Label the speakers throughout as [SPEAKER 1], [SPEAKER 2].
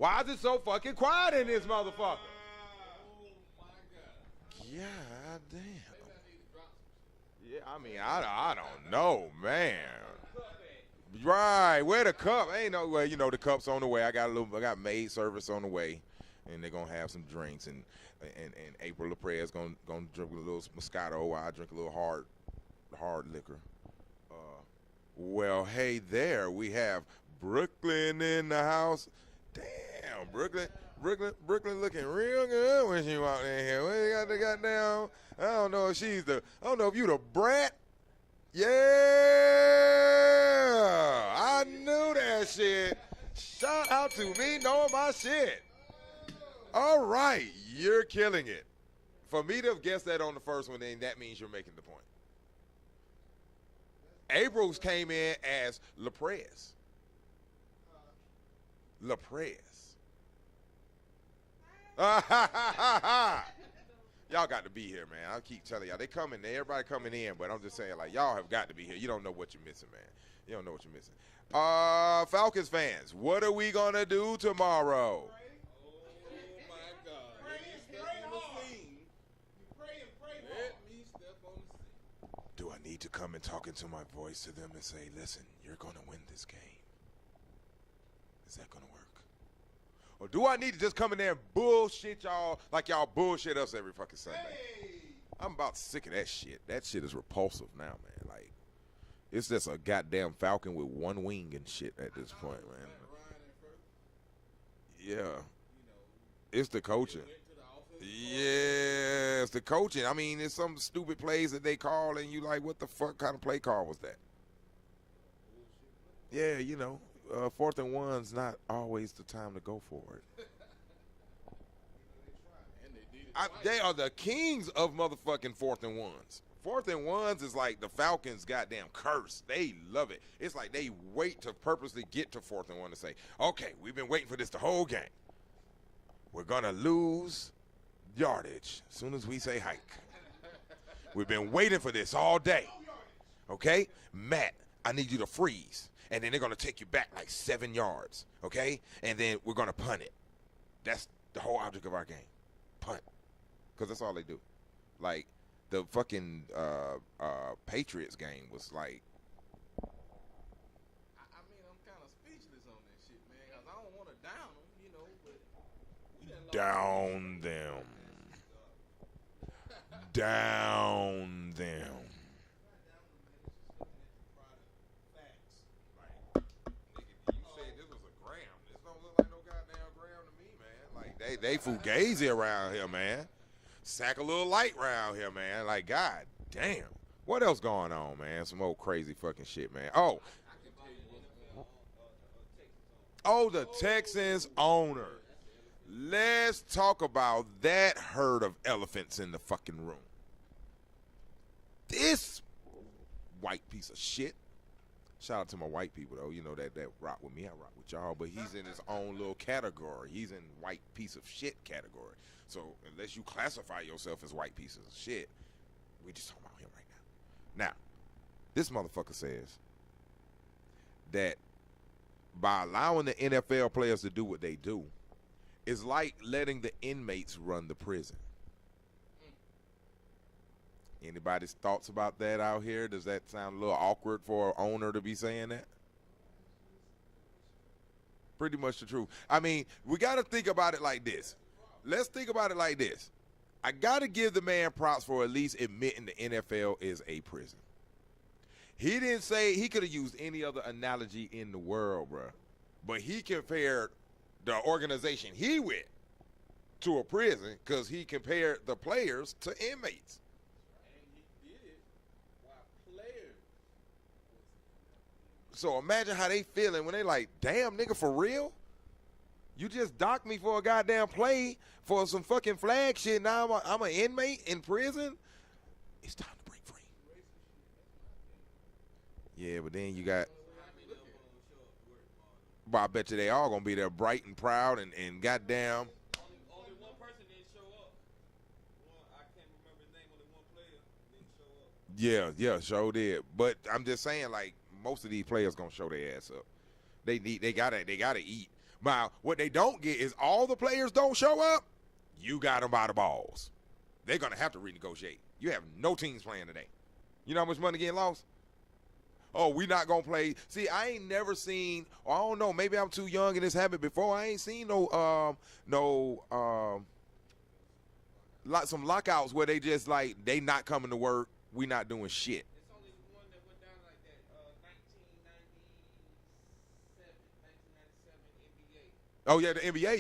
[SPEAKER 1] Why is it so fucking quiet in this motherfucker? God damn. Yeah, I mean, I don't know, man. Right, where the cup? Ain't no way, you know, the cup's on the way. I got maid service on the way, and they're gonna have some drinks, and April LaPrez is gonna drink a little Moscato while I drink a little hard liquor. Well, hey there, we have Brooklyn in the house. Damn, Brooklyn looking real good when she walked in here. What you got the goddamn? I don't know if I don't know if you the brat. Yeah, I knew that shit. Shout out to me knowing my shit. All right, you're killing it. For me to have guessed that on the first one, then that means you're making the point. Abrams came in as LaPrez. Y'all got to be here, man. I keep telling y'all. Everybody coming in, but I'm just saying, like, y'all have got to be here. You don't know what you're missing, man. You don't know what you're missing. Falcons fans, what are we going to do tomorrow? Do I need to come and talk into my voice to them and say, listen, you're going to win this game? Is that going to work? Or do I need to just come in there and bullshit y'all like y'all bullshit us every fucking Sunday? Hey. I'm about sick of that shit. That shit is repulsive now, man. Like, it's just a goddamn falcon with one wing and shit at this point, man. Yeah. It's the coaching. Yeah, it's the coaching. I mean, it's some stupid plays that they call, and you like, what the fuck kind of play call was that? Yeah, you know, 4th and 1's not always the time to go for it. They are the kings of motherfucking 4th and 1's. 4th and 1's is like the Falcons' goddamn curse. They love it. It's like they wait to purposely get to 4th and 1 to say, okay, we've been waiting for this the whole game. We're going to lose yardage as soon as we say hike. We've been waiting for this all day. Okay? Matt, I need you to freeze. And then they're going to take you back like 7 yards. Okay? And then we're going to punt it. That's the whole object of our game. Punt. Because that's all they do. Like, the fucking Patriots game was like.
[SPEAKER 2] I mean, I'm kind of speechless on that shit, man, because I don't want to down them, you know, but we done
[SPEAKER 1] down them. Down them. They fugazi around here, man. Sack a little light around here, man. Like, god damn. What else going on, man? Some old crazy fucking shit, man. Oh, the Texans owner. Let's talk about that herd of elephants in the fucking room. This white piece of shit. Shout out to my white people, though. You know, that rock with me. I rock with y'all. But he's in his own little category. He's in white piece of shit category. So unless you classify yourself as white pieces of shit, we just talking about him right now. Now, this motherfucker says that by allowing the NFL players to do what they do, it's like letting the inmates run the prison. Anybody's thoughts about that out here? Does that sound a little awkward for an owner to be saying that? Pretty much the truth. I mean, we got to think about it like this. Let's think about it like this. I got to give the man props for at least admitting the NFL is a prison. He didn't say, he could have used any other analogy in the world, bro. But he compared the organization he with to a prison because he compared the players to inmates. So imagine how they feeling when they like, damn, nigga, for real? You just docked me for a goddamn play for some fucking flag shit. Now I'm an inmate in prison? It's time to break free. Yeah, but then you got. But I bet you they all going to be there bright and proud and goddamn.
[SPEAKER 2] Only one person didn't show up. I can't remember his name. Only one player didn't show up.
[SPEAKER 1] Yeah, sure did. But I'm just saying, like, most of these players gonna show their ass up. They gotta eat. Now, what they don't get is all the players don't show up. You got them by the balls. They're gonna have to renegotiate. You have no teams playing today. You know how much money getting lost? Oh, we not gonna play. See, I ain't never seen. Or I don't know. Maybe I'm too young in this habit. Before I ain't seen some lockouts where they just like they not coming to work. We not doing shit.
[SPEAKER 2] It's only one that went down like that. 1997 NBA.
[SPEAKER 1] Oh yeah, the NBA.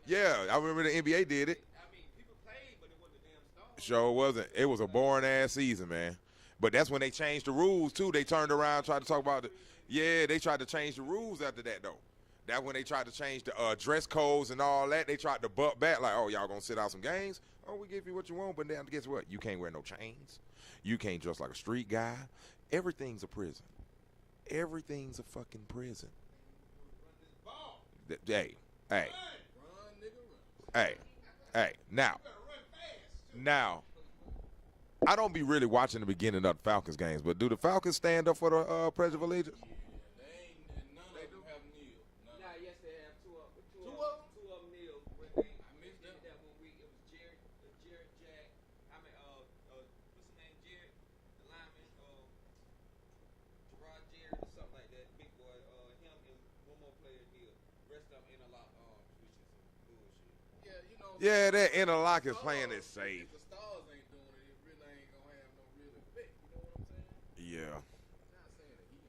[SPEAKER 1] Yeah. I remember the NBA did it.
[SPEAKER 2] I mean, people played, but it wasn't a damn star.
[SPEAKER 1] Sure wasn't. It was a boring ass season, man. But that's when they changed the rules too. They turned around, tried to talk about it. Yeah, they tried to change the rules after that though. That when they tried to change the dress codes and all that, they tried to butt back like, oh, y'all gonna sit out some games? Oh, we give you what you want, but then guess what? You can't wear no chains. You can't dress like a street guy. Everything's a prison. Everything's a fucking prison. Hey. Now, I don't be really watching the beginning of the Falcons games, but do the Falcons stand up for the Pledge of Allegiance?
[SPEAKER 2] Nah, yes, they have two of them kneel. When they did that one week, it was Jared Jack. What's his name? Jared, the lineman. Gerard Jared or something like that. Big boy. Him and one more player kneel. Rest of them interlock arms, which is some bullshit.
[SPEAKER 3] Yeah, you know.
[SPEAKER 1] Yeah, that interlock is playing it safe.
[SPEAKER 3] If the stars ain't doing it, it really ain't gonna have no real effect. You know what I'm saying?
[SPEAKER 1] Yeah.
[SPEAKER 3] I'm not saying that he ain't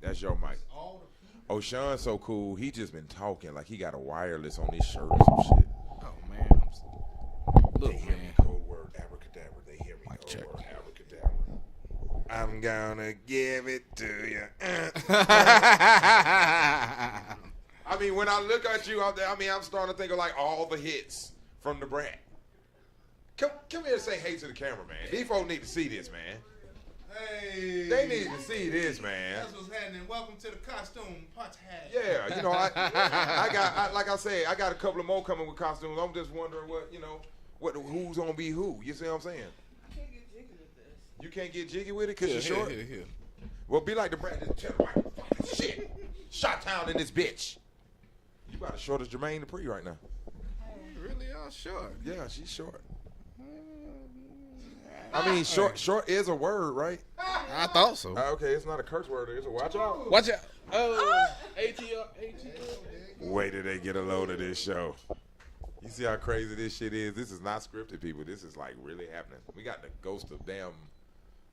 [SPEAKER 1] That's your mic.
[SPEAKER 3] all the people.
[SPEAKER 1] Oh, Sean's so cool. He just been talking like he got a wireless on his shirt or some shit.
[SPEAKER 3] Oh man, look,
[SPEAKER 1] They hear me
[SPEAKER 3] man.
[SPEAKER 1] code word abracadabra. They hear me
[SPEAKER 3] Mic
[SPEAKER 1] code
[SPEAKER 3] check.
[SPEAKER 1] word abracadabra. I'm gonna give it to you. I mean, when I look at you out there, I'm starting to think of like all the hits from the Brat. Come here and say hey to the camera, man. These folks need to see this, man.
[SPEAKER 4] Hey,
[SPEAKER 1] They need to see this, man.
[SPEAKER 4] That's what's happening. Welcome to the costume podcast.
[SPEAKER 1] Yeah, I like I said, I got a couple of more coming with costumes. I'm just wondering who's gonna be who. You see what I'm saying?
[SPEAKER 2] I can't get jiggy with this.
[SPEAKER 1] You can't get jiggy with it because you're short.
[SPEAKER 3] Here.
[SPEAKER 1] Well, be like the Brat. Just tell the microphone. Shit, Shot Town in this bitch. You about as short as Jermaine Dupri right now.
[SPEAKER 3] You really are short.
[SPEAKER 1] Yeah, she's short. I mean, short is a word, right?
[SPEAKER 3] I thought so.
[SPEAKER 1] Okay, it's not a curse word. It's a watch out.
[SPEAKER 3] Watch out. ATL.
[SPEAKER 1] Wait till they get a load of this show. You see how crazy this shit is? This is not scripted, people. This is like really happening. We got the ghost of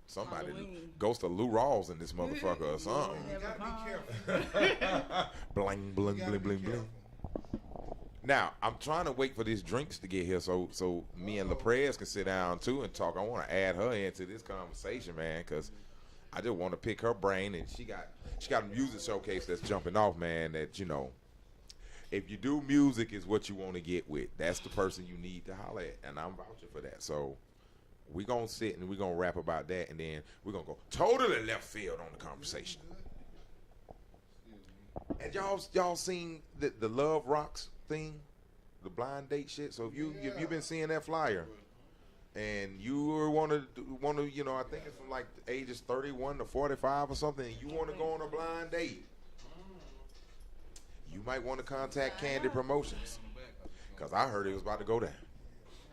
[SPEAKER 1] somebody,
[SPEAKER 5] Halloween.
[SPEAKER 1] ghost of Lou Rawls in this motherfucker or something.
[SPEAKER 4] You gotta be careful.
[SPEAKER 1] Bling, bling,
[SPEAKER 4] You gotta
[SPEAKER 1] bling,
[SPEAKER 4] be
[SPEAKER 1] bling, bling.
[SPEAKER 4] careful.
[SPEAKER 1] Now, I'm trying to wait for these drinks to get here so me and LaPrez can sit down too and talk. I want to add her into this conversation, man, because I just want to pick her brain, and she got a music showcase that's jumping off, man, that, you know, if you do music is what you want to get with, that's the person you need to holler at, and I'm vouching for that. So we're going to sit and we're going to rap about that, and then we're going to go totally left field on the conversation. And y'all seen the Love Rocks thing, the blind date shit? So if you've been seeing that flyer, and you want to, you know, I think it's from like ages 31 to 45 or something, and you want to go on a blind date, you might want to contact Candy Promotions, because I heard it was about to go down.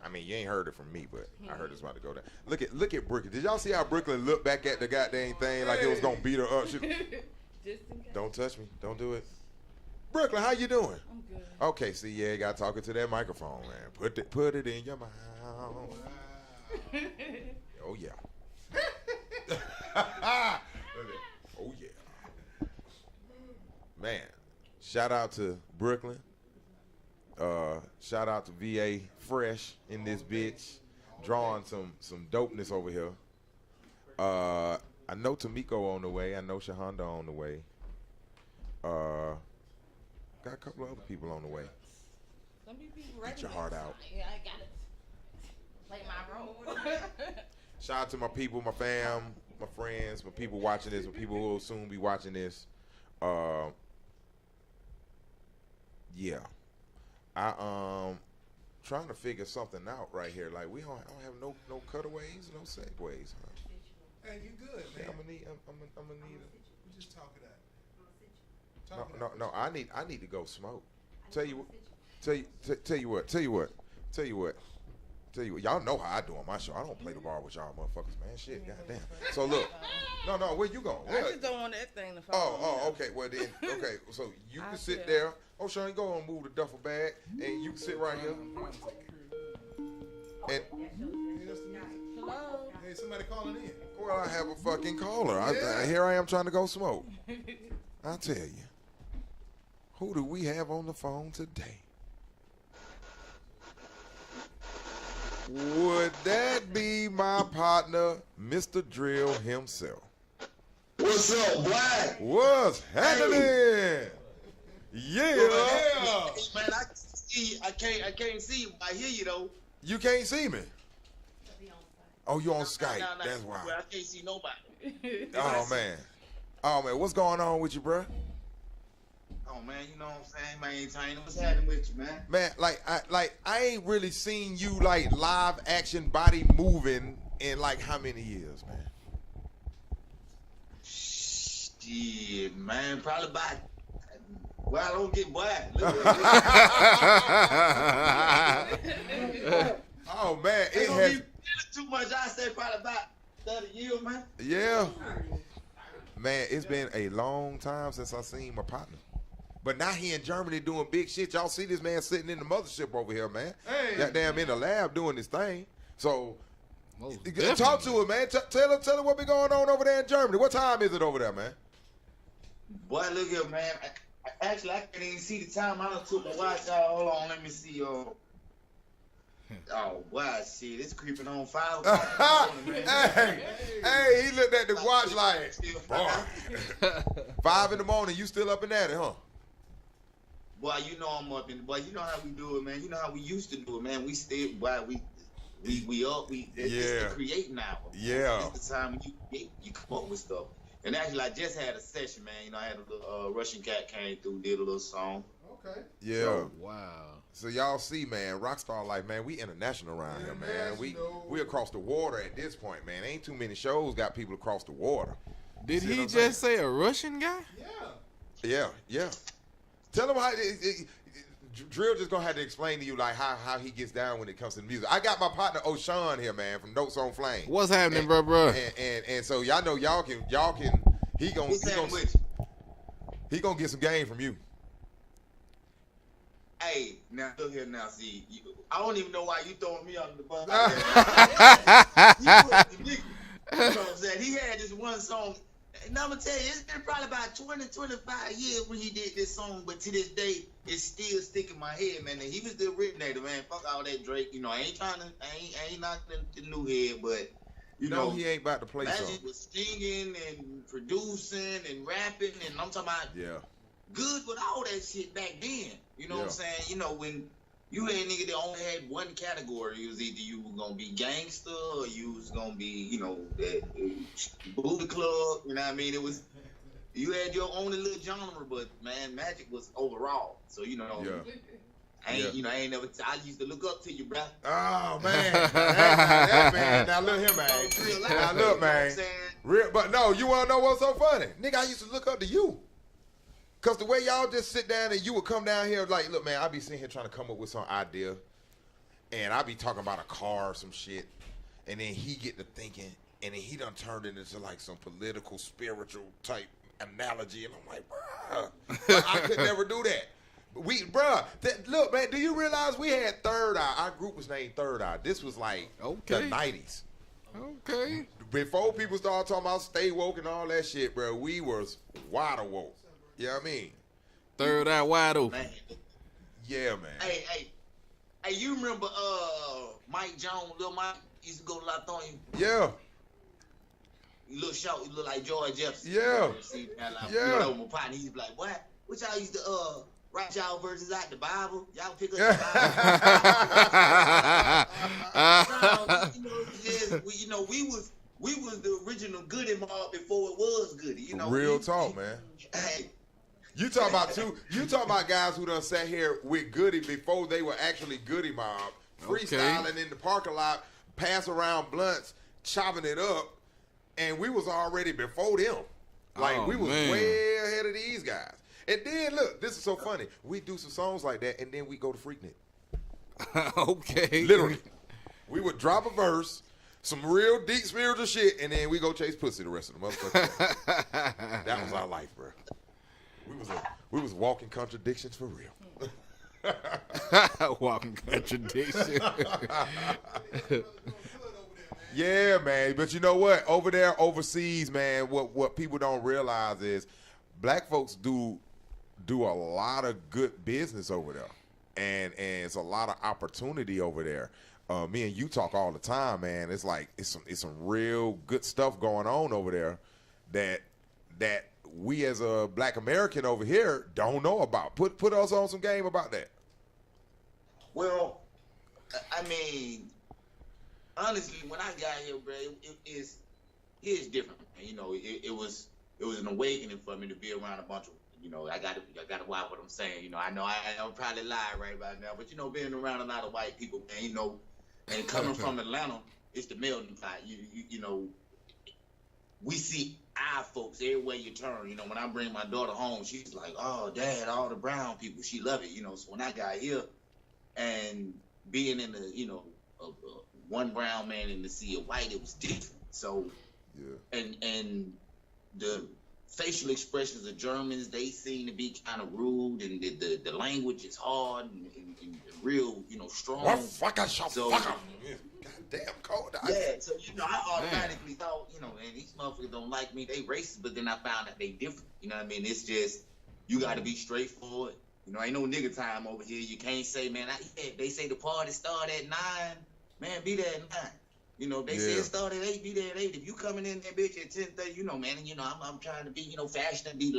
[SPEAKER 1] I mean, you ain't heard it from me, but I heard it's about to go down. Look at Brooklyn. Did y'all see how Brooklyn looked back at the goddamn thing like it was gonna beat her up?
[SPEAKER 5] Just in case.
[SPEAKER 1] Don't touch me. Don't do it. Brooklyn, how you doing?
[SPEAKER 5] I'm good.
[SPEAKER 1] Okay, see, yeah, you got talking to that microphone, man. Put it in your mouth. Oh yeah. Oh yeah. Man, shout out to Brooklyn. Shout out to VA Fresh in this bitch, drawing some dopeness over here. I know Tamiko on the way. I know Shahonda on the way. Got a couple of other people on the way.
[SPEAKER 5] Some people ready.
[SPEAKER 1] Get your heart out.
[SPEAKER 5] Yeah, I got it. Play my role.
[SPEAKER 1] Shout out to my people, my fam, my friends, my people watching this, my people who will soon be watching this. Yeah. I trying to figure something out right here. Like I don't have no cutaways, no segues. Huh?
[SPEAKER 4] Hey, you good,
[SPEAKER 1] Yeah,
[SPEAKER 4] man.
[SPEAKER 1] I'm gonna need
[SPEAKER 4] We just talk it out.
[SPEAKER 1] No,
[SPEAKER 4] Talk it
[SPEAKER 1] no,
[SPEAKER 4] out.
[SPEAKER 1] no. I need to go smoke. Tell you what. Y'all know how I do on my show. I don't play the ball with y'all motherfuckers, man. Shit, goddamn. So look, no, where you going?
[SPEAKER 5] I just don't want that thing to fall.
[SPEAKER 1] Oh, okay. Well then, okay. So you can sit there. Oh, Sean, go on, move the duffel bag, and you can sit right here. And
[SPEAKER 5] Hello.
[SPEAKER 4] Hey, somebody calling in.
[SPEAKER 1] well, I have a fucking caller. Here I am trying to go smoke. I'll tell you. Who do we have on the phone today? Would that be my partner, Mr. Drill himself?
[SPEAKER 6] What's up, boy?
[SPEAKER 1] What's happening? Yeah.
[SPEAKER 4] Yeah.
[SPEAKER 6] Man, I can see. I can't see you. I hear you though.
[SPEAKER 1] You can't see me. Oh, you on Skype?
[SPEAKER 6] Nah,
[SPEAKER 1] That's why.
[SPEAKER 6] I can't see nobody.
[SPEAKER 1] Oh man. What's going on with you, bruh?
[SPEAKER 6] Oh man, you know what I'm saying, man. What's happening with you, man?
[SPEAKER 1] Man, I ain't really seen you like live action body moving in like how many years, man?
[SPEAKER 6] Shit, man. Probably about. Well, I don't get black.
[SPEAKER 1] Oh man, it
[SPEAKER 6] It
[SPEAKER 1] has.
[SPEAKER 6] too much. I say probably about 30 years, man.
[SPEAKER 1] Yeah. Man, it's been a long time since I seen my partner. But now he in Germany doing big shit. Y'all see this man sitting in the mothership over here, man.
[SPEAKER 4] Hey.
[SPEAKER 1] Goddamn in the lab doing this thing. So
[SPEAKER 7] Most
[SPEAKER 1] talk to him, man. Tell him what be going on over there in Germany. What time is it over there, man?
[SPEAKER 6] Boy, look here, man. Actually, I can't even see the time. I done took my watch out. Hold on, let me see. Oh, wow, shit. It's creeping on 5 o'clock in the morning, man.
[SPEAKER 1] Hey, he looked at the watch like, boy, 5 in the morning, you still up and at it, huh?
[SPEAKER 6] Boy, you know I'm up in. Boy, you know how we do it, man. You know how we used to do it, man. We still, boy, we up. It's
[SPEAKER 1] Yeah.
[SPEAKER 6] the creating hour.
[SPEAKER 1] Yeah.
[SPEAKER 6] It's the time when you come up with stuff. And actually, I just had a session, man. You know, I had a little Russian cat came through, did a little song.
[SPEAKER 4] Okay.
[SPEAKER 1] Yeah.
[SPEAKER 7] Wow.
[SPEAKER 1] So y'all see, man, Rockstar Life, man, we international around here, man. We across the water at this point, man. Ain't too many shows got people across the water.
[SPEAKER 7] Did
[SPEAKER 1] See
[SPEAKER 7] he
[SPEAKER 1] what I'm
[SPEAKER 7] just say a Russian guy?
[SPEAKER 4] Yeah.
[SPEAKER 1] Yeah. Tell him how Drill just gonna have to explain to you like how he gets down when it comes to the music. I got my partner O'Shawn here, man, from Notes on Flame.
[SPEAKER 7] What's happening, bro?
[SPEAKER 1] And so y'all know y'all can
[SPEAKER 6] What's happening with you?
[SPEAKER 1] he gonna get some game from you.
[SPEAKER 6] Hey, now look here now. See, I don't even know why you throwing me under the bus. You know what I'm saying? He had this one song, and I'm gonna tell you, it's been probably about 20-25 years when he did this song, but to this day, it's still sticking in my head, man. And he was the originator, man. Fuck all that Drake. You know, I ain't knocking the new head, but you know,
[SPEAKER 1] he ain't about to play
[SPEAKER 6] Magic
[SPEAKER 1] something.
[SPEAKER 6] was singing and producing and rapping, and I'm talking about
[SPEAKER 1] Yeah.
[SPEAKER 6] good with all that shit back then. You know what I'm saying? You know, when you had nigga that only had one category, it was either you were gonna be gangster or you was gonna be, you know, that booty club. You know what I mean? It was you had your own little genre, but man, Magic was overall. So you know, I ain't never. I used to look up to you, bro.
[SPEAKER 1] Oh man, that man. Now look here, man. Now look, man. Real, but no, you wanna know what's so funny, nigga? I used to look up to you. Cause the way y'all just sit down and you would come down here like, look, man, I be sitting here trying to come up with some idea, and I be talking about a car or some shit, and then he get to thinking, and then he done turned it into like some political, spiritual type analogy, and I'm like, bruh, I could never do that. But look, man, do you realize we had Third Eye? Our group was named Third Eye. This was like the 90s.
[SPEAKER 7] Okay.
[SPEAKER 1] Before people started talking about stay woke and all that shit, bro, we was wide awoke. You know what I mean?
[SPEAKER 7] Third eye wide open.
[SPEAKER 6] Man.
[SPEAKER 1] Yeah, man.
[SPEAKER 6] Hey, you remember Mike Jones, Lil Mike used to go to La Thonia?
[SPEAKER 1] Yeah.
[SPEAKER 6] You look short, you look like George Jefferson.
[SPEAKER 1] Yeah.
[SPEAKER 6] See, like,
[SPEAKER 1] Yeah.
[SPEAKER 6] You know, my partner, he's like, what y'all used to write y'all verses out the Bible? Y'all pick up the Bible. We was the original Goody Mob before it was Goody. You know,
[SPEAKER 1] Real talk, man.
[SPEAKER 6] Hey,
[SPEAKER 1] You talking about guys who done sat here with Goody before they were actually Goody Mob, freestyling in the parking lot, pass around blunts, chopping it up, and we was already before them. Like
[SPEAKER 7] Oh,
[SPEAKER 1] we was
[SPEAKER 7] man.
[SPEAKER 1] way ahead of these guys. And then look, this is so funny. We do some songs like that, and then we go to Freaknik.
[SPEAKER 7] Okay.
[SPEAKER 1] Literally, we would drop a verse, some real deep spiritual shit, and then we go chase pussy the rest of the motherfucker. That was our life, bro. We was walking contradictions for real.
[SPEAKER 7] Walking contradiction.
[SPEAKER 1] Yeah, man. But you know what? Over there, overseas, man, what people don't realize is black folks do a lot of good business over there. And it's a lot of opportunity over there. Me and you talk all the time, man. It's like it's some real good stuff going on over there that we as a black American over here don't know about. Put us on some game about that.
[SPEAKER 6] Well, I mean, honestly, when I got here, bro, it's different. You know, it was an awakening for me to be around a bunch of, you know, I got to watch what I'm saying. You know I'll probably lie right about now, but you know, being around a lot of white people, man, you know, and coming from Atlanta, it's the melting pot. You know, we see our folks everywhere you turn. You know, when I bring my daughter home, she's like, "Oh, Dad, all the brown people, she love it." You know, so when I got here and being in the, you know, one brown man in the sea of white, it was different. So, yeah. And the facial expressions of Germans, they seem to be kind of rude, and the language is hard and real, you know, strong.
[SPEAKER 1] So, goddamn cold.
[SPEAKER 6] Yeah, so you know, I automatically thought, you know, man, these motherfuckers don't like me, they racist, but then I found out they different. You know what I mean? It's just, you got to be straightforward. You know, ain't no nigga time over here. You can't say, man, they say the party start at 9, man, be there at 9. You know, they say it start at 8, be there at 8. If you coming in there, bitch, at 10:30, you know, man, and you know, I'm trying to be, you know, fashion and be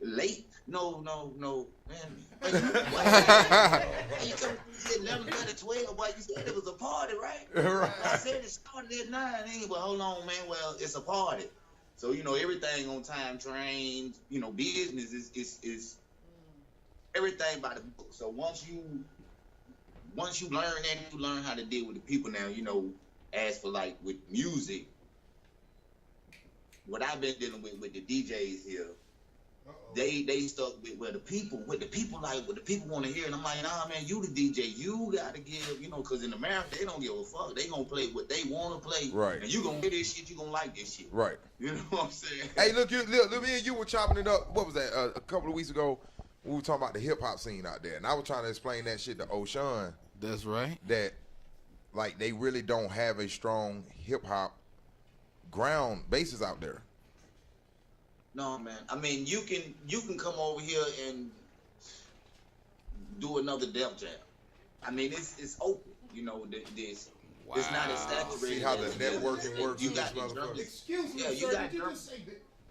[SPEAKER 6] late. No, man. Hey, you come at 11, 12, boy, you said it was a party, right?
[SPEAKER 1] Right.
[SPEAKER 6] I said it started at 9. Well, hold on, man. Well, it's a party. So, you know, everything on time, trains, you know, business is everything by the book. So once you learn that, you learn how to deal with the people. Now, you know, as for like with music, what I've been dealing with the DJs here, they stuck with what the people want to hear, and I'm like, nah, man, you the DJ, you gotta give, you know, because in America they don't give a fuck, they gonna play what they want to play,
[SPEAKER 1] right?
[SPEAKER 6] And you gonna hear this shit, you gonna like this shit,
[SPEAKER 1] right?
[SPEAKER 6] You know what I'm saying?
[SPEAKER 1] Hey, look, me and you were chopping it up. What was that? A couple of weeks ago, we were talking about the hip hop scene out there, and I was trying to explain that shit to O'Shawn.
[SPEAKER 7] That's right.
[SPEAKER 1] That like they really don't have a strong hip hop ground bases out there.
[SPEAKER 6] No, man. I mean, you can come over here and do another Def Jam. I mean, it's open. You know, this it's not as saturated.
[SPEAKER 1] See how the networking works.
[SPEAKER 6] You got
[SPEAKER 1] motherfucker.
[SPEAKER 4] Excuse me,
[SPEAKER 6] Yeah, you
[SPEAKER 4] sir.
[SPEAKER 6] got
[SPEAKER 4] Did you
[SPEAKER 6] German.
[SPEAKER 4] just say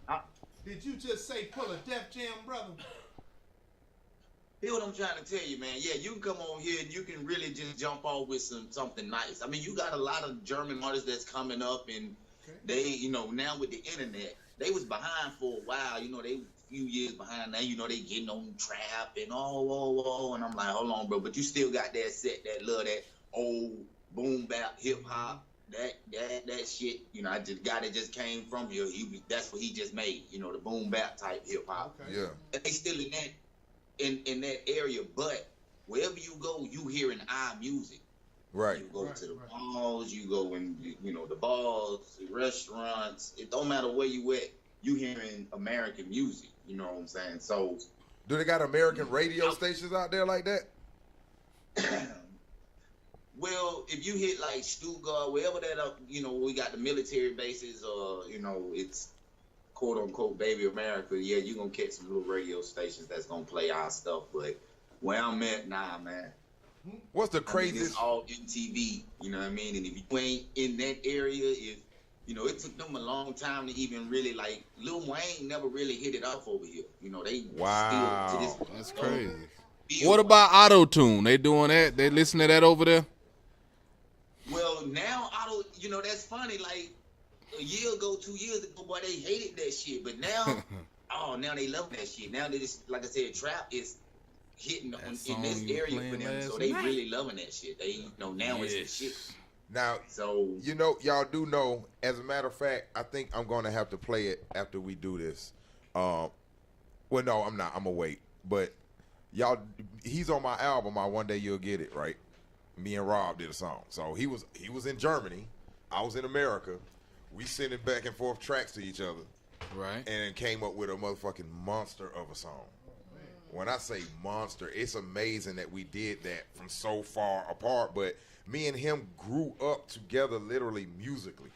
[SPEAKER 4] that? Did you just say pull a Def Jam, brother?
[SPEAKER 6] Here's what I'm trying to tell you, man. Yeah, you can come over here and you can really just jump off with something nice. I mean, you got a lot of German artists that's coming up, and they, you know, now with the internet, they was behind for a while. You know, they a few years behind now. You know, they getting on trap and and I'm like, hold on, bro. But you still got that set that love that old boom bap hip hop. That shit. You know, I just guy that just came from here. That's what he just made. You know, the boom bap type hip hop.
[SPEAKER 4] Okay.
[SPEAKER 1] Yeah.
[SPEAKER 6] And they still in that area, but wherever you go, you hearing our music.
[SPEAKER 1] Right.
[SPEAKER 6] You go to the malls, you go in, you know, the bars, the restaurants. It don't matter where you at, you hearing American music. You know what I'm saying? So,
[SPEAKER 1] do they got American radio stations out there like that?
[SPEAKER 6] well, if you hit like Stuttgart, wherever that, you know, we got the military bases, or you know, it's quote unquote baby America. Yeah, you gonna catch some little radio stations that's gonna play our stuff, but where I'm at, nah, man.
[SPEAKER 1] What's the
[SPEAKER 6] I mean,
[SPEAKER 1] craziest?
[SPEAKER 6] it's all MTV, you know what I mean? And if you ain't in that area, you know, it took them a long time to even really, like, Lil Wayne never really hit it off over here. You know, they
[SPEAKER 1] Wow.
[SPEAKER 6] still to this.
[SPEAKER 7] That's crazy.
[SPEAKER 6] Still,
[SPEAKER 7] What about auto-tune? They doing that? They listen to that over there?
[SPEAKER 6] well, now, you know, that's funny. Like, a year ago, 2 years ago, boy, they hated that shit. But now, now they love that shit. Now they just, like I said, trap is hitting in this area for them, so they really loving that shit. They, you know, now it's the shit.
[SPEAKER 1] Now,
[SPEAKER 6] So,
[SPEAKER 1] you know, y'all do know, as a matter of fact, I think I'm going to have to play it after we do this. Well, no, I'm not. I'm gonna wait. But y'all, he's on my album. One Day You'll Get It, right? Me and Rob did a song. So he was in Germany. I was in America. We sending back and forth tracks to each other.
[SPEAKER 7] Right.
[SPEAKER 1] And then came up with a motherfucking monster of a song. When I say monster, it's amazing that we did that from so far apart. But me and him grew up together literally musically.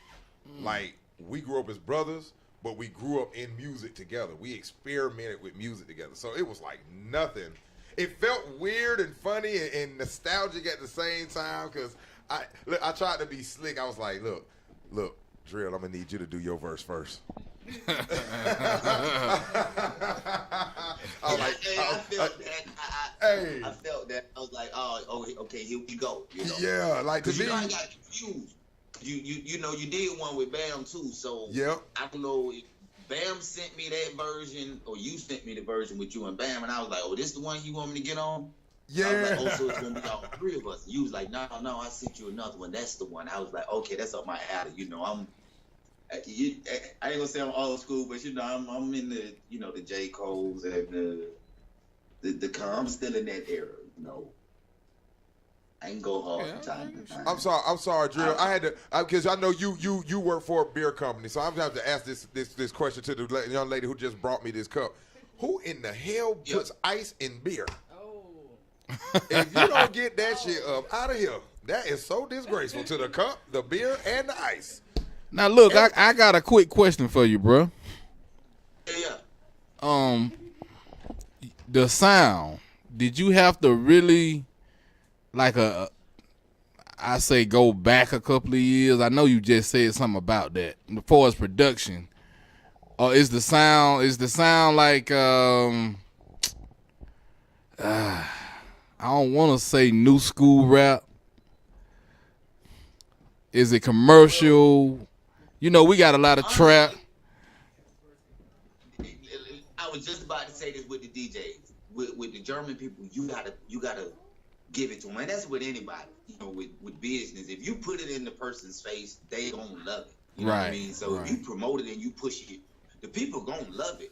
[SPEAKER 1] Like, we grew up as brothers, but we grew up in music together. We experimented with music together. So it was like nothing. It felt weird and funny and nostalgic at the same time because I tried to be slick. I was like, look, Drill, I'm going to need you to do your verse first. I
[SPEAKER 6] felt that. I was like, oh, okay, here we go. You know?
[SPEAKER 1] Yeah, like to me.
[SPEAKER 6] I got confused. You know, you did one with Bam too. So
[SPEAKER 1] yeah,
[SPEAKER 6] I don't know if Bam sent me that version or you sent me the version with you and Bam, and I was like, oh, this the one you want me to get on?
[SPEAKER 1] Yeah.
[SPEAKER 6] I was like, oh, so it's gonna be all three of us. And you was like, no, I sent you another one. That's the one. I was like, okay, that's up my alley. You know, I ain't gonna say I'm old school, but you know, I'm in the, you know, the J. Cole's and the I'm still in that era, you know. I ain't go hard from time to time.
[SPEAKER 1] I'm sorry, Drill. I had to because I know you work for a beer company, so I'm gonna have to ask this question to the young lady who just brought me this cup. Who in the hell puts ice in beer?
[SPEAKER 5] Oh.
[SPEAKER 1] If you don't get that shit up out of here, that is so disgraceful to the cup, the beer, and the ice.
[SPEAKER 7] Now look, I got a quick question for you, bro.
[SPEAKER 6] Yeah.
[SPEAKER 7] The sound. Did you have to really, like I say, go back a couple of years? I know you just said something about that. As far as production, or is the sound like I don't want to say new school rap. Is it commercial? You know, we got a lot of trap.
[SPEAKER 6] I was just about to say this with the DJs. With the German people, you gotta give it to them. And that's with anybody, you know, with business. If you put it in the person's face, they gonna love it. You know what I mean? So if you promote it and you push it, the people gonna love it.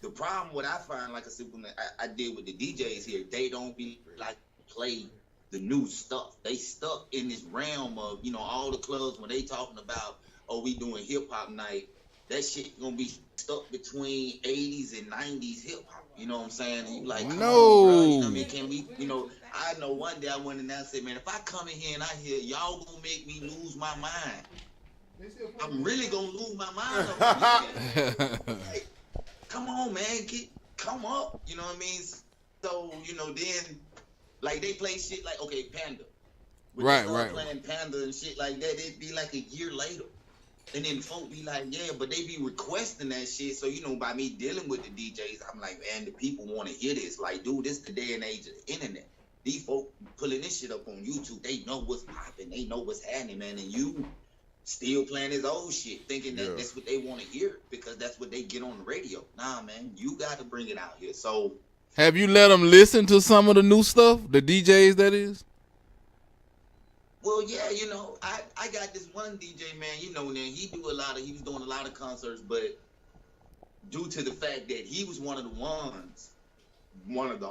[SPEAKER 6] The problem, what I find, like I said, when I deal with the DJs here, they don't be like play the new stuff. They stuck in this realm of, you know, all the clubs when they talking about, oh, we doing hip hop night. That shit gonna be stuck between 80s and 90s hip hop. You know what I'm saying? And you like, come on, bro. You know what I mean? Can we, you know, I know one day I went in there and said, man, if I come in here and I hear y'all gonna make me lose my mind, I'm really gonna lose my mind. Like, come on, man, come up. You know what I mean? So, you know, then like they play shit like, okay, Panda.
[SPEAKER 7] Right.
[SPEAKER 6] Playing Panda and shit like that, it'd be like a year later. And then folk be like, yeah, but they be requesting that shit. So, you know, by me dealing with the DJs, I'm like, man, the people want to hear this. Like, dude, this the day and age of the internet. These folk pulling this shit up on YouTube. They know what's popping. They know what's happening, man. And you still playing this old shit, thinking that that's what they want to hear because that's what they get on the radio. Nah, man, you got to bring it out here. So,
[SPEAKER 7] have you let them listen to some of the new stuff? The DJs, that is?
[SPEAKER 6] Well, yeah, you know, I got this one DJ, man, you know, he was doing a lot of concerts, but due to the fact that he was one of the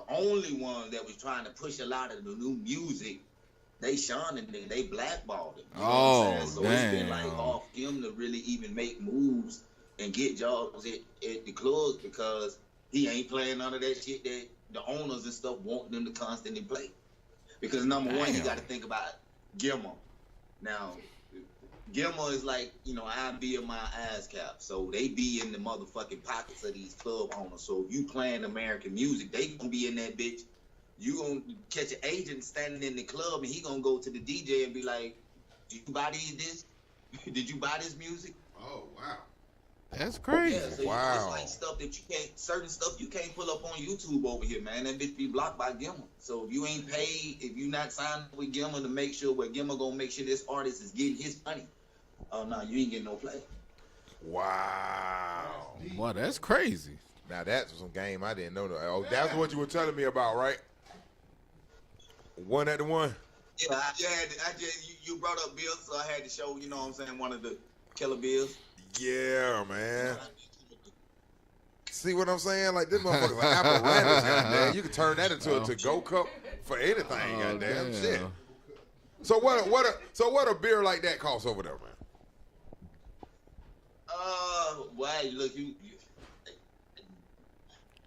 [SPEAKER 6] only ones that was trying to push a lot of the new music, they shunned him, they blackballed him. You know what I'm saying? So it's been like off him to really even make moves and get jobs at the clubs because he ain't playing none of that shit that the owners and stuff want them to constantly play. Because number one, you got to think about Gilmer. Now, Gilmer is like, you know, I be in my ass cap. So they be in the motherfucking pockets of these club owners. So if you playing American music, they gonna be in that bitch. You gonna catch an agent standing in the club and he gonna go to the DJ and be like, did you buy this? Did you buy this music?
[SPEAKER 4] Oh, wow.
[SPEAKER 7] That's crazy.
[SPEAKER 6] Yeah, so you know, it's like stuff that certain stuff you can't pull up on YouTube over here, man. That bitch be blocked by Gilmer. So if you ain't paid, if you not signed with Gilmer to make sure Gilmer gonna make sure this artist is getting his money, oh no, you ain't getting no play.
[SPEAKER 1] Wow.
[SPEAKER 7] Wow, that's crazy.
[SPEAKER 1] Now that's some game I didn't know. Oh, that's what you were telling me about, right? One at the one.
[SPEAKER 6] Yeah, you brought up Bills, so I had to show, you know what I'm saying, one of the killer Bills.
[SPEAKER 1] Yeah, man. See what I'm saying? Like this motherfucker's an apparatus, goddamn. You can turn that into a to-go cup for anything, goddamn
[SPEAKER 7] damn.
[SPEAKER 1] shit. So what a beer like that costs over there, man?
[SPEAKER 6] Why? Look,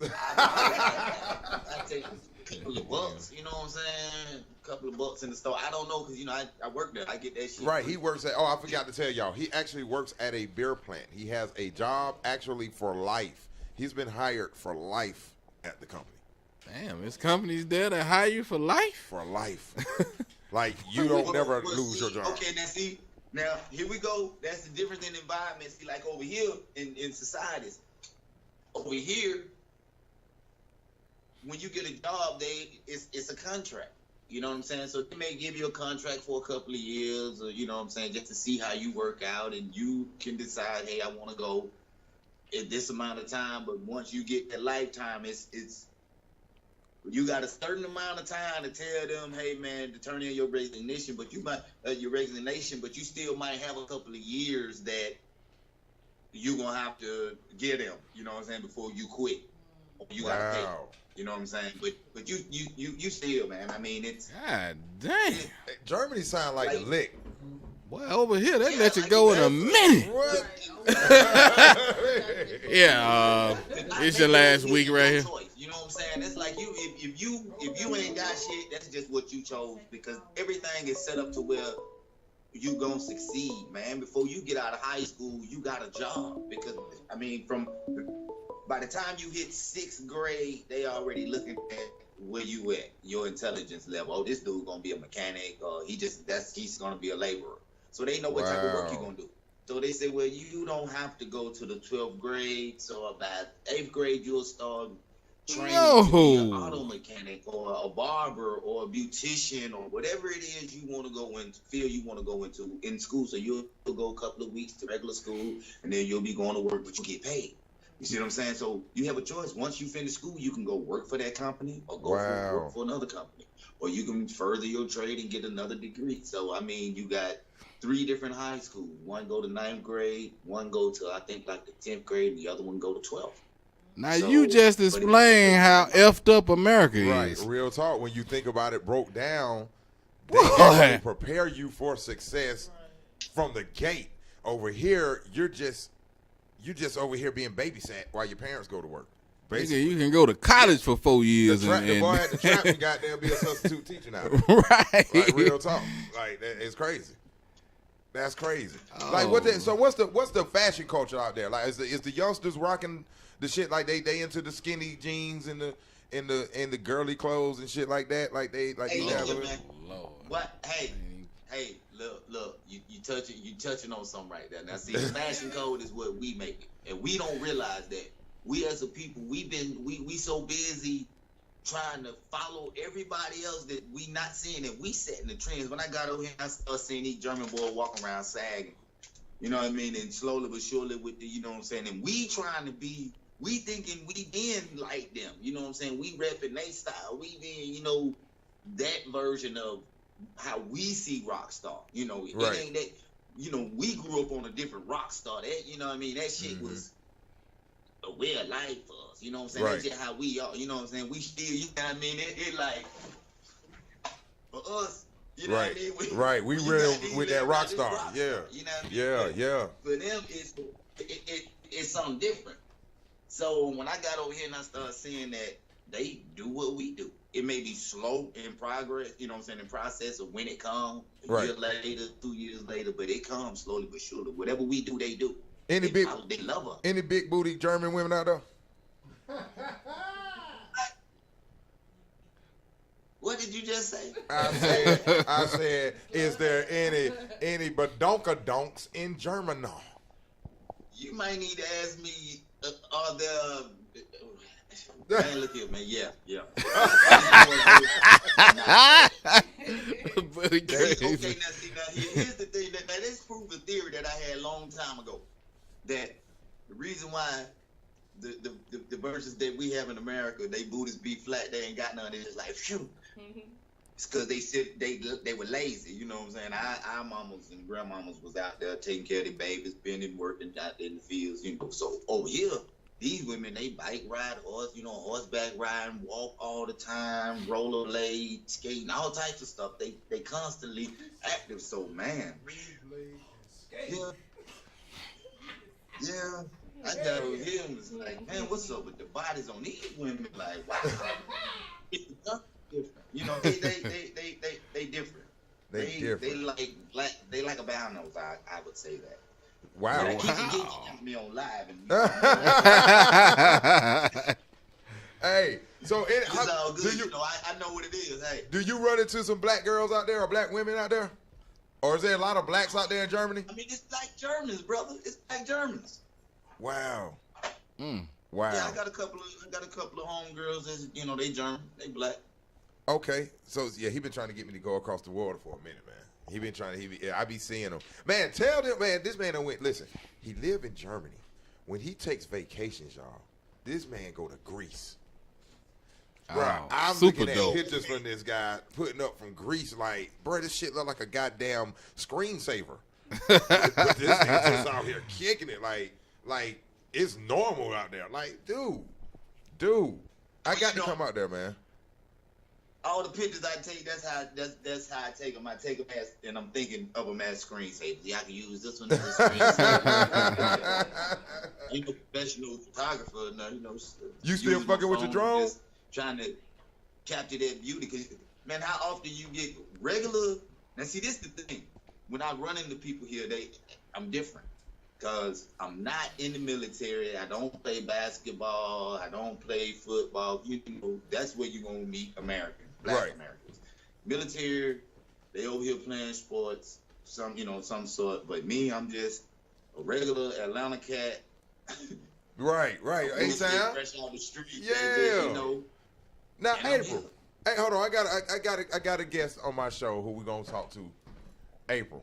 [SPEAKER 6] I take a couple of bucks. You know what I'm saying? A couple of bucks in the store. I don't know because I work there. I get that shit.
[SPEAKER 1] Right, he works at. Oh, I forgot to tell y'all. He actually works at a beer plant. He has a job actually for life. He's been hired for life at the company.
[SPEAKER 7] Damn, there's companies there that hire you for life.
[SPEAKER 1] For life. Like you don't never
[SPEAKER 6] Well,
[SPEAKER 1] lose your
[SPEAKER 6] see,
[SPEAKER 1] job.
[SPEAKER 6] Okay, now here we go. That's the difference in environment. See, like over here in societies, over here, when you get a job, it's a contract. You know what I'm saying? So they may give you a contract for a couple of years, or you know what I'm saying, just to see how you work out, and you can decide, hey, I want to go at this amount of time. But once you get the lifetime, it's you got a certain amount of time to tell them, hey man, to turn in your resignation, but you might but you still might have a couple of years that you gonna have to get them. You know what I'm saying, before you quit. You gotta pay. You know what I'm saying? But you still, man. I mean, it's
[SPEAKER 7] God damn.
[SPEAKER 1] Germany sound like a lick.
[SPEAKER 7] Boy, over here, they let you
[SPEAKER 6] like
[SPEAKER 7] go in a
[SPEAKER 6] that.
[SPEAKER 7] minute.
[SPEAKER 1] What?
[SPEAKER 7] Yeah, it's your last week right here.
[SPEAKER 6] Choice. You know what I'm saying? It's like if you ain't got shit, that's just what you chose, because everything is set up to where you gonna succeed, man. Before you get out of high school, you got a job, because I mean, by the time you hit 6th grade, they already looking at where you at, your intelligence level. Oh, this dude gonna be a mechanic, or he's gonna be a laborer. So they know what type of work you gonna do. So they say, well, you don't have to go to the 12th grade. So about 8th grade, you'll start training to be an auto mechanic or a barber or a beautician or whatever it is you want to go into, field you want to go into in school. So you'll go a couple of weeks to regular school, and then you'll be going to work, but you get paid. You see what I'm saying? So you have a choice. Once you finish school, you can go work for that company or go work for another company. Or you can further your trade and get another degree. So, I mean, you got 3 different high schools. One go to 9th grade, one go to, I think, like the 10th grade, and the other one go to 12th.
[SPEAKER 7] Now, you just explained how effed up America
[SPEAKER 1] Right,
[SPEAKER 7] is.
[SPEAKER 1] real talk. When you think about it broke down, they actually prepare you for success from the gate. Over here, you're just over here being babysat while your parents go to work. Basically.
[SPEAKER 7] You can go to college for 4 years.
[SPEAKER 1] The boy at the trap and goddamn be a substitute teacher now.
[SPEAKER 7] Right.
[SPEAKER 1] Like, real talk. Like, it's crazy. That's crazy. Like, what's the fashion culture out there? Like, is the youngsters rocking the shit like they into the skinny jeans and the girly clothes and shit like that? Like they like
[SPEAKER 6] Hey,
[SPEAKER 1] you have
[SPEAKER 6] look, man.
[SPEAKER 7] Lord.
[SPEAKER 6] What? Hey, look, you touching on something right there. Now, see, the fashion code is what we make it, and we don't realize that. We as a people, we so busy trying to follow everybody else that we not seeing that we setting the trends. When I got over here, I started seeing these German boys walking around sagging. You know what I mean? And slowly but surely with the, you know what I'm saying? And we trying to be, we thinking we being like them. You know what I'm saying? We repping their style. We being, you know, that version of how we see rock star. You know,
[SPEAKER 1] Right.
[SPEAKER 6] it ain't that, you know, we grew up on a different rock star. That, you know what I mean? That shit was a way of life for us. You know what I'm saying?
[SPEAKER 1] Right.
[SPEAKER 6] That's just how we are. You know what I'm saying? We still, you know what I mean? It like, for us, you know what I mean?
[SPEAKER 1] We
[SPEAKER 6] you
[SPEAKER 1] real
[SPEAKER 6] gotta
[SPEAKER 1] with
[SPEAKER 6] live
[SPEAKER 1] that rock
[SPEAKER 6] this
[SPEAKER 1] star. Yeah.
[SPEAKER 6] You know what I mean?
[SPEAKER 1] Yeah.
[SPEAKER 6] For them, it's something different. So when I got over here and I started seeing that they do what we do, it may be slow in progress, you know what I'm saying, in process of when it comes, a year later, 2 years later, but it comes slowly but surely. Whatever we do, they do. They love us.
[SPEAKER 1] Any big booty German women out there?
[SPEAKER 6] What did you just say?
[SPEAKER 1] I said, is there any badonkadonks in Germany?
[SPEAKER 6] You might need to ask me, are there... Man, look here, man. Yeah.
[SPEAKER 7] Buddy crazy.
[SPEAKER 6] Okay, now here's the thing. Now, this proves a theory that I had a long time ago. That the reason why the versions that we have in America, they booties be flat, they ain't got none. They just like, phew. It's because they were lazy. You know what I'm saying? Our mamas and grandmamas was out there taking care of their babies, been and working out there in the fields. You know, so over here, these women, they bike ride, horseback riding, walk all the time, rollerblade, skating, all types of stuff. They constantly active. So man, yeah. I got with him was like, man, what's up with the bodies on these women? Like, wow, different. You know, they different.
[SPEAKER 1] They different.
[SPEAKER 6] They like a bound nose. I would say that.
[SPEAKER 1] Wow.
[SPEAKER 6] But I keep me on live.
[SPEAKER 1] Hey, so
[SPEAKER 6] it's all good. You know, I know what it is. Hey,
[SPEAKER 1] do you run into some black girls out there or black women out there? Or is there a lot of blacks out there in Germany?
[SPEAKER 6] I mean, it's like Germans, brother. It's like Germans.
[SPEAKER 1] Wow.
[SPEAKER 7] Mm.
[SPEAKER 1] Wow.
[SPEAKER 6] Yeah, I got a couple of homegirls that's, you know, they German, they black.
[SPEAKER 1] Okay. So yeah, he been trying to get me to go across the water for a minute, man. He been trying to I be seeing him. Man, tell them, man, this man done went, listen, he live in Germany. When he takes vacations, y'all, this man go to Greece. Bruh, I'm
[SPEAKER 7] super
[SPEAKER 1] looking at
[SPEAKER 7] dope.
[SPEAKER 1] pictures from this guy putting up from Greece like, bro, this shit look like a goddamn screensaver. But this nigga just out here kicking it like it's normal out there. Like, dude, I got to come out there, man.
[SPEAKER 6] All the pictures I take, that's how I take them. I take them as, and I'm thinking of them as screensavers. Yeah, I can use this one as a screensaver. You know, professional photographer, you know.
[SPEAKER 1] You still fucking with your drone?
[SPEAKER 6] Just trying to capture that beauty. Cause man, how often you get regular? Now, see, this is the thing. When I run into people here, I'm different. Because I'm not in the military. I don't play basketball. I don't play football. You know, that's where you're going to meet Americans, black Americans. Military, they over here playing sports, some sort. But me, I'm just a regular Atlanta cat.
[SPEAKER 1] Right. A-Town.
[SPEAKER 6] Fresh out the street.
[SPEAKER 1] Yeah.
[SPEAKER 6] Just, you know.
[SPEAKER 1] Now, April. Hey, hold on. I got a guest on my show who we going to talk to. April.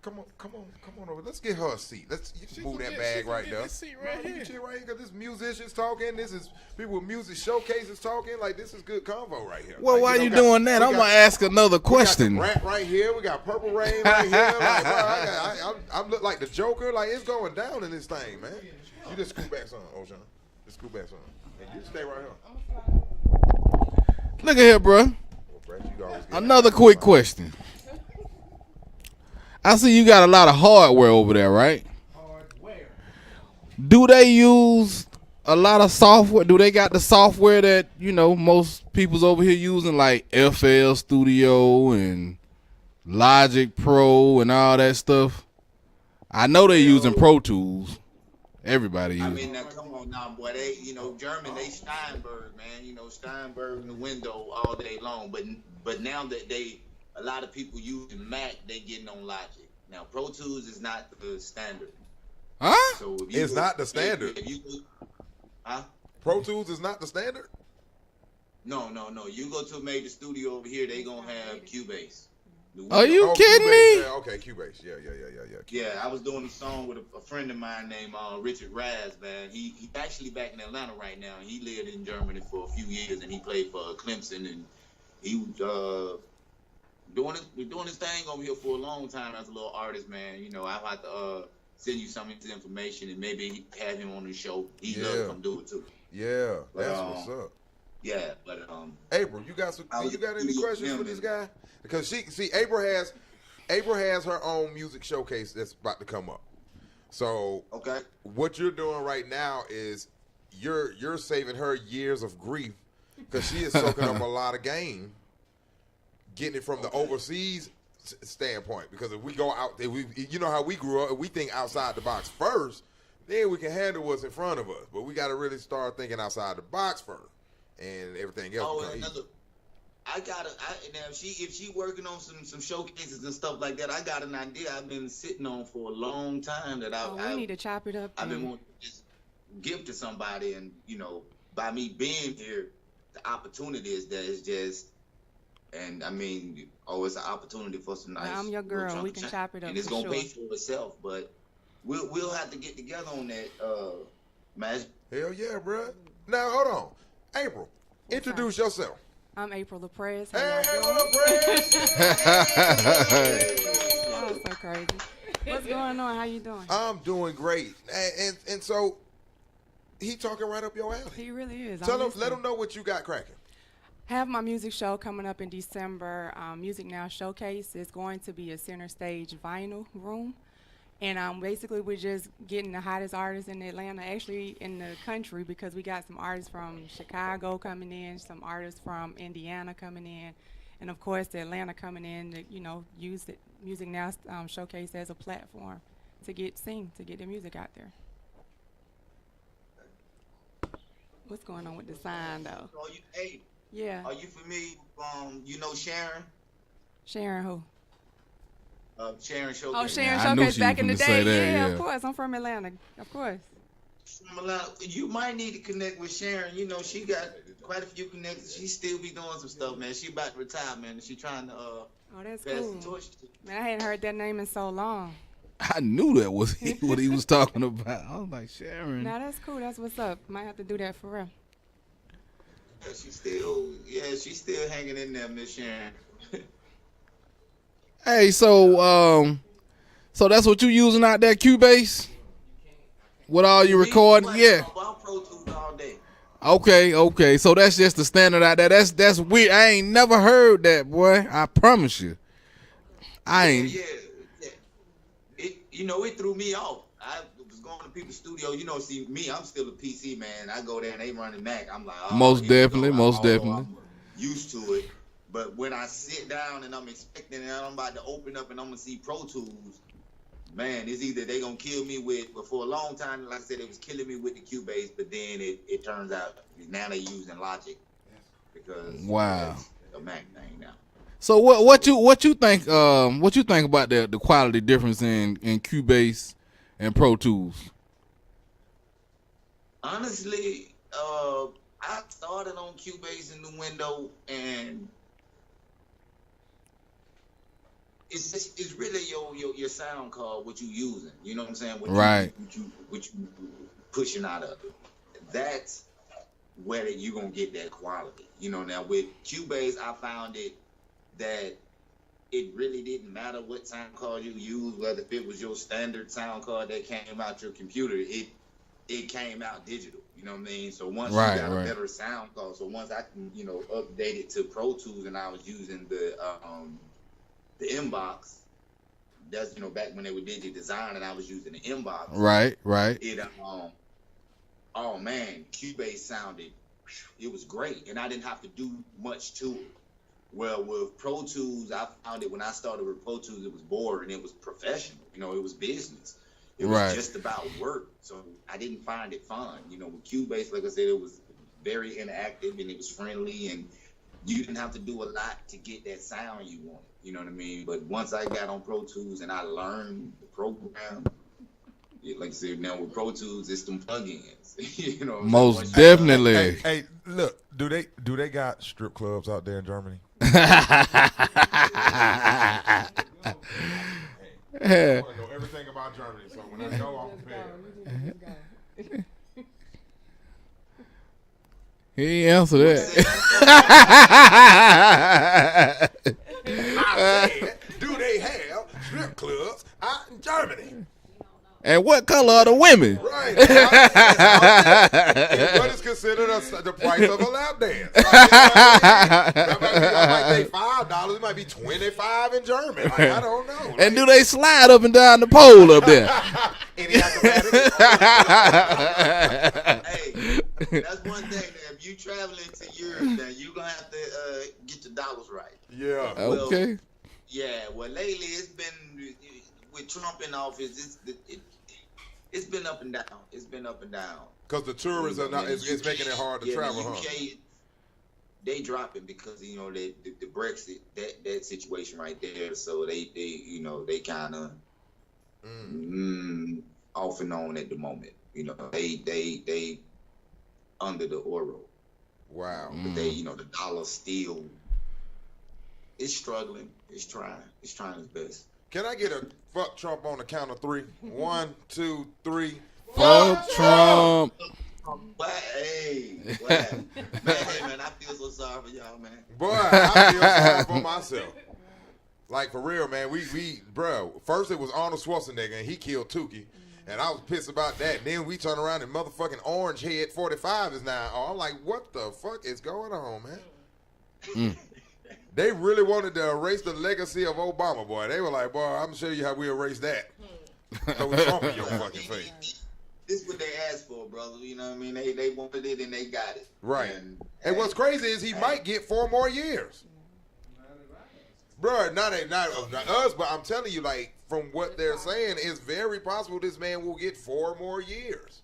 [SPEAKER 1] Come on over. Let's get her a seat. Let's move that bag right there.
[SPEAKER 7] Seat right here.
[SPEAKER 1] Get right here, because this musicians talking. This is people with music showcases talking. Like, this is good convo right here.
[SPEAKER 7] Well,
[SPEAKER 1] like,
[SPEAKER 7] while you doing that, I'm gonna ask another question.
[SPEAKER 1] We got the Rat right here. We got Purple Rain right here. Like, bro, I look like the Joker. Like, it's going down in this thing, man. You just scoot back some, Ocean. Just scoot back some. And you stay right here.
[SPEAKER 7] Look at here, bro.
[SPEAKER 1] Well, Brett, you always get
[SPEAKER 7] Another quick question. I see you got a lot of hardware over there, right?
[SPEAKER 4] Hardware.
[SPEAKER 7] Do they use a lot of software? Do they got the software that, you know, most people's over here using, like FL Studio and Logic Pro and all that stuff? I know they're using Pro Tools. Everybody uses.
[SPEAKER 6] I mean, now come on now, boy. They, you know, German, they Steinberg, man. You know, Steinberg in the window all day long. But now that a lot of people using Mac, they getting on Logic. Now, Pro Tools is not the standard.
[SPEAKER 7] Huh?
[SPEAKER 6] So
[SPEAKER 1] It's not the standard.
[SPEAKER 6] Huh?
[SPEAKER 1] Pro Tools is not the standard?
[SPEAKER 6] No. You go to a major studio over here, they gonna have Cubase.
[SPEAKER 7] Are you kidding
[SPEAKER 1] Cubase.
[SPEAKER 7] me?
[SPEAKER 1] Yeah, okay, Cubase. Yeah.
[SPEAKER 6] Yeah, I was doing a song with a friend of mine named Richard Raz, man. He actually back in Atlanta right now. He lived in Germany for a few years, and he played for Clemson, and he was doing his thing over here for a long time as a little artist, man. You know, I'll have to send you some of his information and maybe have him on the show. He'd love to come do it too.
[SPEAKER 1] Yeah, that's what's up.
[SPEAKER 6] Yeah, but
[SPEAKER 1] April, you got any questions for this guy? Because April has her own music showcase that's about to come up. So
[SPEAKER 6] okay,
[SPEAKER 1] what you're doing right now is you're saving her years of grief because she is soaking up a lot of game, getting it from the overseas standpoint. Because if we go out, you know how we grew up, if we think outside the box first, then we can handle what's in front of us. But we got to really start thinking outside the box first, and everything else.
[SPEAKER 6] Now if she working on some showcases and stuff like that, I got an idea I've been sitting on for a long time that
[SPEAKER 5] we need to chop it up.
[SPEAKER 6] I've been wanting to just give to somebody, and you know, by me being here, the opportunity is there. It's just, and I mean, it's an opportunity for some nice.
[SPEAKER 5] I'm your girl. We can chop it up.
[SPEAKER 6] And it's gonna pay for itself, but we'll have to get together on that, Magic.
[SPEAKER 1] Hell yeah, bro. Now hold on, April. Introduce yourself.
[SPEAKER 5] I'm April the Prez.
[SPEAKER 1] Hey, April
[SPEAKER 5] That was so crazy. What's going on? How you doing?
[SPEAKER 1] I'm doing great. And so he talking right up your alley.
[SPEAKER 5] He really is.
[SPEAKER 1] Tell
[SPEAKER 5] I'm
[SPEAKER 1] him,
[SPEAKER 5] listening.
[SPEAKER 1] let him know what you got cracking.
[SPEAKER 5] Have my music show coming up in December. Music Now Showcase is going to be a center stage vinyl room. And basically, we're just getting the hottest artists in Atlanta, actually in the country, because we got some artists from Chicago coming in, some artists from Indiana coming in, and of course, the Atlanta coming in to, use the Music Now Showcase as a platform to get the music out there. What's going on with the sign, though?
[SPEAKER 6] Hey,
[SPEAKER 5] Yeah.
[SPEAKER 6] are you familiar? You know Sharon?
[SPEAKER 5] Sharon who?
[SPEAKER 6] Sharon Showcase.
[SPEAKER 5] Oh, Sharon
[SPEAKER 7] I knew
[SPEAKER 5] Showcase
[SPEAKER 7] she
[SPEAKER 5] back
[SPEAKER 7] was
[SPEAKER 5] in the
[SPEAKER 7] finna
[SPEAKER 5] day.
[SPEAKER 7] say that,
[SPEAKER 5] Yeah,
[SPEAKER 7] yeah.
[SPEAKER 5] of course. I'm from Atlanta. Of course.
[SPEAKER 6] From Atlanta. You might need to connect with Sharon. You know, she got quite a few connections. She still be doing some stuff, man. She about to retire, man. She trying to
[SPEAKER 5] Oh, that's
[SPEAKER 6] pass
[SPEAKER 5] cool.
[SPEAKER 6] the torch.
[SPEAKER 5] Man, I hadn't heard that name in so long.
[SPEAKER 7] I knew that was what he was talking about. I was like, Sharon.
[SPEAKER 5] Now that's cool. That's what's up. Might have to do that for real.
[SPEAKER 6] She's still hanging in there, Miss Sharon.
[SPEAKER 7] Hey, so that's what you using out there, Cubase? With all you recording? Yeah.
[SPEAKER 6] I'm Pro Tools all day.
[SPEAKER 7] Okay. So that's just the standard out there. That's weird. I ain't never heard that, boy. I promise you. I ain't.
[SPEAKER 6] Yeah. It threw me off. I was going to people's studio. See me, I'm still a PC man. I go there and they running Mac. I'm like, oh,
[SPEAKER 7] Most
[SPEAKER 6] here we go.
[SPEAKER 7] definitely.
[SPEAKER 6] I'm used to it. But when I sit down and I'm expecting and I'm about to open up and I'm gonna see Pro Tools, man, it's either they gonna kill me with. But for a long time, like I said, it was killing me with the Cubase. But then it turns out now they using Logic because
[SPEAKER 7] Wow.
[SPEAKER 6] it's a Mac thing now.
[SPEAKER 7] So what you think about the quality difference in Cubase and Pro Tools?
[SPEAKER 6] Honestly, I started on Cubase in the window, and it's really your sound card, what you using. You know what I'm saying?
[SPEAKER 7] Right.
[SPEAKER 6] What you pushing out of it. That's where you're gonna get that quality. Now with Cubase, I found it that it really didn't matter what sound card you used, whether if it was your standard sound card that came out your computer, it came out digital. You know what I mean? So once you got a better sound card, so once I can, update it to Pro Tools and I was using the Inbox, that's back when they were Digi Design and I was using the Inbox.
[SPEAKER 7] Right.
[SPEAKER 6] It oh man, Cubase sounded, it was great, and I didn't have to do much to it. Well, with Pro Tools, I found it when I started with Pro Tools, it was boring. It was professional. It was business. It was just about work. So I didn't find it fun. With Cubase, like I said, it was very interactive and it was friendly, and you didn't have to do a lot to get that sound you wanted. You know what I mean? But once I got on Pro Tools and I learned the program, like I said, now with Pro Tools, it's them plugins.
[SPEAKER 7] Most definitely.
[SPEAKER 8] Hey, look, do they got strip clubs out there in Germany?
[SPEAKER 1] I want to know everything about Germany, so when I go, I'm prepared.
[SPEAKER 7] He ain't answer that.
[SPEAKER 1] I said, do they have strip clubs out in Germany?
[SPEAKER 7] And what color are the women?
[SPEAKER 1] Right. What is considered the price of a lap dance? That might be $5. It might be $25 in German. I don't know.
[SPEAKER 7] And do they slide up and down the pole up there?
[SPEAKER 1] Any acrobatics?
[SPEAKER 6] Hey, that's one thing. If you traveling to Europe, now you're gonna have to get your dollars right.
[SPEAKER 1] Yeah.
[SPEAKER 7] Okay.
[SPEAKER 6] Well, lately it's been with Trump in office. It's been up and down. It's been up and down.
[SPEAKER 1] Because the tourists are not. It's making it hard to travel,
[SPEAKER 6] the UK,
[SPEAKER 1] huh?
[SPEAKER 6] They dropping because the Brexit that situation right there. So they kind of off and on at the moment. They under the euro.
[SPEAKER 1] Wow.
[SPEAKER 6] But the dollar still is struggling. It's trying its best.
[SPEAKER 1] Can I get a fuck Trump on the count of 3? 1, 2, 3.
[SPEAKER 7] Fuck Trump.
[SPEAKER 6] Hey, man, I feel so sorry for y'all, man.
[SPEAKER 1] Boy, I feel sorry for myself. Like, for real, man. We bro, first it was Arnold Schwarzenegger, and he killed Tukey. And I was pissed about that. And then we turn around and motherfucking Orange Head 45 is now. Oh, I'm like, what the fuck is going on, man? They really wanted to erase the legacy of Obama, boy. They were like, boy, I'm gonna show you how we erase that. Throw Trump in your fucking face.
[SPEAKER 6] This is what they asked for, brother. You know what I mean? They wanted it and they got it.
[SPEAKER 1] Right. And what's
[SPEAKER 6] hey,
[SPEAKER 1] crazy is he might get 4 more years. Bruh, not us, but I'm telling you, like, from what they're saying, it's very possible this man will get 4 more years.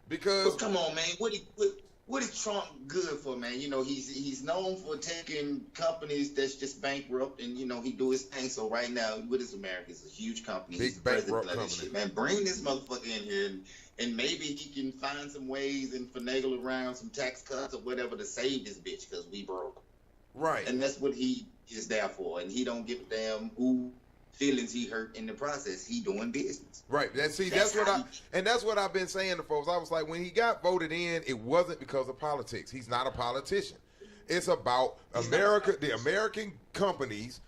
[SPEAKER 1] Because
[SPEAKER 6] But come on, man. What is Trump good for, man? You know, he's known for taking companies that's just bankrupt, and you know he do his thing. So right now, what is America? It's a huge company.
[SPEAKER 1] Big
[SPEAKER 6] He's the president
[SPEAKER 1] bankrupt
[SPEAKER 6] of this
[SPEAKER 1] company.
[SPEAKER 6] shit, man. Bring this motherfucker in here, and maybe he can find some ways and finagle around some tax cuts or whatever to save this bitch because we broke.
[SPEAKER 1] right.
[SPEAKER 6] And that's what he is there for. And he don't give a damn who feelings he hurt in the process. He doing business.
[SPEAKER 1] Right. That's
[SPEAKER 6] how
[SPEAKER 1] what I've been saying to folks. I was like, when he got voted in, it wasn't because of politics. He's not a politician. It's about America. The American companies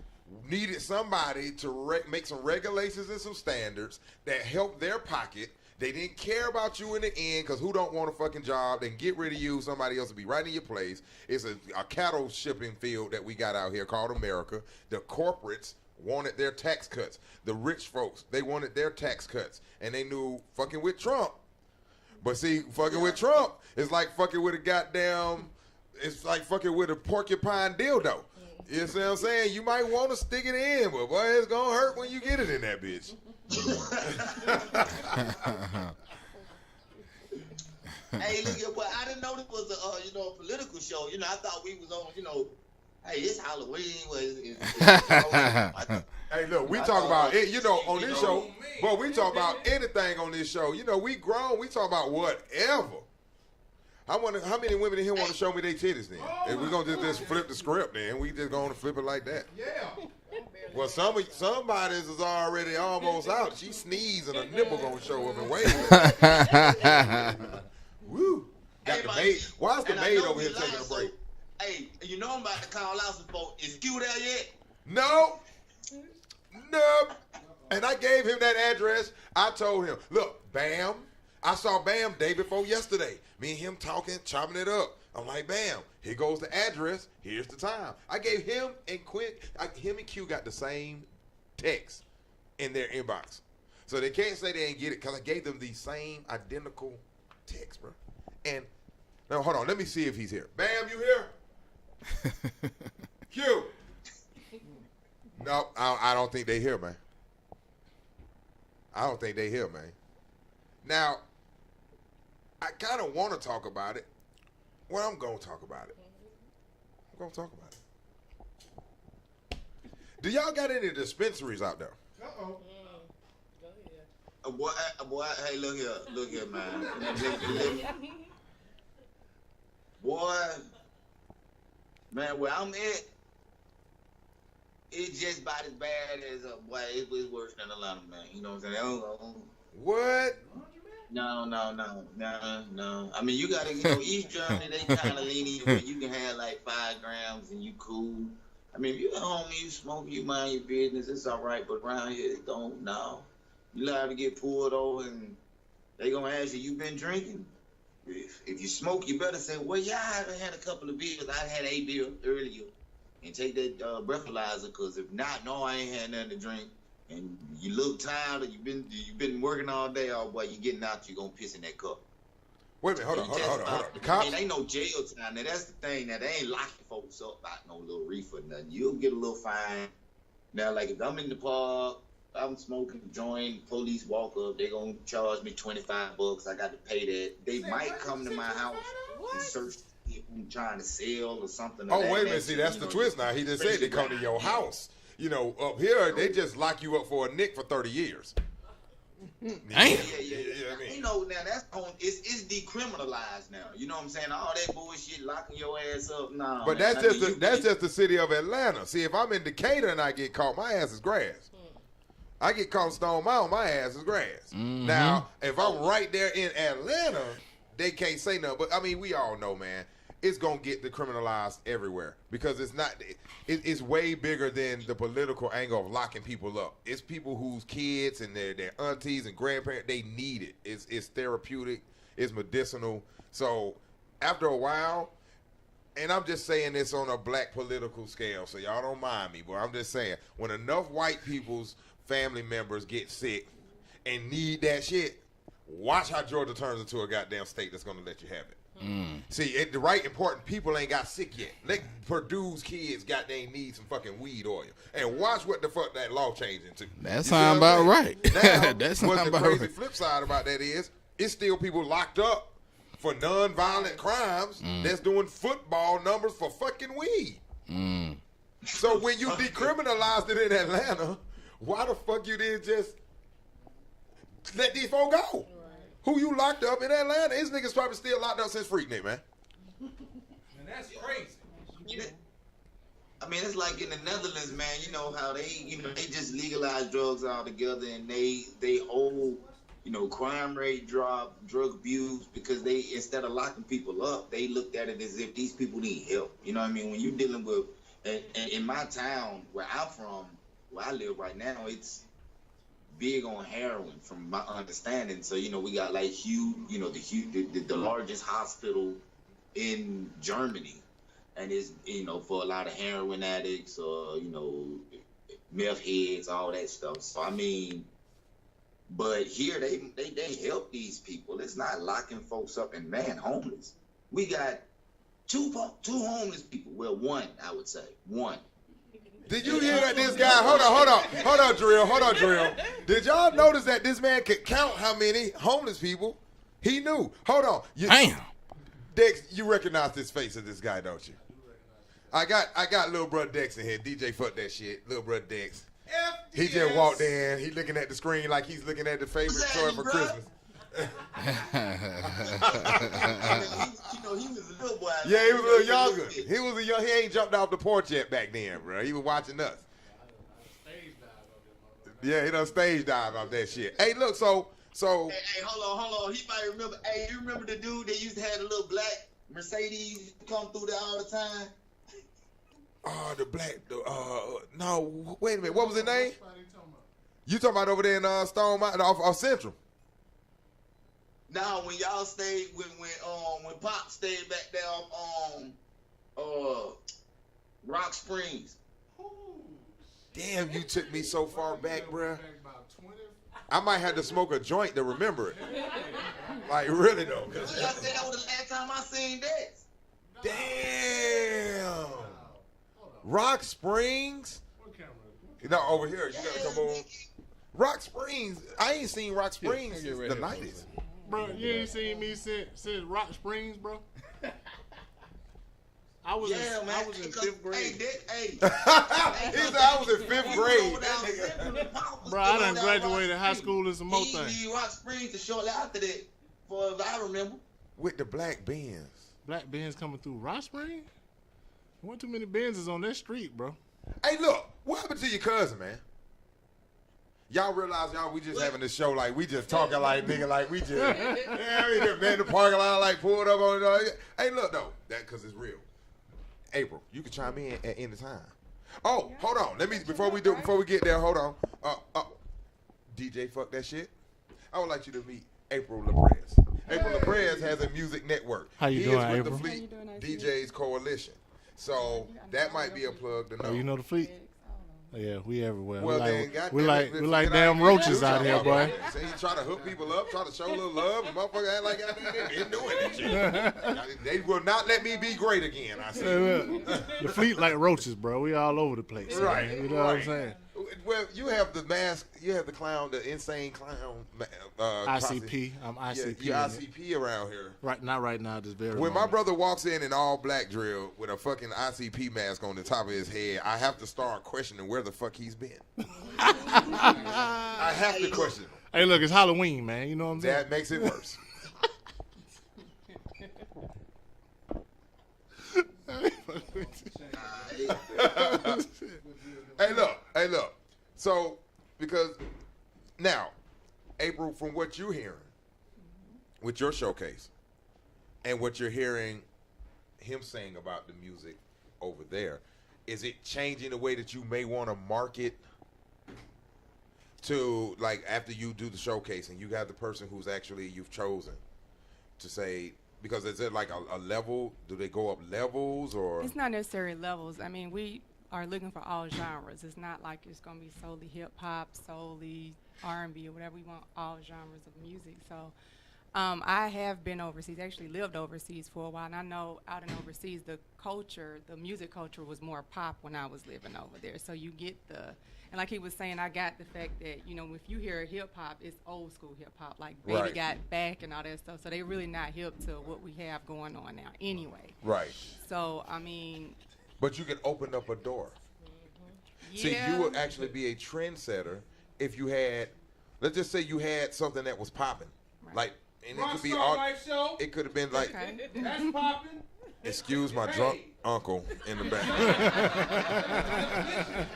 [SPEAKER 1] needed somebody to make some regulations and some standards that help their pocket. They didn't care about you in the end because who don't want a fucking job? They can get rid of you. Somebody else will be right in your place. It's a cattle shipping field that we got out here called America. The corporates wanted their tax cuts. The rich folks, they wanted their tax cuts. And they knew fucking with Trump. But see, fucking with Trump is like fucking with a goddamn, it's like fucking with a porcupine dildo. You see what I'm saying? You might want to stick it in, but boy, it's going to hurt when you get it in that bitch.
[SPEAKER 6] Hey, look at what I didn't know this was a a political show. You know, I thought we was on. Hey, it's Halloween.
[SPEAKER 1] Hey, look, we talk about it, on this show. But we talk about anything on this show. You know, we grown. We talk about whatever. I wonder how many women in here want to show me their titties then. If we're going to just flip the script then, we just going to flip it like that.
[SPEAKER 4] Yeah.
[SPEAKER 1] Well, somebody's is already almost out. She sneezed and a nipple going to show up and wave. Woo. Got the maid. Why is the maid over here taking a break?
[SPEAKER 6] Hey, you know I'm about to call out some folks. Is Q there yet?
[SPEAKER 1] No. Nope. And I gave him that address. I told him, look, Bam. I saw Bam day before yesterday. Me and him talking, chopping it up. I'm like, Bam, here goes the address. Here's the time. I gave him and him and Q got the same text in their inbox. So they can't say they ain't get it because I gave them the same identical text, bro. And now, hold on. Let me see if he's here. Bam, you here? Q. No, I don't think they here, man. I don't think they here, man. Now, I kind of want to talk about it. Well, I'm going to talk about it. I'm going to talk about it. Do y'all got any dispensaries out there?
[SPEAKER 4] Uh-oh.
[SPEAKER 6] Boy, hey, look here, man. Boy, man, where I'm at, it's just about as bad as boy. It's worse than Atlanta, man. You know what I'm saying?
[SPEAKER 1] What?
[SPEAKER 6] No. I mean, you gotta, East Germany, they kind of lenient where you can have like 5 grams and you cool. I mean, if you at home and you smoke, you mind your business, it's all right. But around here, it don't. No, you liable to get pulled over and they gonna ask you been drinking. If you smoke, you better say, well, yeah, I had a couple of beers. I had a beer earlier, and take that breathalyzer. Because if not, no, I ain't had nothing to drink. And you look tired, or you've been working all day. Oh boy, you getting out, you gonna piss in that cup.
[SPEAKER 1] Wait a minute, hold on. The cops?
[SPEAKER 6] Ain't no jail time. Now that's the thing. Now they ain't locking folks up about no little reefer or nothing. You'll get a little fine. Now, like if I'm in the park, I'm smoking a joint, police walk up, they gonna charge me $25. I got to pay that. They might come to my house and search if I'm trying to sell or something.
[SPEAKER 1] Oh, wait a minute. See, that's the twist now. He just said they come to your house. Up here, they just lock you up for a nick for 30 years.
[SPEAKER 6] Yeah. Now that's it's decriminalized now. You know what I'm saying? All that bullshit locking your ass up. Nah.
[SPEAKER 1] But
[SPEAKER 6] man.
[SPEAKER 1] that's just the city of Atlanta. See, if I'm in Decatur and I get caught, my ass is grass. I get caught in Stone Mountain, my ass is grass. Mm-hmm. Now, if I'm right there in Atlanta, they can't say nothing. But I mean, we all know, man. it's gonna get decriminalized everywhere because it's not. It's way bigger than the political angle of locking people up. It's people whose kids and their aunties and grandparents, they need it. It's therapeutic. It's medicinal. So after a while, and I'm just saying this on a black political scale, so y'all don't mind me, but I'm just saying, when enough white people's family members get sick and need that shit, watch how Georgia turns into a goddamn state that's gonna let you have it. See, the right important people ain't got sick yet. Let Purdue's kids goddamn need some fucking weed oil, and watch what the fuck that law changed into.
[SPEAKER 7] That sound about right.
[SPEAKER 1] Now,
[SPEAKER 7] That sound
[SPEAKER 1] what the
[SPEAKER 7] about
[SPEAKER 1] crazy
[SPEAKER 7] right.
[SPEAKER 1] flip side about that is, it's still people locked up for non-violent crimes that's doing football numbers for fucking weed. So when you decriminalized it in Atlanta, why the fuck you didn't just let these folks go? Who you locked up in Atlanta? These niggas probably still locked up since Freaknik, man.
[SPEAKER 4] And that's crazy.
[SPEAKER 6] I mean, it's like in the Netherlands, man. You know how they just legalized drugs altogether, and they hold, crime rate drop, drug abuse, because they, instead of locking people up, they looked at it as if these people need help. You know what I mean? When you're dealing with, and in my town where I'm from, where I live right now, it's big on heroin, from my understanding. So we got like the largest hospital in Germany, and it's for a lot of heroin addicts or meth heads, all that stuff. So I mean, but here they help these people. It's not locking folks up and homeless. We got two homeless people. Well, one, I would say one.
[SPEAKER 1] Did you hear that this guy, hold on, Drill. Did y'all notice that this man could count how many homeless people he knew? Hold on.
[SPEAKER 7] Damn.
[SPEAKER 1] Dex, you recognize this face of this guy, don't you? I got little brother Dex in here. DJ, fuck that shit. Little brother Dex. He just walked in. He looking at the screen like he's looking at the favorite toy for Christmas.
[SPEAKER 6] He was a little boy.
[SPEAKER 1] Yeah, he was a little younger. He ain't jumped off the porch yet back then, bro. He was watching us. Yeah, he done stage dive off that shit. Hey, look, so.
[SPEAKER 6] Hey, hold on. He might remember. Hey, you remember the dude that used to have the little black Mercedes come through there all the time?
[SPEAKER 1] Oh, the black. No, wait a minute. What was his name? You talking about over there in Stone Mountain off Central?
[SPEAKER 6] Now, when y'all stayed, when Pop stayed back there on Rock Springs.
[SPEAKER 1] Damn, you took me so far back, bruh. I might have to smoke a joint to remember it. Like, really, though.
[SPEAKER 6] I said that was the last time I seen that.
[SPEAKER 1] Damn. Rock Springs? No, over here. You got to come over. Rock Springs. I ain't seen Rock Springs since the 90s.
[SPEAKER 3] Bro, you ain't seen me since Rock Springs, bro. I was in 5th grade.
[SPEAKER 1] He said I was in 5th grade.
[SPEAKER 3] Bro, I done graduated high school and some more
[SPEAKER 6] He
[SPEAKER 3] things.
[SPEAKER 6] Rock Springs to shortly after that, for as I remember.
[SPEAKER 1] With the black Benz.
[SPEAKER 3] Black Benz coming through Rock Springs? One too many Benzes on that street, bro.
[SPEAKER 1] Hey, look. What happened to your cousin, man? Y'all realize, we just having this show like we just talking like nigga, like we just, we just been in the parking lot like pulled up on it. Hey, look though, that because it's real. April, you can chime in at any time. Oh, hold on. Before we get there, hold on. DJ, fuck that shit. I would like you to meet April LaPrez. April LaPrez has a music network.
[SPEAKER 3] How you
[SPEAKER 1] he
[SPEAKER 3] doing,
[SPEAKER 1] is with
[SPEAKER 3] April?
[SPEAKER 1] the Fleet DJs Coalition. So that might be a plug to know.
[SPEAKER 3] Oh, you know the fleet? Yeah, we everywhere.
[SPEAKER 1] Well,
[SPEAKER 3] we like damn roaches out here, boy.
[SPEAKER 1] So you try to hook people up, try to show a little love, and motherfucker act like they been doing that shit. They will not let me be great again, I say.
[SPEAKER 3] The fleet like roaches, bro. We all over the place.
[SPEAKER 1] Right.
[SPEAKER 3] Man. You know what I'm saying?
[SPEAKER 1] Well, you have the mask, you have the clown, the insane clown.
[SPEAKER 3] ICP. I'm ICP.
[SPEAKER 1] You're ICP around here.
[SPEAKER 3] Right, not right now, this very
[SPEAKER 1] When my
[SPEAKER 3] moment.
[SPEAKER 1] brother walks in all black drill with a fucking ICP mask on the top of his head, I have to start questioning where the fuck he's been. I have to question him.
[SPEAKER 3] Hey, look, it's Halloween, man. You know what I'm saying?
[SPEAKER 1] That makes it worse. Hey, look. So, because now, April, from what you're hearing with your showcase and what you're hearing him saying about the music over there, is it changing the way that you may want to market to, like, after you do the showcase and you got the person who's actually you've chosen to say, because is it like a level? Do they go up levels or?
[SPEAKER 5] It's not necessarily levels. I mean, we are looking for all genres. It's not like it's going to be solely hip hop, solely R&B or whatever. We want all genres of music. So I have been overseas, actually lived overseas for a while, and I know out in overseas the culture, the music culture was more pop when I was living over there. So you get and like he was saying, I got the fact that, you know, if you hear hip hop, it's old school hip hop, like Baby
[SPEAKER 1] Right.
[SPEAKER 5] Got Back and all that stuff. So they really not hip to what we have going on now anyway.
[SPEAKER 1] Right.
[SPEAKER 5] So, I mean,
[SPEAKER 1] But you can open up a door. See,
[SPEAKER 5] yeah.
[SPEAKER 1] you would actually be a trendsetter if you had, let's just say you had something that was popping.
[SPEAKER 5] Right.
[SPEAKER 1] Like, and it could be
[SPEAKER 4] Rockstar
[SPEAKER 1] all,
[SPEAKER 4] Life Show.
[SPEAKER 1] it could have been like,
[SPEAKER 5] Okay.
[SPEAKER 4] That's popping.
[SPEAKER 1] excuse my drunk uncle in the back.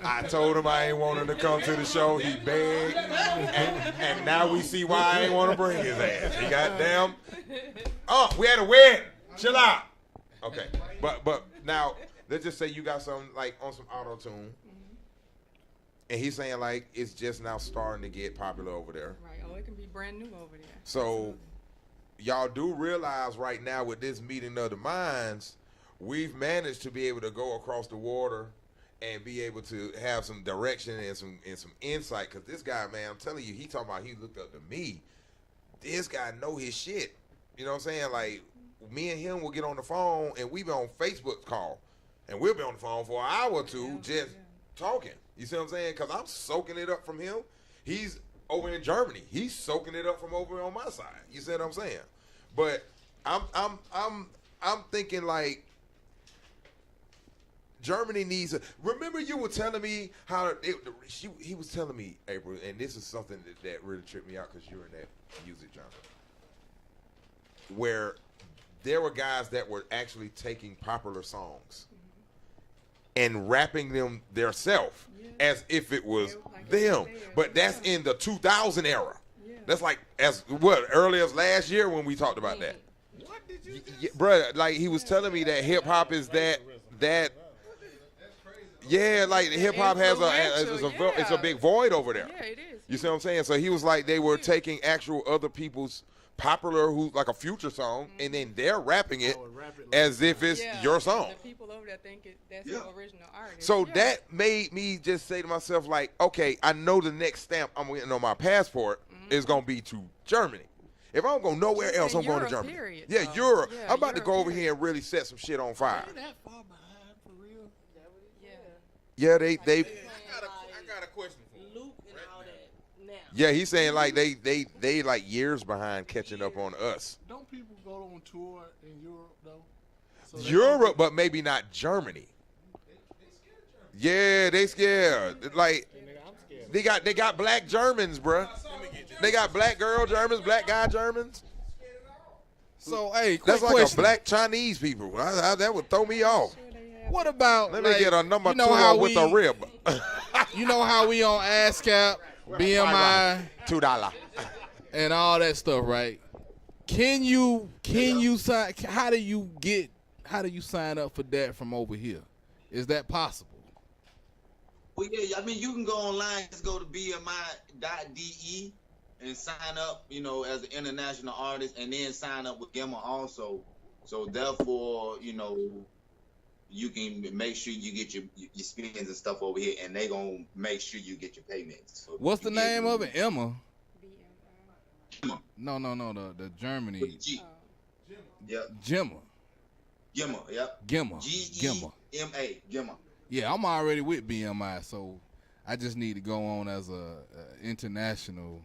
[SPEAKER 1] I told him I ain't want him to come to the show. He begged, and now we see why I ain't want to bring his ass. He goddamn. Oh, we had a win. Chill out. Okay, but now let's just say you got some like on some auto tune, and he's saying like it's just now starting to get popular over there.
[SPEAKER 5] Right. Oh, it can be brand new over there.
[SPEAKER 1] So y'all do realize right now with this meeting of the minds, we've managed to be able to go across the water and be able to have some direction and some insight. Cause this guy, man, I'm telling you, he talking about he looked up to me. This guy know his shit. You know what I'm saying? Like me and him will get on the phone and we be on Facebook call, and we'll be on the phone for an hour or two just talking. You see what I'm saying? Cause I'm soaking it up from him. He's over in Germany. He's soaking it up from over on my side. You see what I'm saying? But I'm thinking like Germany needs a. Remember you were telling me how he was telling me, April, and this is something that really tripped me out because you're in that music genre, where there were guys that were actually taking popular songs and rapping them theirself as if it was them. But that's in the 2000 era. That's like as what early as last year when we talked about that.
[SPEAKER 4] What did you just
[SPEAKER 1] Yeah, bruh, like he was telling me that hip hop is that. Yeah, like hip hop has it's a big void over there.
[SPEAKER 5] Yeah, it is.
[SPEAKER 1] You see what I'm saying? So he was like they were taking actual other people's popular who's like a Future song and then they're rapping it
[SPEAKER 3] would rap it like
[SPEAKER 1] as if it's
[SPEAKER 5] Yeah,
[SPEAKER 1] your
[SPEAKER 5] and
[SPEAKER 1] song.
[SPEAKER 5] The people over there think that's
[SPEAKER 6] Yeah.
[SPEAKER 5] the original artist.
[SPEAKER 1] So
[SPEAKER 5] Yeah.
[SPEAKER 1] that made me just say to myself, like, okay, I know the next stamp I'm getting on my passport is gonna be to Germany. If I'm going nowhere else, I'm
[SPEAKER 5] And
[SPEAKER 1] going to
[SPEAKER 5] Europe,
[SPEAKER 1] Germany.
[SPEAKER 5] period,
[SPEAKER 1] Yeah,
[SPEAKER 5] though.
[SPEAKER 1] Europe.
[SPEAKER 5] Yeah,
[SPEAKER 1] I'm about to
[SPEAKER 5] Europe,
[SPEAKER 1] go over
[SPEAKER 5] period.
[SPEAKER 1] here and really set some shit on fire.
[SPEAKER 3] They that far behind for real?
[SPEAKER 5] Yeah.
[SPEAKER 1] Yeah, they
[SPEAKER 2] I got a question for you.
[SPEAKER 9] Luke and all that now.
[SPEAKER 1] yeah, he's saying like they like years behind catching up on us.
[SPEAKER 3] Don't people go on tour in Europe though? So they-
[SPEAKER 1] Europe, but maybe not Germany. Yeah, they scared. Like
[SPEAKER 3] Nigga, I'm scared.
[SPEAKER 1] they got black Germans, bruh. They got black girl Germans, black guy Germans.
[SPEAKER 7] So, hey, quick
[SPEAKER 1] That's like
[SPEAKER 7] question.
[SPEAKER 1] a black Chinese people. That would throw me off.
[SPEAKER 7] What about?
[SPEAKER 1] Let me
[SPEAKER 7] like,
[SPEAKER 1] get a number
[SPEAKER 7] you know
[SPEAKER 1] two
[SPEAKER 7] how
[SPEAKER 1] with a
[SPEAKER 7] we-
[SPEAKER 1] rib.
[SPEAKER 7] You know how we on ASCAP, BMI,
[SPEAKER 1] $2.
[SPEAKER 7] and all that stuff, right? Can you sign? How do you sign up for that from over here? Is that possible?
[SPEAKER 6] Well, yeah, I mean, you can go online, just go to bmi.de and sign up, you know, as an international artist, and then sign up with Gemma also. So therefore, you know, you can make sure you get your spins and stuff over here, and they gonna make sure you get your payments. So
[SPEAKER 7] What's the
[SPEAKER 6] you get
[SPEAKER 7] name of it? Emma?
[SPEAKER 6] Gemma
[SPEAKER 7] No, the Germany.
[SPEAKER 6] with a G. Yep,
[SPEAKER 7] Gemma.
[SPEAKER 6] Gemma. Yep.
[SPEAKER 7] Gemma.
[SPEAKER 6] Gemma. Gemma.
[SPEAKER 7] Yeah, I'm already with BMI, so I just need to go on as a international.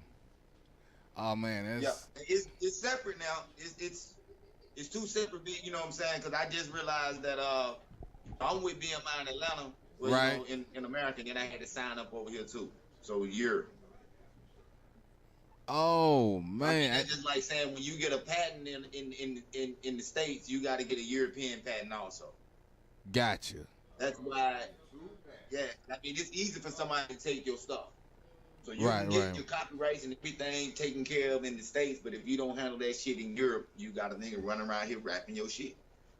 [SPEAKER 7] Oh man,
[SPEAKER 6] Yeah,
[SPEAKER 7] that's
[SPEAKER 6] it's separate now. It's two separate. You know what I'm saying? Because I just realized that I'm with BMI in Atlanta, well,
[SPEAKER 7] Right.
[SPEAKER 6] you know, in America, then I had to sign up over here too. So you're.
[SPEAKER 7] oh
[SPEAKER 6] I mean,
[SPEAKER 7] man.
[SPEAKER 6] that's just like saying when you get a patent in the States, you got to get a European patent also.
[SPEAKER 7] Gotcha.
[SPEAKER 6] That's why. Yeah, I mean it's easy for somebody to take your stuff. So you
[SPEAKER 7] Right,
[SPEAKER 6] can get
[SPEAKER 7] right.
[SPEAKER 6] your copyrights and everything taken care of in the States, but if you don't handle that shit in Europe, you got a nigga running around here rapping your shit.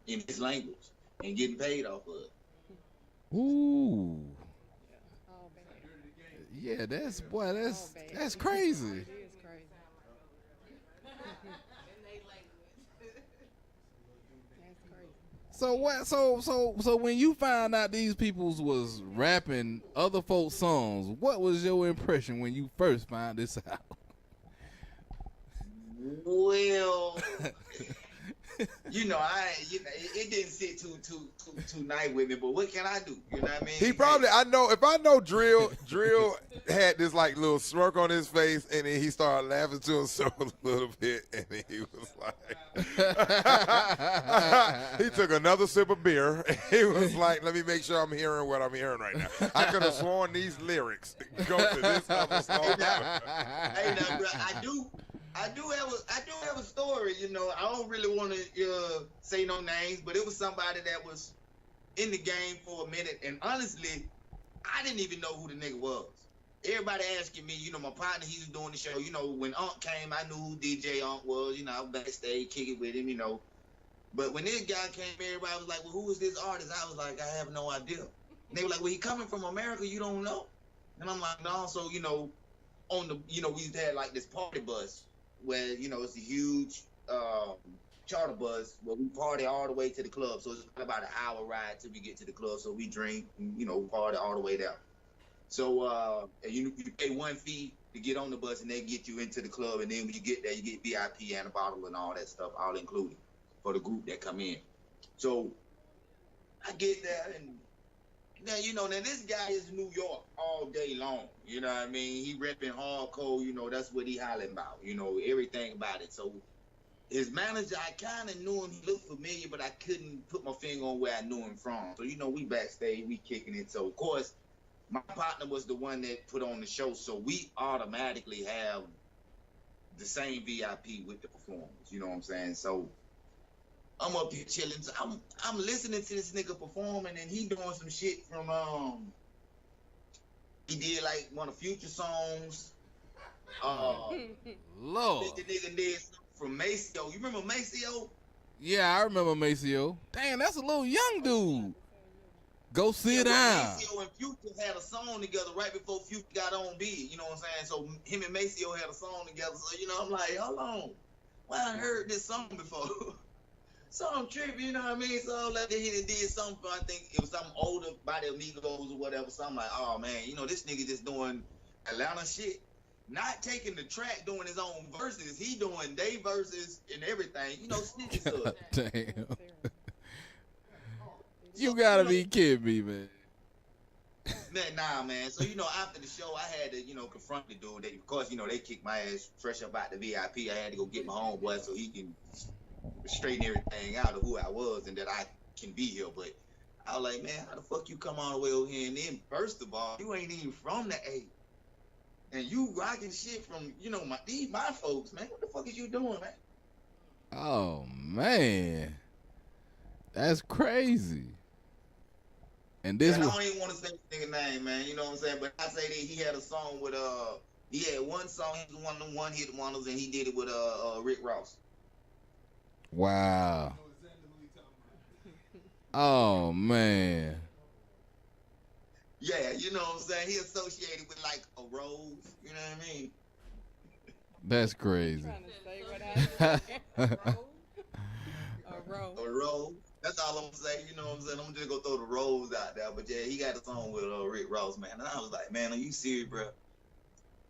[SPEAKER 6] in his language and getting paid off of it.
[SPEAKER 7] Ooh. Yeah, that's crazy.
[SPEAKER 5] It is crazy. That's crazy.
[SPEAKER 7] So what? So when you found out these peoples was rapping other folks' songs, what was your impression when you first found this out?
[SPEAKER 6] Well, it didn't sit too nice with me. But what can I do? You know what I mean?
[SPEAKER 1] He probably, if I know Drill had this like little smirk on his face, and then he started laughing to himself a little bit, and then he was like, he took another sip of beer, and he was like, let me make sure I'm hearing what I'm hearing right now. I could have sworn these lyrics go to this other song.
[SPEAKER 6] Hey, now, bro, I do have a story. You know, I don't really want to say no names, but it was somebody that was in the game for a minute, and honestly, I didn't even know who the nigga was. Everybody asking me, you know, my partner, he was doing the show. You know, when Unc came, I knew who DJ Unc was. You know, I was backstage kicking with him, you know. But when this guy came, everybody was like, well, who is this artist? I was like, I have no idea. And they were like, well, he coming from America, you don't know? And I'm like, no. So, you know, on the, you know, we used to have like this party bus where, you know, it's a huge charter bus where we party all the way to the club. So it's about an hour ride till we get to the club. So we drink, and, you know, party all the way down. So you pay one fee to get on the bus, and they get you into the club. And then when you get there, you get VIP and a bottle and all that stuff, all included for the group that come in. So I get there, and now, you know, now this guy is New York all day long. You know what I mean? He repping hardcore. You know, that's what he hollering about. You know, everything about it. So his manager, I kind of knew him. He looked familiar, but I couldn't put my finger on where I knew him from. So, you know, we backstage, we kicking it. So, of course, my partner was the one that put on the show. So we automatically have the same VIP with the performers. You know what I'm saying? So I'm up here chilling. So I'm listening to this nigga performing, and he doing some shit from he did like one of Future songs.
[SPEAKER 7] Lord.
[SPEAKER 6] The nigga did something from Maceo. You remember Maceo?
[SPEAKER 7] Yeah, I remember Maceo. Damn, that's a little young dude. Go sit down.
[SPEAKER 6] Maceo and Future had a song together right before Future got on big. You know what I'm saying? So him and Maceo had a song together. So, you know, I'm like, hold on. Well, I heard this song before. So I'm tripping, you know what I mean? So like he did something, I think it was something older by the Amigos or whatever. So I'm like, oh man, you know, this nigga just doing Atlanta shit. Not taking the track, doing his own verses. He doing they verses and everything. You know, snitches up.
[SPEAKER 7] Damn. You gotta be kidding me, man.
[SPEAKER 6] Nah, man. So, you know, after the show, I had to, you know, confront the dude. Of course, you know, they kicked my ass fresh up out the VIP. I had to go get my homeboy so he can straighten everything out of who I was and that I can be here. But I was like, man, how the fuck you come all the way over here? And then, first of all, you ain't even from the A. And you rocking shit from, you know, my folks, man. What the fuck is you doing, man?
[SPEAKER 7] Oh, man. That's crazy. And this
[SPEAKER 6] I don't even want to say this nigga name, man. You know what I'm saying? But I say that he had a song with he had one song. He was one of them one hit wonders, and he did it with Rick Ross.
[SPEAKER 7] Wow. Oh man.
[SPEAKER 6] Yeah, you know what I'm saying? He associated with like a rose. You know what I mean?
[SPEAKER 7] That's crazy.
[SPEAKER 5] A rose.
[SPEAKER 6] A rose. That's all I'm gonna say. You know what I'm saying? I'm just gonna throw the rose out there. But yeah, he got a song with Rick Ross, man. And I was like, man, are you serious, bro?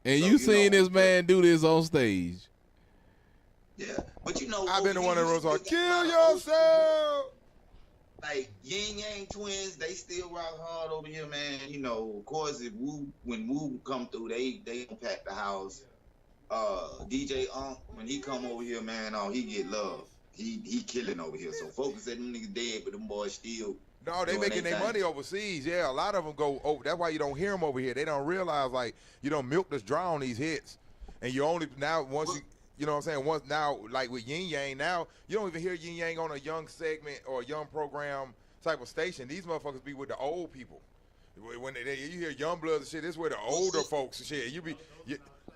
[SPEAKER 7] And
[SPEAKER 6] So,
[SPEAKER 7] you seen
[SPEAKER 6] know,
[SPEAKER 7] this man do this on stage?
[SPEAKER 6] Yeah, but you know,
[SPEAKER 1] I've been the one that
[SPEAKER 6] was
[SPEAKER 1] was like, kill yourself.
[SPEAKER 6] Like Yin Yang Twins, they still rock hard over here, man. You know, of course, when Wu come through, they pack the house. DJ Unc, when he come over here, man, he get love. He killing over here. So folks said them niggas dead, but them boys still.
[SPEAKER 1] No, they making their money overseas. Yeah, a lot of them go over. That's why you don't hear them over here. They don't realize, like, you don't milk this dry on these hits. And you only, now, once you know what I'm saying, once now, like with Yin Yang, now, you don't even hear Yin Yang on a young segment or a young program type of station. These motherfuckers be with the old people. When you hear young bloods and shit, this is where the older folks and shit.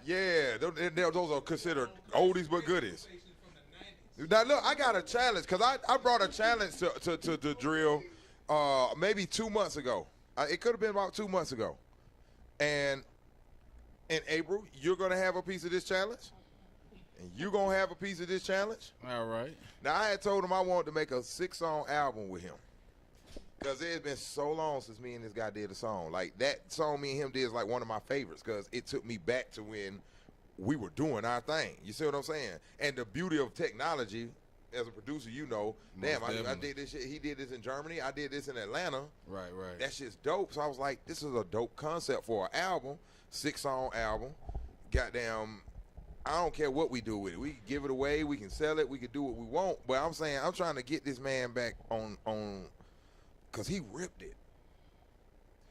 [SPEAKER 1] Yeah, those are considered oldies but goodies. Now look, I got a challenge because I brought a challenge to drill maybe 2 months ago. It could have been about 2 months ago. And in April, you're gonna have a piece of this challenge. And you're gonna have a piece of this challenge.
[SPEAKER 7] All right.
[SPEAKER 1] Now I had told him I wanted to make a 6-song album with him. Cause it has been so long since me and this guy did a song. Like that song me and him did is like one of my favorites because it took me back to when we were doing our thing. You see what I'm saying? And the beauty of technology, as a producer, you know, damn, I did this shit. He did this in Germany. I did this in Atlanta.
[SPEAKER 7] Right.
[SPEAKER 1] That shit's dope. So I was like, this is a dope concept for an album, 6-song album. Goddamn, I don't care what we do with it. We can give it away. We can sell it. We can do what we want. But I'm saying I'm trying to get this man back on because he ripped it.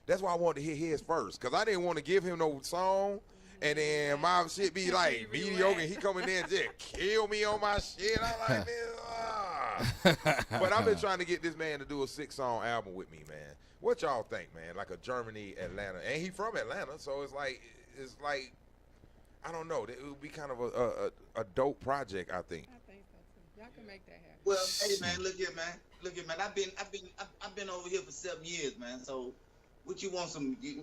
[SPEAKER 1] That's why I wanted to hear his first because I didn't want to give him no song. And then my shit be like mediocre. And he come in there and just kill me on my shit. I'm like, this. But I've been trying to get this man to do a 6-song album with me, man. What y'all think, man? Like a Germany, Atlanta, and he from Atlanta, so it's like I don't know. It would be kind of a dope project, I think.
[SPEAKER 5] I think so too. Y'all can make that happen.
[SPEAKER 6] Well, hey man, look here, man. I've been over here for 7 years, man. So, what you want?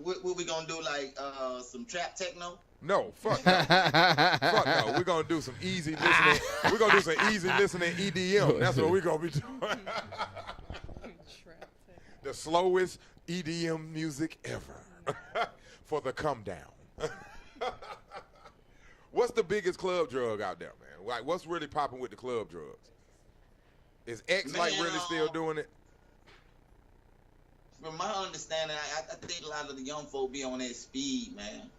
[SPEAKER 6] What we gonna do? Like some trap techno?
[SPEAKER 1] No, fuck no. Fuck no. We're gonna do some easy listening. We're gonna do some easy listening EDM. That's what we're gonna be doing. The slowest EDM music ever for the come down. What's the biggest club drug out there, man? Like, what's really popping with the club drugs? Is X like really still doing it?
[SPEAKER 6] From my understanding, I think a lot of the young folk be on that speed, man.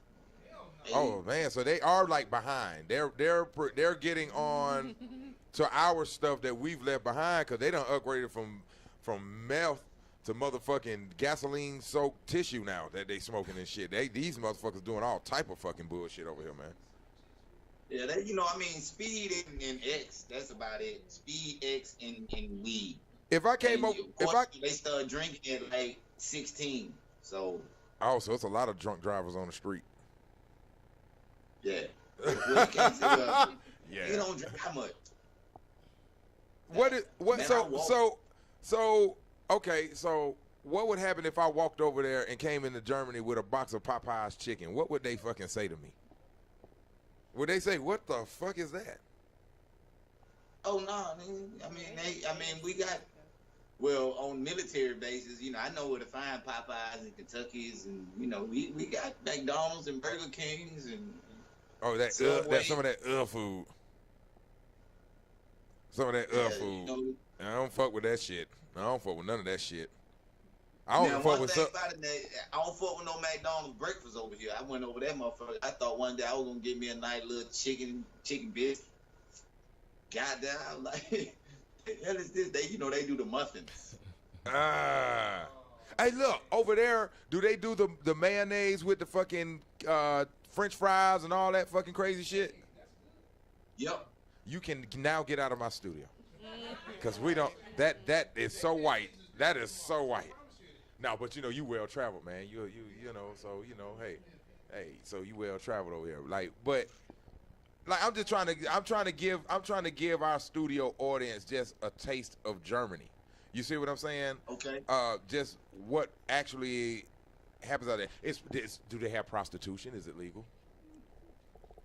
[SPEAKER 1] Oh man, so they are like behind. They're getting on to our stuff that we've left behind because they done upgraded from meth to motherfucking gasoline soaked tissue now that they smoking and shit. These motherfuckers doing all type of fucking bullshit over here, man.
[SPEAKER 6] Yeah, speed and X. That's about it. Speed, X, and weed.
[SPEAKER 1] If I came up,
[SPEAKER 6] they start drinking at like 16. So.
[SPEAKER 1] Oh, so it's a lot of drunk drivers on the street.
[SPEAKER 6] Yeah. Well,
[SPEAKER 1] yeah.
[SPEAKER 6] You don't drink how much?
[SPEAKER 1] So what would happen if I walked over there and came into Germany with a box of Popeye's chicken? What would they fucking say to me? Would they say, "What the fuck is that?"
[SPEAKER 6] Oh no, we got. Well, on military bases, I know where to find Popeyes and Kentucky's, and we got McDonald's and Burger Kings and.
[SPEAKER 1] Oh, that's some of that food. Some of that food. I don't fuck with that shit. I don't fuck with none of that shit. I don't fuck with
[SPEAKER 6] no McDonald's breakfast over here. I went over that motherfucker. I thought one day I was gonna get me a nice little chicken biscuit. Goddamn, I was like, the hell is this? They do the muffins.
[SPEAKER 1] Hey, look over there. Do they do the mayonnaise with the fucking French fries and all that fucking crazy shit?
[SPEAKER 6] Yep.
[SPEAKER 1] You can now get out of my studio because we don't. That is so white. That is so white. No, but you well traveled, man. You so hey, so you well traveled over here. I'm trying to give our studio audience just a taste of Germany. You see what I'm saying?
[SPEAKER 6] Okay.
[SPEAKER 1] Just what actually happens out there. Do they have prostitution? Is it legal?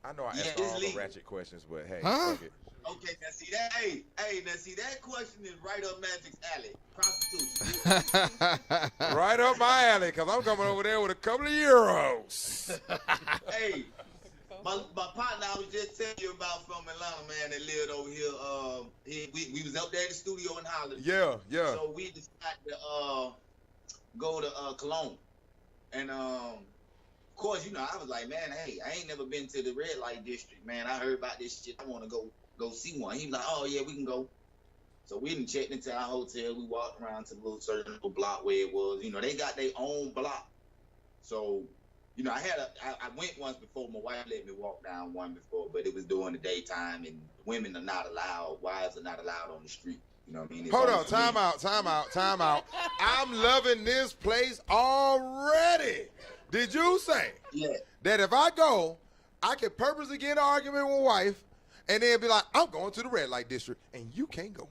[SPEAKER 1] I know I asked all the ratchet questions, but hey, fuck it.
[SPEAKER 6] Okay, now see that. Hey, now see that question is right up Magic's alley. Prostitution.
[SPEAKER 1] Right up my alley, cause I'm coming over there with a couple of euros.
[SPEAKER 6] Hey, my partner I was just telling you about from Atlanta, man, that lived over here. We was up there in the studio in Holland.
[SPEAKER 1] Yeah.
[SPEAKER 6] So we decided to go to Cologne, and of course, I was like, man, hey, I ain't never been to the red light district, man. I heard about this shit. I want to go see one. He was like, oh yeah, we can go. So we didn't check into our hotel. We walked around to the certain little block where it was. They got their own block. So, I went once before. My wife let me walk down one before, but it was during the daytime, and women are not allowed. Wives are not allowed on the street. You know what I mean?
[SPEAKER 1] Hold on, time out. I'm loving this place already. Did you say that if I go, I can purposely get an argument with my wife, and then be like, I'm going to the red light district, and you can't go.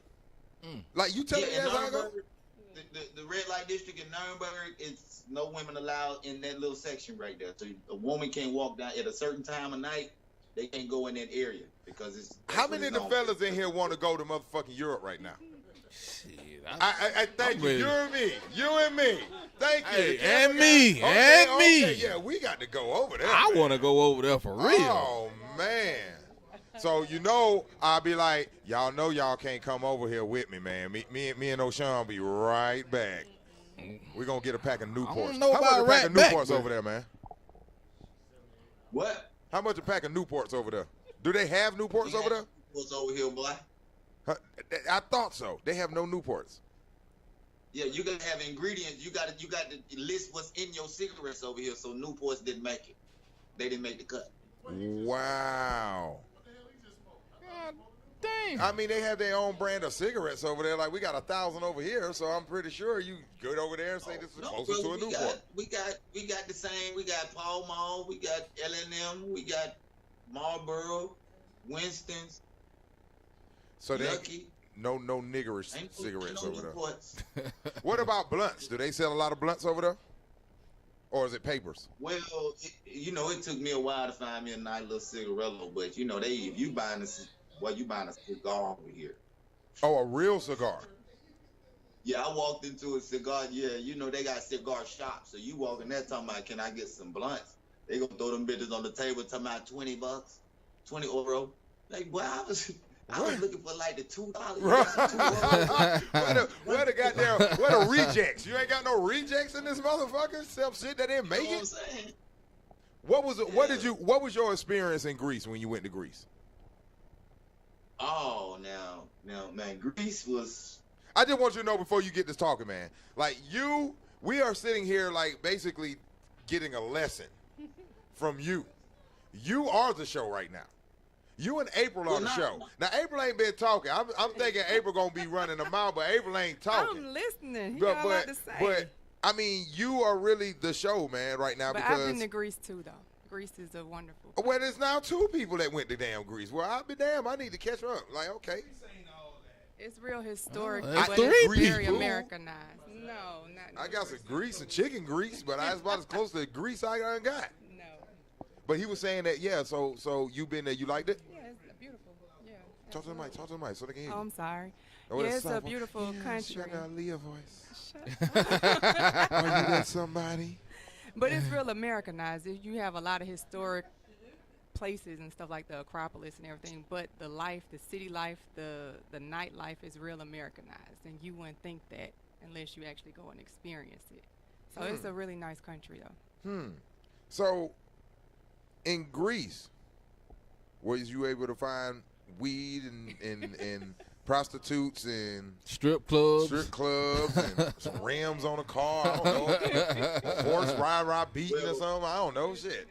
[SPEAKER 1] Like, you tell me
[SPEAKER 6] in
[SPEAKER 1] that's how I go?
[SPEAKER 6] Nuremberg, the red light district in Nuremberg, it's no women allowed in that little section right there. So a woman can't walk down at a certain time of night. They can't go in that area because it's.
[SPEAKER 1] How many of the fellas in here want to go to motherfucking Europe right now?
[SPEAKER 7] Shit,
[SPEAKER 1] I thank
[SPEAKER 7] I'm
[SPEAKER 1] you.
[SPEAKER 7] ready.
[SPEAKER 1] You and me. You and me. Thank you.
[SPEAKER 7] Hey,
[SPEAKER 1] The camera
[SPEAKER 7] and
[SPEAKER 1] guy.
[SPEAKER 7] me,
[SPEAKER 1] Okay,
[SPEAKER 7] and me.
[SPEAKER 1] okay, yeah, we got to go over there.
[SPEAKER 7] I
[SPEAKER 1] man.
[SPEAKER 7] want to go over there for real.
[SPEAKER 1] Oh, man. So, you know, I'll be like, y'all know y'all can't come over here with me, man. Me and O'Shawn be right back. We're going to get a pack of Newports.
[SPEAKER 7] know
[SPEAKER 1] How
[SPEAKER 7] about
[SPEAKER 1] much a pack of
[SPEAKER 7] right back,
[SPEAKER 1] Newports
[SPEAKER 7] but-
[SPEAKER 1] over there, man?
[SPEAKER 6] What?
[SPEAKER 1] How much a pack of Newports over there? Do they have Newports over there?
[SPEAKER 6] What's over here, boy?
[SPEAKER 1] I thought so. They have no Newports.
[SPEAKER 6] Yeah, you gotta have ingredients. You got to list what's in your cigarettes over here. So Newports didn't make it. They didn't make the cut.
[SPEAKER 1] Wow.
[SPEAKER 7] God damn.
[SPEAKER 1] I mean, they have their own brand of cigarettes over there. Like, we got 1,000 over here, so I'm pretty sure you go over there and say this is
[SPEAKER 6] No,
[SPEAKER 1] closer to a
[SPEAKER 6] brother,
[SPEAKER 1] Newport.
[SPEAKER 6] we got the same. We got Pall Mall. We got L&M. We got Marlboro, Winston's,
[SPEAKER 1] So they
[SPEAKER 6] Lucky.
[SPEAKER 1] no niggerish
[SPEAKER 6] Ain't
[SPEAKER 1] cigarettes
[SPEAKER 6] no
[SPEAKER 1] over there.
[SPEAKER 6] Newports.
[SPEAKER 1] What about blunts? Do they sell a lot of blunts over there? Or is it papers?
[SPEAKER 6] Well, it took me a while to find me a nice little cigarillo, but if you buying a cigar over here.
[SPEAKER 1] Oh, a real cigar.
[SPEAKER 6] Yeah, I walked into a cigar. Yeah, they got cigar shops. So you walk in there talking about, can I get some blunts? They gonna throw them bitches on the table talking about $20, 20 euro. Like, boy, I was looking for like the $2.
[SPEAKER 1] Where the rejects? You ain't got no rejects in this motherfucker? Some shit that didn't make
[SPEAKER 6] You know what I'm
[SPEAKER 1] it?
[SPEAKER 6] saying?
[SPEAKER 1] What was your experience in Greece when you went to Greece?
[SPEAKER 6] Oh, now, man, Greece was.
[SPEAKER 1] I just want you to know before you get this talking, man. Like, we are sitting here like basically getting a lesson from you. You are the show right now. You and April are the show. Now, April ain't been talking. I'm thinking April going to be running the mouth, but April ain't talking.
[SPEAKER 5] I'm listening. He got a lot to say.
[SPEAKER 1] But, I mean, you are really the show, man, right now
[SPEAKER 5] But
[SPEAKER 1] because.
[SPEAKER 5] I've been to Greece too, though. Greece is a wonderful.
[SPEAKER 1] Well, there's now 2 people that went to damn Greece. Well, I'll be damn. I need to catch up. Like, okay.
[SPEAKER 5] It's real historic,
[SPEAKER 7] that's
[SPEAKER 5] but
[SPEAKER 7] 3
[SPEAKER 5] it's very
[SPEAKER 7] people.
[SPEAKER 5] Americanized. No, not.
[SPEAKER 1] I got some grease and chicken grease, but that's about as close to grease I done got.
[SPEAKER 5] No.
[SPEAKER 1] But he was saying that, yeah, so you been there, you liked it?
[SPEAKER 5] Yeah, it's beautiful. Yeah.
[SPEAKER 1] Talk to the mic so they can hear
[SPEAKER 5] Oh,
[SPEAKER 1] you.
[SPEAKER 5] I'm sorry.
[SPEAKER 1] Oh,
[SPEAKER 5] Yeah,
[SPEAKER 1] that's
[SPEAKER 5] it's a
[SPEAKER 1] soft.
[SPEAKER 5] beautiful
[SPEAKER 1] She
[SPEAKER 5] country.
[SPEAKER 1] got that Aaliyah voice.
[SPEAKER 5] Shut
[SPEAKER 1] Are you with somebody?
[SPEAKER 5] But it's real Americanized. You have a lot of historic places and stuff like the Acropolis and everything, but the life, the city life, the nightlife is real Americanized, and you wouldn't think that unless you actually go and experience it. So it's a really nice country, though.
[SPEAKER 1] So, in Greece, was you able to find weed and prostitutes and
[SPEAKER 7] Strip clubs.
[SPEAKER 1] strip clubs and some rims on a car? I don't know. A horse ride beating or something? I don't know. Shit.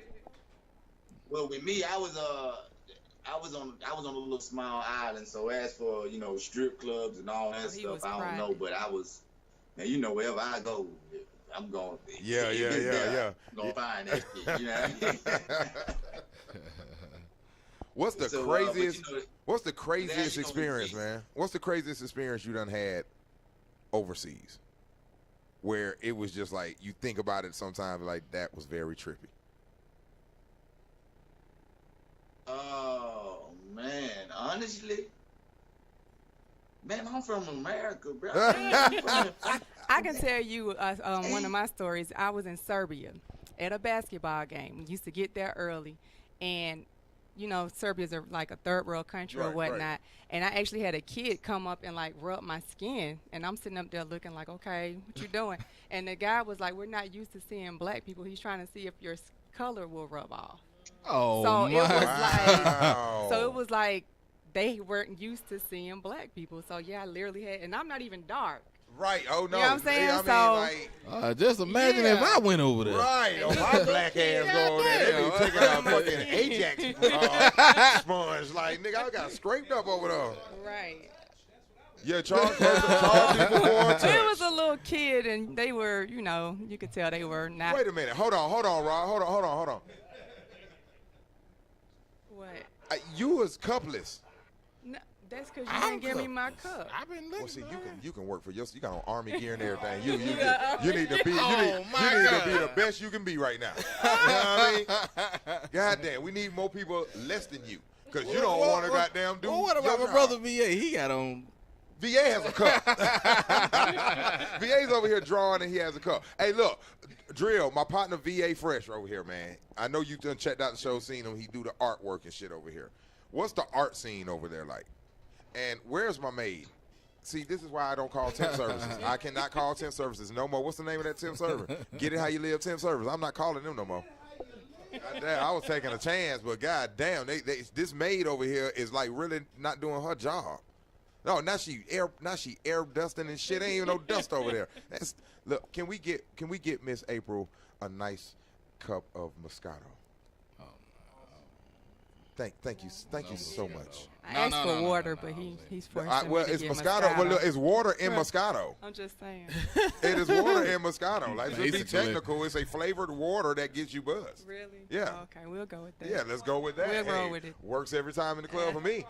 [SPEAKER 6] Well, with me, I was on a little small island. So as for strip clubs and all that
[SPEAKER 5] Oh, he was
[SPEAKER 6] stuff, I don't
[SPEAKER 5] private.
[SPEAKER 6] know. But I was, man, wherever I go, I'm going.
[SPEAKER 1] Yeah.
[SPEAKER 6] I'm gonna find that shit. You know what I mean?
[SPEAKER 1] What's the
[SPEAKER 6] So,
[SPEAKER 1] craziest?
[SPEAKER 6] but,
[SPEAKER 1] What's the craziest
[SPEAKER 6] you know,
[SPEAKER 1] experience,
[SPEAKER 6] Greece.
[SPEAKER 1] man? What's the craziest experience you done had overseas, where it was just like you think about it sometimes like that was very trippy.
[SPEAKER 6] Oh man, honestly, man, I'm from America, bro.
[SPEAKER 5] I can tell you one of my stories. I was in Serbia at a basketball game. We used to get there early, and Serbia's like a third world country or
[SPEAKER 1] Right,
[SPEAKER 5] whatnot.
[SPEAKER 1] right.
[SPEAKER 5] And I actually had a kid come up and like rub my skin, and I'm sitting up there looking like, okay, what you doing? And the guy was like, we're not used to seeing black people. He's trying to see if your color will rub off.
[SPEAKER 7] Oh,
[SPEAKER 5] So
[SPEAKER 7] my.
[SPEAKER 5] it was like,
[SPEAKER 1] Wow.
[SPEAKER 5] so it was like they weren't used to seeing black people. So yeah, I literally had, and I'm not even dark.
[SPEAKER 1] Right. Oh no.
[SPEAKER 5] You know what I'm saying?
[SPEAKER 1] Yeah, I mean,
[SPEAKER 5] So-
[SPEAKER 1] like,
[SPEAKER 7] Just imagine if I went over there.
[SPEAKER 1] right. Oh, my black ass go over there. They be taking out fucking Ajax sponge. Like, nigga, I got scraped up over there.
[SPEAKER 5] Right.
[SPEAKER 1] Yeah, charge people for a touch.
[SPEAKER 5] It was a little kid, and they were, you could tell they were not.
[SPEAKER 1] Wait a minute. Hold on, Rod. Hold on.
[SPEAKER 5] What?
[SPEAKER 1] You was cupless.
[SPEAKER 5] No, that's because you didn't give me my cup.
[SPEAKER 3] I've been looking.
[SPEAKER 1] Well, see,
[SPEAKER 3] man.
[SPEAKER 1] you can work for your. You got on army gear and everything. You need to be
[SPEAKER 7] Oh, my
[SPEAKER 1] you need to
[SPEAKER 7] God.
[SPEAKER 1] be the best you can be right now. You know what I mean? God damn, we need more people less than you because you don't want to goddamn do.
[SPEAKER 7] Well, what about
[SPEAKER 1] your
[SPEAKER 7] my
[SPEAKER 1] job.
[SPEAKER 7] brother VA? He got on.
[SPEAKER 1] VA has a cup. VA's over here drawing and he has a cup. Hey, look, Drill, my partner VA Fresh over here, man. I know you done checked out the show, seen him. He do the artwork and shit over here. What's the art scene over there like? And where's my maid? See, this is why I don't call temp services. I cannot call temp services no more. What's the name of that temp server? Get it how you live temp service. I'm not calling them no more. God damn, I was taking a chance, but god damn, this maid over here is like really not doing her job. No, now she air dusting and shit. Ain't even no dust over there. Look, can we get Miss April a nice cup of Moscato? Thank you so much.
[SPEAKER 5] I asked for water, but he's forcing me
[SPEAKER 1] Well,
[SPEAKER 5] to
[SPEAKER 1] it's
[SPEAKER 5] get
[SPEAKER 1] Moscato. Well, look, it's water in Moscato.
[SPEAKER 5] I'm just saying.
[SPEAKER 1] It is water in Moscato. Like to be
[SPEAKER 7] Basically.
[SPEAKER 1] technical, it's a flavored water that gives you buzz.
[SPEAKER 5] Really?
[SPEAKER 1] Yeah.
[SPEAKER 5] Oh, okay, we'll go with that.
[SPEAKER 1] Yeah, let's go with that.
[SPEAKER 5] We'll roll with it.
[SPEAKER 1] Works every time in the club for me.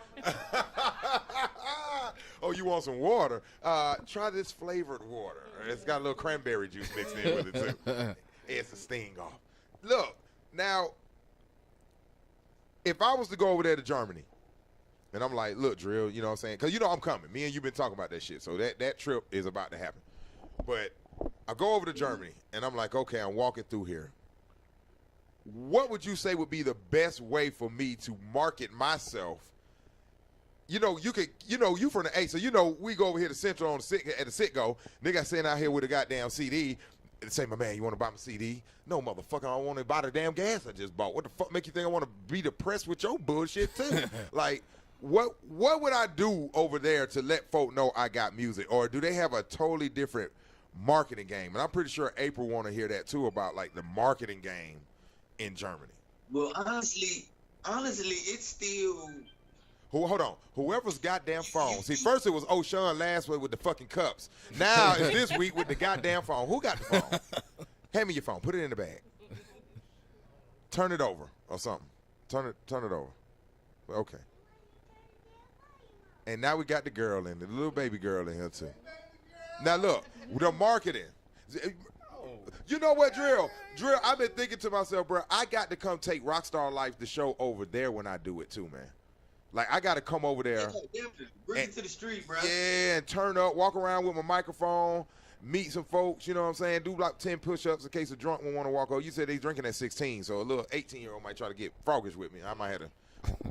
[SPEAKER 1] Oh, you want some water? Try this flavored water. It's got a little cranberry juice mixed in with it too. It's a sting off. Look, now, if I was to go over there to Germany, and I'm like, look, Drill, you know what I'm saying? Because you know I'm coming. Me and you been talking about that shit. So that trip is about to happen. But I go over to Germany, and I'm like, okay, I'm walking through here. What would you say would be the best way for me to market myself? You know, you from the A, so you know we go over here to Central at the Sitgo. Nigga sitting out here with a goddamn CD. And say, my man, you want to buy my CD? No, motherfucker, I don't want to buy the damn gas I just bought. What the fuck make you think I want to be depressed with your bullshit too? Like, what would I do over there to let folk know I got music? Or do they have a totally different marketing game? And I'm pretty sure April want to hear that too about like the marketing game in Germany.
[SPEAKER 6] Well, honestly, it's still.
[SPEAKER 1] Hold on. Whoever's goddamn phone. See, first it was O'Shawn last week with the fucking cups. Now it's this week with the goddamn phone. Who got the phone? Hand me your phone. Put it in the bag. Turn it over or something. Turn it over. Okay. And now we got the girl in, the little baby girl in here too. Now look, the marketing. You know what, Drill? I've been thinking to myself, bro, I got to come take Rockstar Life, the show, over there when I do it too, man. Like, I got to come over there.
[SPEAKER 6] Bring it to the street, bro.
[SPEAKER 1] Yeah, and turn up, walk around with my microphone, meet some folks, you know what I'm saying? Do like 10 push-ups in case a drunk one want to walk over. You said he's drinking at 16, so a little 18-year-old might try to get froggish with me. I might have to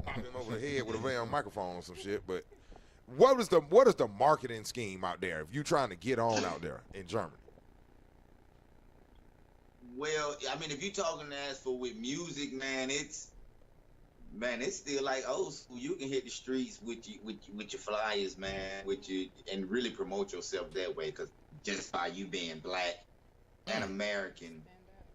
[SPEAKER 1] pop him over the head with a damn microphone or some shit. But what is the marketing scheme out there if you trying to get on out there in Germany?
[SPEAKER 6] Well, I mean, if you talking as for with music, man, it's still like old school. You can hit the streets with your flyers, man, and really promote yourself that way. Because just by you being black and American,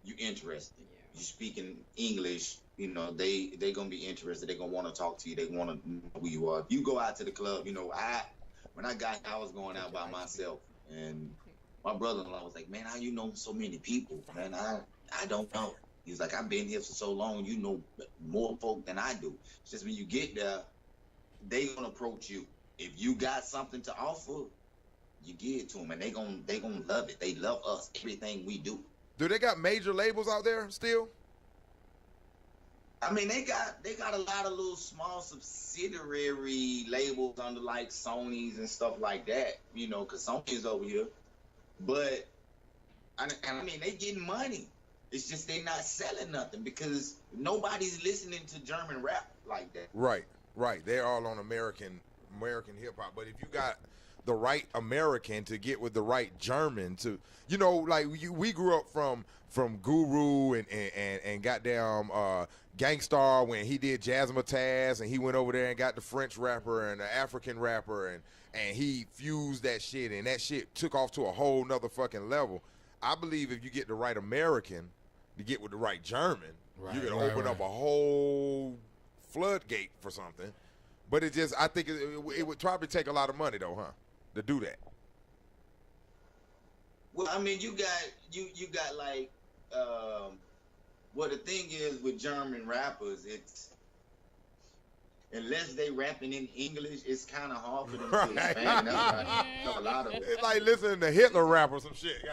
[SPEAKER 6] you interested. You speaking English, you know, they gonna be interested. They gonna want to talk to you. They want to know who you are. If you go out to the club, you know, when I was going out by myself, and my brother-in-law was like, man, how you know so many people? Man, I don't know. He's like, I've been here for so long, you know more folk than I do. It's just when you get there, they gonna approach you. If you got something to offer, you give it to them, and they gonna love it. They love us, everything we do.
[SPEAKER 1] Do they got major labels out there still?
[SPEAKER 6] I mean, they got a lot of little small subsidiary labels under like Sony's and stuff like that, you know, because Sony's over here. But I mean, they getting money. It's just they not selling nothing because nobody's listening to German rap like that.
[SPEAKER 1] Right. They're all on American hip hop. But if you got the right American to get with the right German to, you know, like we grew up from Guru and goddamn Gangstar when he did Jazzmatazz and he went over there and got the French rapper and the African rapper and he fused that shit and that shit took off to a whole nother fucking level. I believe if you get the right American to get with the right German, you can open up a whole floodgate for something. But it just, I think it would probably take a lot of money though, huh, to do that.
[SPEAKER 6] Well, I mean, you got like, well, the thing is with German rappers, unless they rapping in English, it's kind of hard for them to expand. That's why a lot of
[SPEAKER 1] It's like listening to Hitler rap or some shit.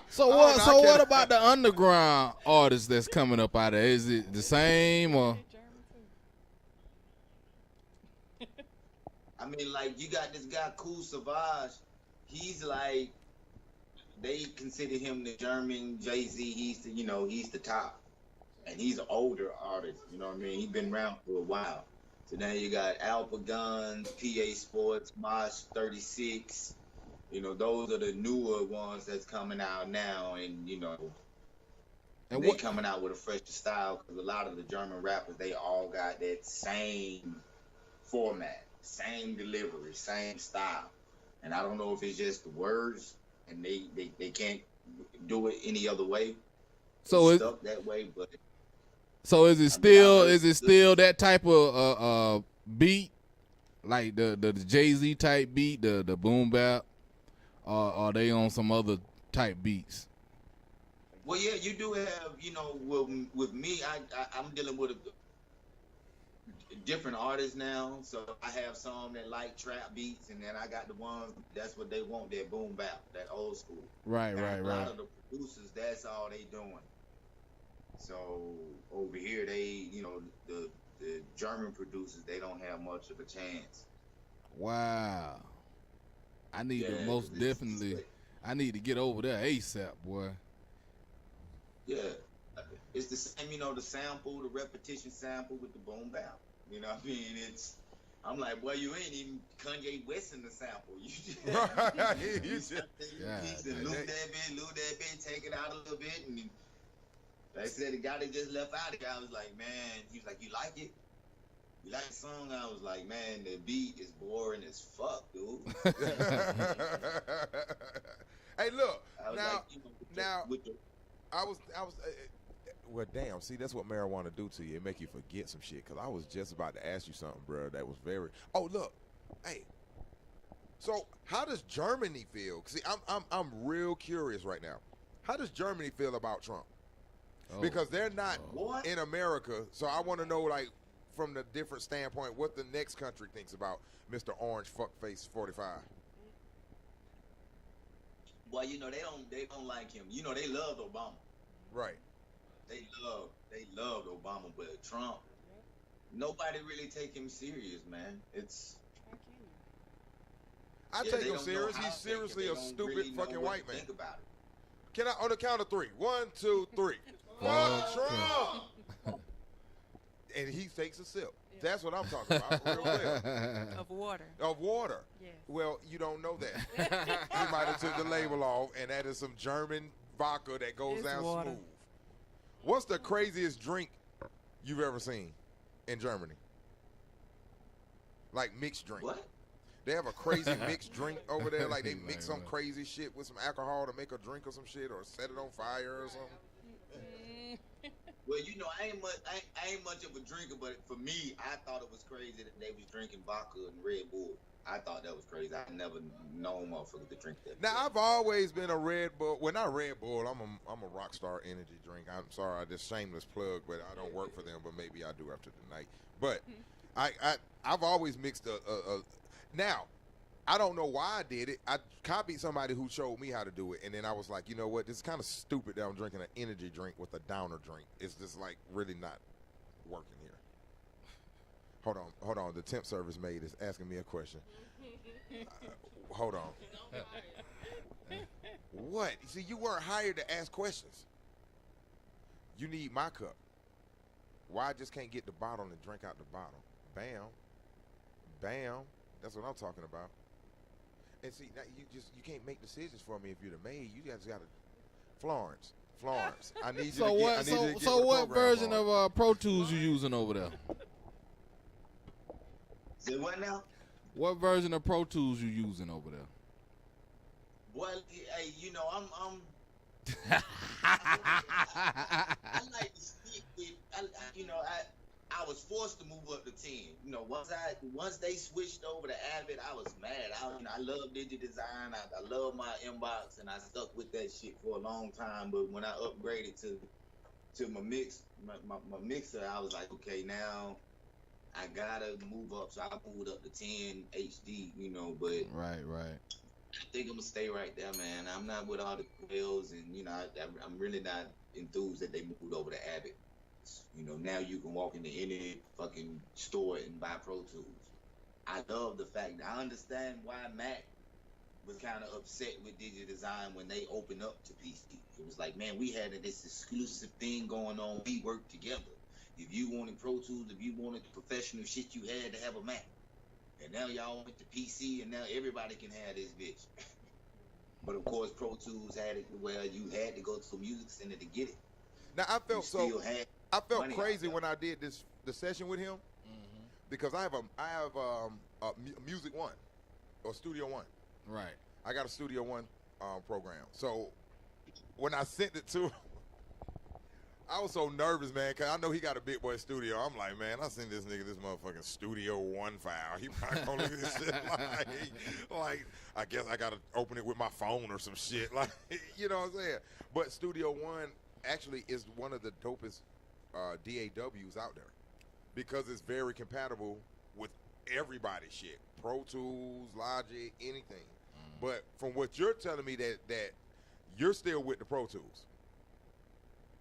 [SPEAKER 7] So what about the underground artists that's coming up out there? Is it the same or?
[SPEAKER 6] I mean, like, you got this guy, Kool Savage. He's like, they consider him the German Jay-Z. He's the top. And he's an older artist, you know what I mean? He's been around for a while. So now you got Alpha Guns, PA Sports, Mosh 36. Those are the newer ones that's coming out now. And, they coming out with a fresher style because a lot of the German rappers, they all got that same format. Same delivery, same style, and I don't know if it's just the words, and they can't do it any other way.
[SPEAKER 7] So
[SPEAKER 6] it's stuck that way, but
[SPEAKER 7] so is it still that type of beat, like the Jay-Z type beat, the boom bap, or are they on some other type beats?
[SPEAKER 6] Well, yeah, you do have, with me, I'm dealing with a different artists now, so I have some that like trap beats, and then I got the ones that's what they want, that boom bap, that old school.
[SPEAKER 7] Right.
[SPEAKER 6] A lot of the producers, that's all they doing. So over here, they, the German producers, they don't have much of a chance.
[SPEAKER 7] Wow. I need to most definitely. I need to get over there ASAP, boy.
[SPEAKER 6] Yeah, it's the same, the sample, the repetition sample with the boom bap. You know what I mean? I'm like, boy, you ain't even Kanye West in the sample. You just, loop that bit, take it out a little bit, and like I said, the guy that just left out, the guy was like, man, he was like, you like it? You like the song? I was like, man, the beat is boring as fuck, dude.
[SPEAKER 1] Hey, look,
[SPEAKER 6] now,
[SPEAKER 1] well, damn. See, that's what marijuana do to you. It make you forget some shit. Cause I was just about to ask you something, bro. That was very. Oh, look, hey. So, how does Germany feel? See, I'm real curious right now. How does Germany feel about Trump? Because they're not in America, so I want to know, like, from the different standpoint, what the next country thinks about Mr. Orange Fuckface 45.
[SPEAKER 6] Well, they don't like him. They loved Obama.
[SPEAKER 1] Right.
[SPEAKER 6] They loved Obama, but Trump, nobody really take him serious, man.
[SPEAKER 1] I take him serious. He's seriously a stupid really fucking white man.
[SPEAKER 6] Think about it.
[SPEAKER 1] Can I, on the count of 3? 1, 2, 3. Fuck Trump! And he takes a sip. Yeah. That's what I'm talking about. Real clear.
[SPEAKER 5] Of water.
[SPEAKER 1] Of water.
[SPEAKER 5] Yes.
[SPEAKER 1] Well, you don't know that. He might have took the label off, and that is some German vodka that goes down smooth. What's the craziest drink you've ever seen in Germany? Like mixed drink.
[SPEAKER 6] What?
[SPEAKER 1] They have a crazy mixed drink over there. Like they mix some crazy shit with some alcohol to make a drink or some shit, or set it on fire or something.
[SPEAKER 6] Well, I ain't much of a drinker, but for me, I thought it was crazy that they was drinking vodka and Red Bull. I thought that was crazy. I never known motherfuckers to drink that.
[SPEAKER 1] Now I've always been a Red Bull. Well, not Red Bull. I'm a Rockstar energy drink. I'm sorry, this shameless plug, but I don't work for them. But maybe I do after tonight. But I've always mixed a. Now, I don't know why I did it. I copied somebody who showed me how to do it, and then I was like, you know what? This is kind of stupid that I'm drinking an energy drink with a downer drink. It's just like really not working here. Hold on. The temp service maid is asking me a question. Hold on. What? See, you weren't hired to ask questions. You need my cup. Why I just can't get the bottle and drink out the bottle? Bam. Bam. That's what I'm talking about. And see, now you can't make decisions for me if you're the maid. You guys got to. Florence. I need you to get.
[SPEAKER 7] So what version of Pro Tools you using over there?
[SPEAKER 6] Say what now?
[SPEAKER 7] What version of Pro Tools you using over there?
[SPEAKER 6] Well, hey, I like to stick with. I was forced to move up to 10. Once they switched over to Avid, I was mad. I love DigiDesign. I love my inbox, and I stuck with that shit for a long time. But when I upgraded to my mixer, I was like, okay, now I gotta move up. So I moved up to 10 HD, you know, but
[SPEAKER 7] Right.
[SPEAKER 6] I think I'm gonna stay right there, man. I'm not with all the quails, and you know, I'm really not enthused that they moved over to Abbott. You know, now you can walk into any fucking store and buy Pro Tools. I love the fact that I understand why Mac was kind of upset with DigiDesign when they opened up to PC. It was like, man, we had this exclusive thing going on. We worked together. If you wanted Pro Tools, if you wanted professional shit, you had to have a Mac. And now y'all went to PC, and now everybody can have this bitch. But of course, Pro Tools had it where you had to go to a music center to get it.
[SPEAKER 1] Now I felt I felt
[SPEAKER 6] money
[SPEAKER 1] crazy
[SPEAKER 6] out
[SPEAKER 1] when I did the session with him because I have a Music One or Studio One.
[SPEAKER 7] Right.
[SPEAKER 1] I got a Studio One program. So when I sent it to him, I was so nervous, man, because I know he got a big boy studio. I'm like, man, I sent this nigga this motherfucking Studio One file. He probably gonna look at this shit like, I guess I got to open it with my phone or some shit. Like, you know what I'm saying? But Studio One actually is one of the dopest DAWs out there because it's very compatible with everybody's shit. Pro Tools, Logic, anything. But from what you're telling me that you're still with the Pro Tools.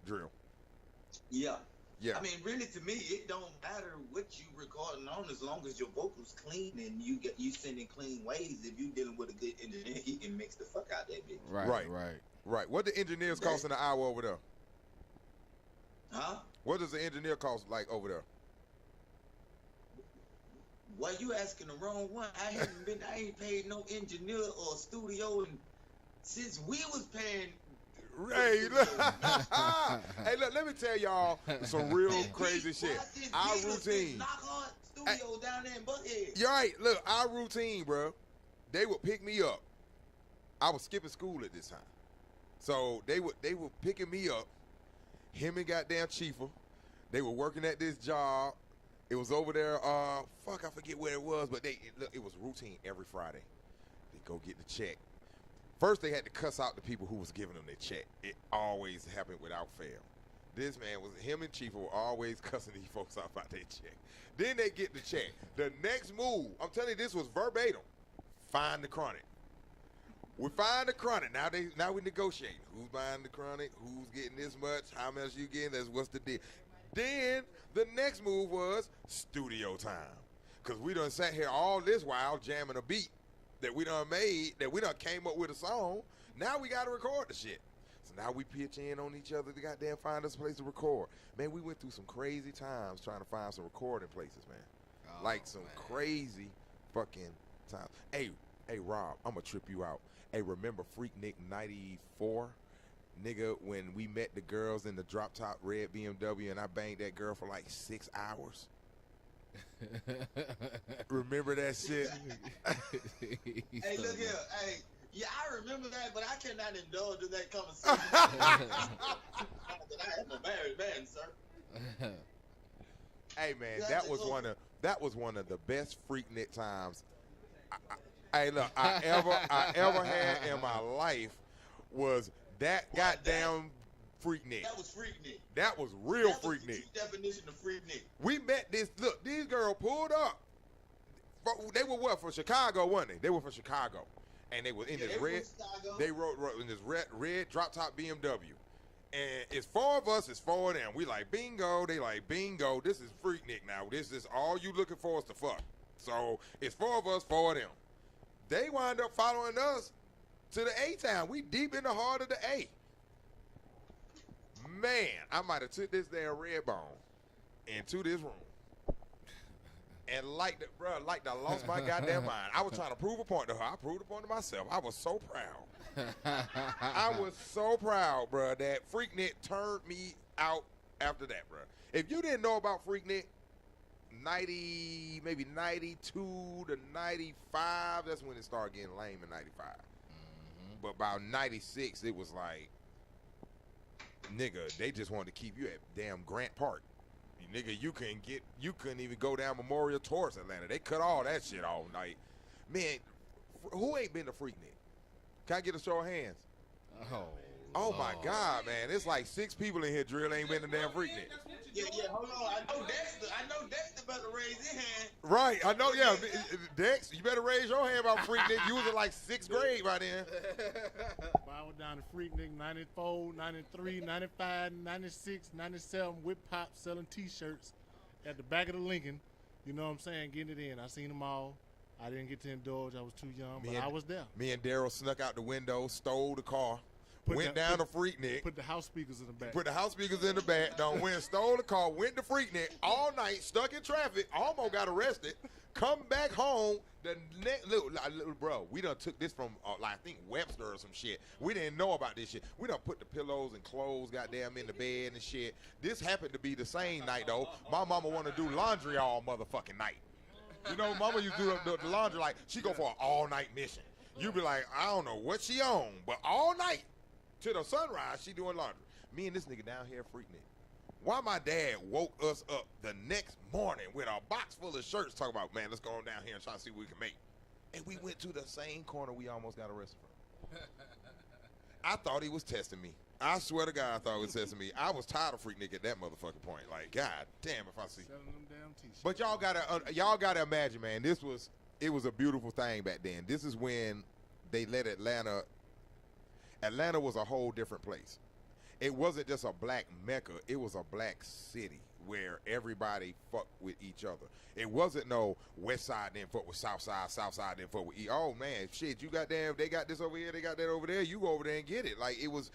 [SPEAKER 1] Drill.
[SPEAKER 6] Yeah.
[SPEAKER 1] Yeah.
[SPEAKER 6] I mean, really, to me, it don't matter what you recording on as long as your vocals clean and you sending clean waves. If you dealing with a good engineer, he can mix the fuck out that bitch.
[SPEAKER 1] Right. What the engineers cost an hour over there?
[SPEAKER 6] Huh?
[SPEAKER 1] What does the engineer cost like over there?
[SPEAKER 6] Why you asking the wrong one? I ain't paid no engineer or studio since we was paying.
[SPEAKER 1] Hey, look. Hey, look, let me tell y'all some real crazy shit. Our routine.
[SPEAKER 6] Studio down there in Buckhead.
[SPEAKER 1] You're right. Look, our routine, bro. They would pick me up. I was skipping school at this time. So they were picking me up. Him and goddamn Chiefer. They were working at this job. It was over there, I forget where it was, but it was routine every Friday. They go get the check. First, they had to cuss out the people who was giving them their check. It always happened without fail. This man him and Chief were always cussing these folks out about their check. Then they get the check. The next move, I'm telling you, this was verbatim. Find the chronic. We find the chronic. Now we negotiate. Who's buying the chronic? Who's getting this much? How much you getting? What's the deal? Then the next move was studio time. Because we done sat here all this while jamming a beat that we done made, that we done came up with a song. Now we got to record the shit. So now we pitch in on each other to goddamn find us a place to record. Man, we went through some crazy times trying to find some recording places, man. Some crazy fucking times. Hey, Rob, I'm going to trip you out. Hey, remember Freaknik 94? Nigga, when we met the girls in the drop top red BMW and I banged that girl for like 6 hours? Remember that shit?
[SPEAKER 6] Hey, look here. Hey, yeah, I remember that, but I cannot indulge in that conversation. I am a married man, sir.
[SPEAKER 1] Hey, man, that was one of the best Freaknik times I ever had in my life was that goddamn Freaknik.
[SPEAKER 6] That was Freaknik.
[SPEAKER 1] That was real Freaknik.
[SPEAKER 6] Definition of Freaknik.
[SPEAKER 1] We met these girls pulled up. They were what, from Chicago, wasn't they? They were from Chicago. And they were in this red, they rode in this red drop top BMW. And it's 4 of us, it's 4 of them. We like bingo, they like bingo. This is Freaknik now. This is all you looking for is to fuck. So it's 4 of us, 4 of them. They wind up following us to the A-town. We deep in the heart of the A. Man, I might have took this damn red bone into this room. And like I lost my goddamn mind. I was trying to prove a point to her. I proved a point to myself. I was so proud. I was so proud, bro, that Freaknik turned me out after that, bro. If you didn't know about Freaknik, maybe 92 to 95, that's when it started getting lame in 95. But about 96, it was like, nigga, they just wanted to keep you at damn Grant Park. Nigga, you couldn't even go down Memorial towards Atlanta. They cut all that shit off. Like, man, who ain't been to Freaknik? Can I get a show of hands?
[SPEAKER 7] Oh,
[SPEAKER 1] Oh my God, man! It's like 6 people in here. Drill ain't been a damn Freaknik.
[SPEAKER 6] Yeah, hold on. I know Dexter better raise his hand.
[SPEAKER 1] Right, I know. Yeah, Dex, you better raise your hand about Freaknik. You was in like 6th grade by then.
[SPEAKER 3] I was down to Freaknik 94, 93, 95, 96, 97 with Pop selling T-shirts at the back of the Lincoln. You know what I'm saying? Getting it in. I seen them all. I didn't get to indulge. I was too young, but I was there.
[SPEAKER 1] Me and Daryl snuck out the window, stole the car, went down to Freaknik.
[SPEAKER 3] Put the house speakers in the back.
[SPEAKER 1] Put the house speakers in the back. Went, stole the car, went to Freaknik all night, stuck in traffic, almost got arrested. Come back home. The next little bro, we done took this from like I think Webster or some shit. We didn't know about this shit. We done put the pillows and clothes goddamn in the bed and shit. This happened to be the same night though. My mama want to do laundry all motherfucking night. You know, mama used to do the laundry like she go for an all night mission. You be like, I don't know what she on, but all night to the sunrise she doing laundry. Me and this nigga down here Freaknik. Why my dad woke us up the next morning with a box full of shirts talking about, man, let's go on down here and try to see what we can make. And we went to the same corner we almost got arrested from. I thought he was testing me. I swear to God, I thought he was testing me. I was tired of Freaknik at that motherfucking point. Like, God damn, if I see.
[SPEAKER 3] Selling them damn T-shirts.
[SPEAKER 1] But y'all gotta imagine, man. It was a beautiful thing back then. This is when they let Atlanta. Atlanta was a whole different place. It wasn't just a black mecca. It was a black city where everybody fucked with each other. It wasn't no West Side then fuck with South Side then fuck with East. Oh man, shit, you goddamn, they got this over here, they got that over there. You go over there and get it. Like it was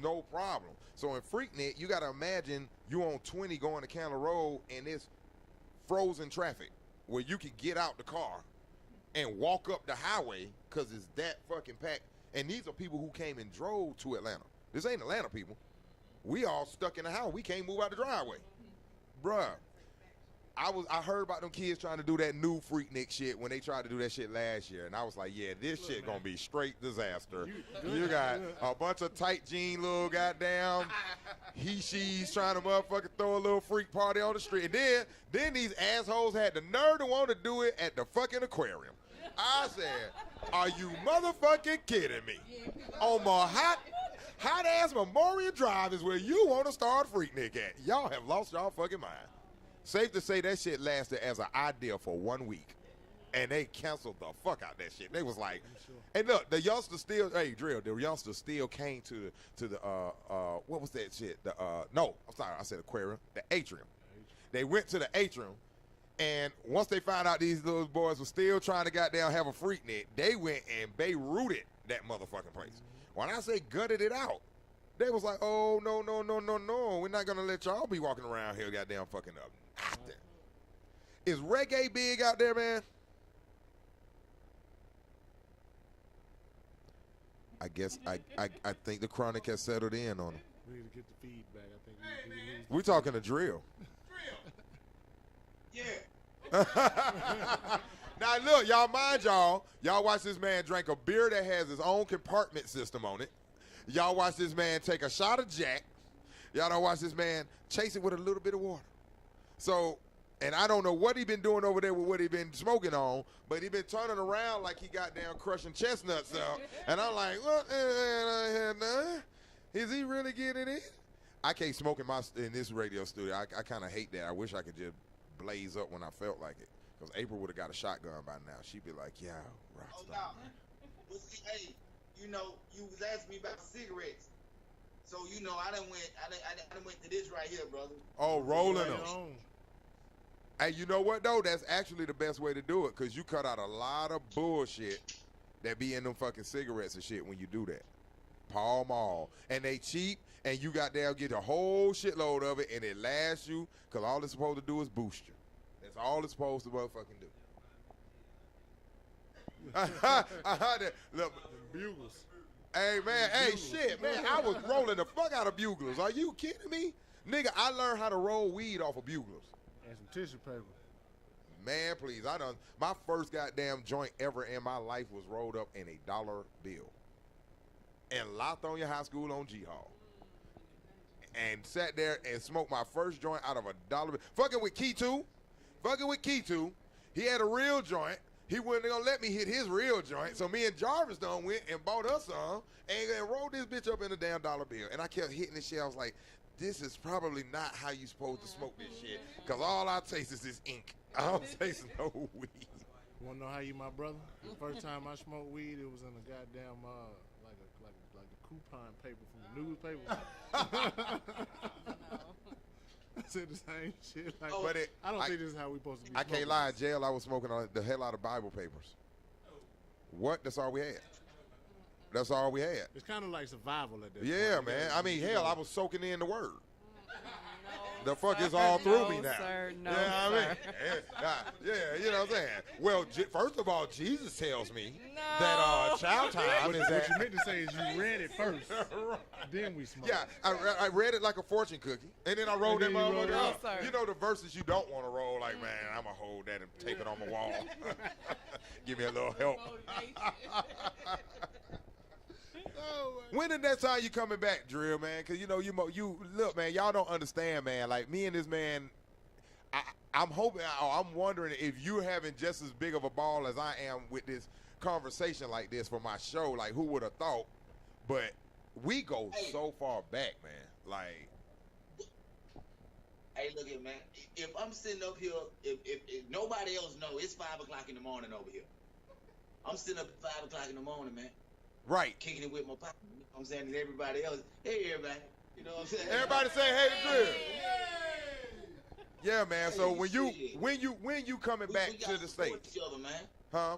[SPEAKER 1] no problem. So in Freaknik, you gotta imagine you on 20 going to Candler Road and it's frozen traffic where you can get out the car and walk up the highway because it's that fucking packed. And these are people who came and drove to Atlanta. This ain't Atlanta people. We all stuck in the house. We can't move out the driveway. Bruh, I heard about them kids trying to do that new Freaknik shit when they tried to do that shit last year. And I was like, yeah, this shit gonna be straight disaster. You got a bunch of tight jean little goddamn she's trying to motherfucking throw a little freak party on the street. And then these assholes had the nerve to want to do it at the fucking aquarium. I said, are you motherfucking kidding me? On my hot ass Memorial Drive is where you want to start Freaknik at. Y'all have lost y'all fucking mind. Safe to say that shit lasted as an idea for 1 week. And they canceled the fuck out that shit. They was like, and look, the youngsters still, hey, Drill, the youngsters still came to the what was that shit? No, I'm sorry, I said aquarium, the atrium. They went to the atrium. And once they found out these little boys were still trying to goddamn have a Freaknik, they went and Beyrouted that motherfucking place. When I say gutted it out, they was like, oh, no. We're not going to let y'all be walking around here goddamn fucking up. Nothing. Is reggae big out there, man? I guess I think the Chronic has settled in on them.
[SPEAKER 3] We need to get the feedback. I think
[SPEAKER 1] we're talking to Drill.
[SPEAKER 6] Yeah.
[SPEAKER 1] Now look, y'all mind y'all watch this man drink a beer that has his own compartment system on it. Y'all watch this man take a shot of Jack. Y'all don't watch this man chase it with a little bit of water. So, and I don't know what he been doing over there with what he been smoking on, but he been turning around like he got down crushing chestnuts up. And I'm like, what? Is he really getting it? I can't smoke in this radio studio. I kind of hate that. I wish I could just blaze up when I felt like it. Because April would have got a shotgun by now. She'd be like, yeah, Rockstar.
[SPEAKER 6] Oh, no. Well, see, hey, you was asking me about cigarettes. So, I done went to this right here, brother.
[SPEAKER 1] Oh, rolling them. Hey, you know what, though? That's actually the best way to do it because you cut out a lot of bullshit that be in them fucking cigarettes and shit when you do that. Pall Mall. And they cheap, and you goddamn get a whole shitload of it, and it lasts you because all it's supposed to do is boost you. That's all it's supposed to motherfucking do. Look,
[SPEAKER 3] Bugles.
[SPEAKER 1] Hey, man. Hey, shit, man. I was rolling the fuck out of Buglers. Are you kidding me? Nigga, I learned how to roll weed off of Buglers.
[SPEAKER 3] And some tissue paper.
[SPEAKER 1] Man, please. My first goddamn joint ever in my life was rolled up in a $1 bill. And Lithonia High School on G Hall. And sat there and smoked my first joint out of a $1 bill. Fucking with Key 2. He had a real joint. He wasn't gonna let me hit his real joint. So me and Jarvis done went and bought us some and rolled this bitch up in a damn dollar bill. And I kept hitting this shit. I was like, this is probably not how you supposed to smoke this shit. Cause all I taste is this ink. I don't taste no weed.
[SPEAKER 3] You wanna know how you my brother? The first time I smoked weed, it was in a goddamn like a coupon paper from the newspaper. I said the same shit. Like,
[SPEAKER 1] But
[SPEAKER 3] I don't think this is how we supposed to be.
[SPEAKER 1] I can't lie. In jail, I was smoking the hell out of Bible papers. What? That's all we had. That's all we had.
[SPEAKER 3] It's kind of like survival at that
[SPEAKER 1] Yeah,
[SPEAKER 3] point.
[SPEAKER 1] man. I mean, hell, I was soaking in the word. The fuck is all through me now.
[SPEAKER 5] Sir, no,
[SPEAKER 1] yeah, I mean,
[SPEAKER 5] sir.
[SPEAKER 1] yeah, you know what I'm saying. Well, first of all, Jesus tells me that child time is
[SPEAKER 3] What
[SPEAKER 1] at.
[SPEAKER 3] you meant to say is you read it first, then we smoked.
[SPEAKER 1] Yeah, I read it like a fortune cookie, and then I rolled that
[SPEAKER 3] And then you rolled
[SPEAKER 1] motherfucker
[SPEAKER 3] it
[SPEAKER 1] up.
[SPEAKER 5] up.
[SPEAKER 1] You know the verses you don't want to roll, like, man, I'm going to hold that and tape it on my wall. Give me a little help. When the next time you coming back, Drill, man? Because, you know, you look, man, y'all don't understand, man. Like, me and this man, I'm wondering if you're having just as big of a ball as I am with this conversation like this for my show. Like, who would have thought? But we go so far back, man. Like,
[SPEAKER 6] Hey, look at man. If I'm sitting up here, if nobody else know, it's 5 o'clock in the morning over here. I'm sitting up at 5 o'clock in the morning, man.
[SPEAKER 1] right.
[SPEAKER 6] Kicking it with my partner. You know what I'm saying? And everybody else, hey, everybody. You know what I'm saying?
[SPEAKER 1] Everybody say, hey, Drill. Yeah, man. So when you coming
[SPEAKER 6] We
[SPEAKER 1] back
[SPEAKER 6] gotta
[SPEAKER 1] to the
[SPEAKER 6] support
[SPEAKER 1] States,
[SPEAKER 6] each other, man.
[SPEAKER 1] huh?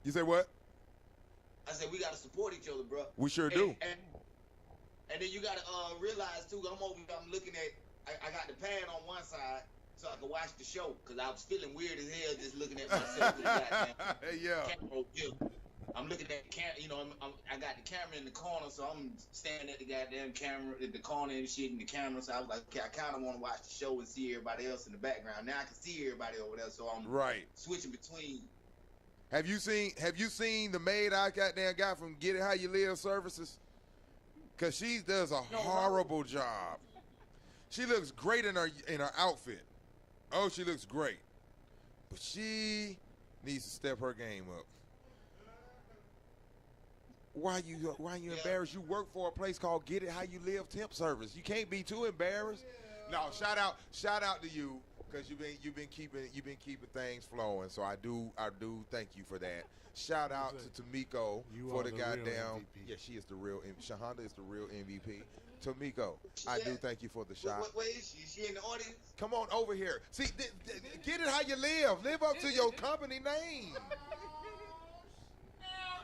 [SPEAKER 1] You say what?
[SPEAKER 6] I said we gotta support each other, bro.
[SPEAKER 1] We sure do.
[SPEAKER 6] And then you gotta realize too. I'm looking at. I got the pad on one side so I can watch the show because I was feeling weird as hell just looking at myself. With the goddamn
[SPEAKER 1] Yeah.
[SPEAKER 6] camera view. I'm looking at the camera. You know, I got the camera in the corner, so I'm standing at the goddamn camera at the corner and shit in the camera. So I was like, okay, I kind of want to watch the show and see everybody else in the background. Now I can see everybody over there, so I'm
[SPEAKER 1] Right.
[SPEAKER 6] switching between.
[SPEAKER 1] Have you seen the maid I got from Get It How You Live Services? Cause she does a horrible job. She looks great in her outfit. Oh, she looks great. But she needs to step her game up. Why you embarrassed? You work for a place called Get It How You Live Temp Service. You can't be too embarrassed. No, shout out to you because you've been keeping things flowing. So I do thank you for that. Shout out to Tamiko for
[SPEAKER 3] are
[SPEAKER 1] the
[SPEAKER 3] the real
[SPEAKER 1] goddamn.
[SPEAKER 3] MVP.
[SPEAKER 1] Yeah, she is the real. Shahonda is the real MVP. Tamiko, I do thank you for the shot.
[SPEAKER 6] Where is she? Is she in the audience?
[SPEAKER 1] Come on over here. See, get it how you live. Live up to your company name.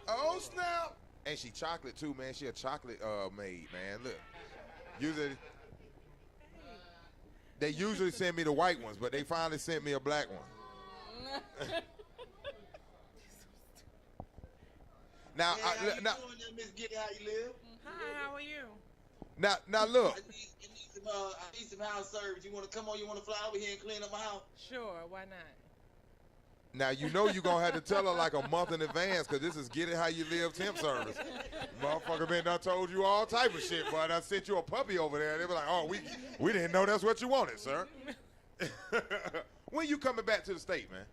[SPEAKER 1] Oh snap! And she chocolate too, man. She a chocolate maid, man. Look, they usually send me the white ones, but they finally sent me a black one. Now,
[SPEAKER 6] How you
[SPEAKER 1] now,
[SPEAKER 6] doing there, Miss Get It How You Live?
[SPEAKER 5] Hi, how are you?
[SPEAKER 1] now, look.
[SPEAKER 6] I need some house service. You want to come on? You want to fly over here and clean up my house?
[SPEAKER 9] Sure, why not?
[SPEAKER 1] Now, you know you're going to have to tell her like a month in advance because this is Get It How You Live temp service. Motherfucker been done told you all type of shit, but I sent you a puppy over there. They were like, oh, we didn't know that's what you wanted, sir. When you coming back to the state, man?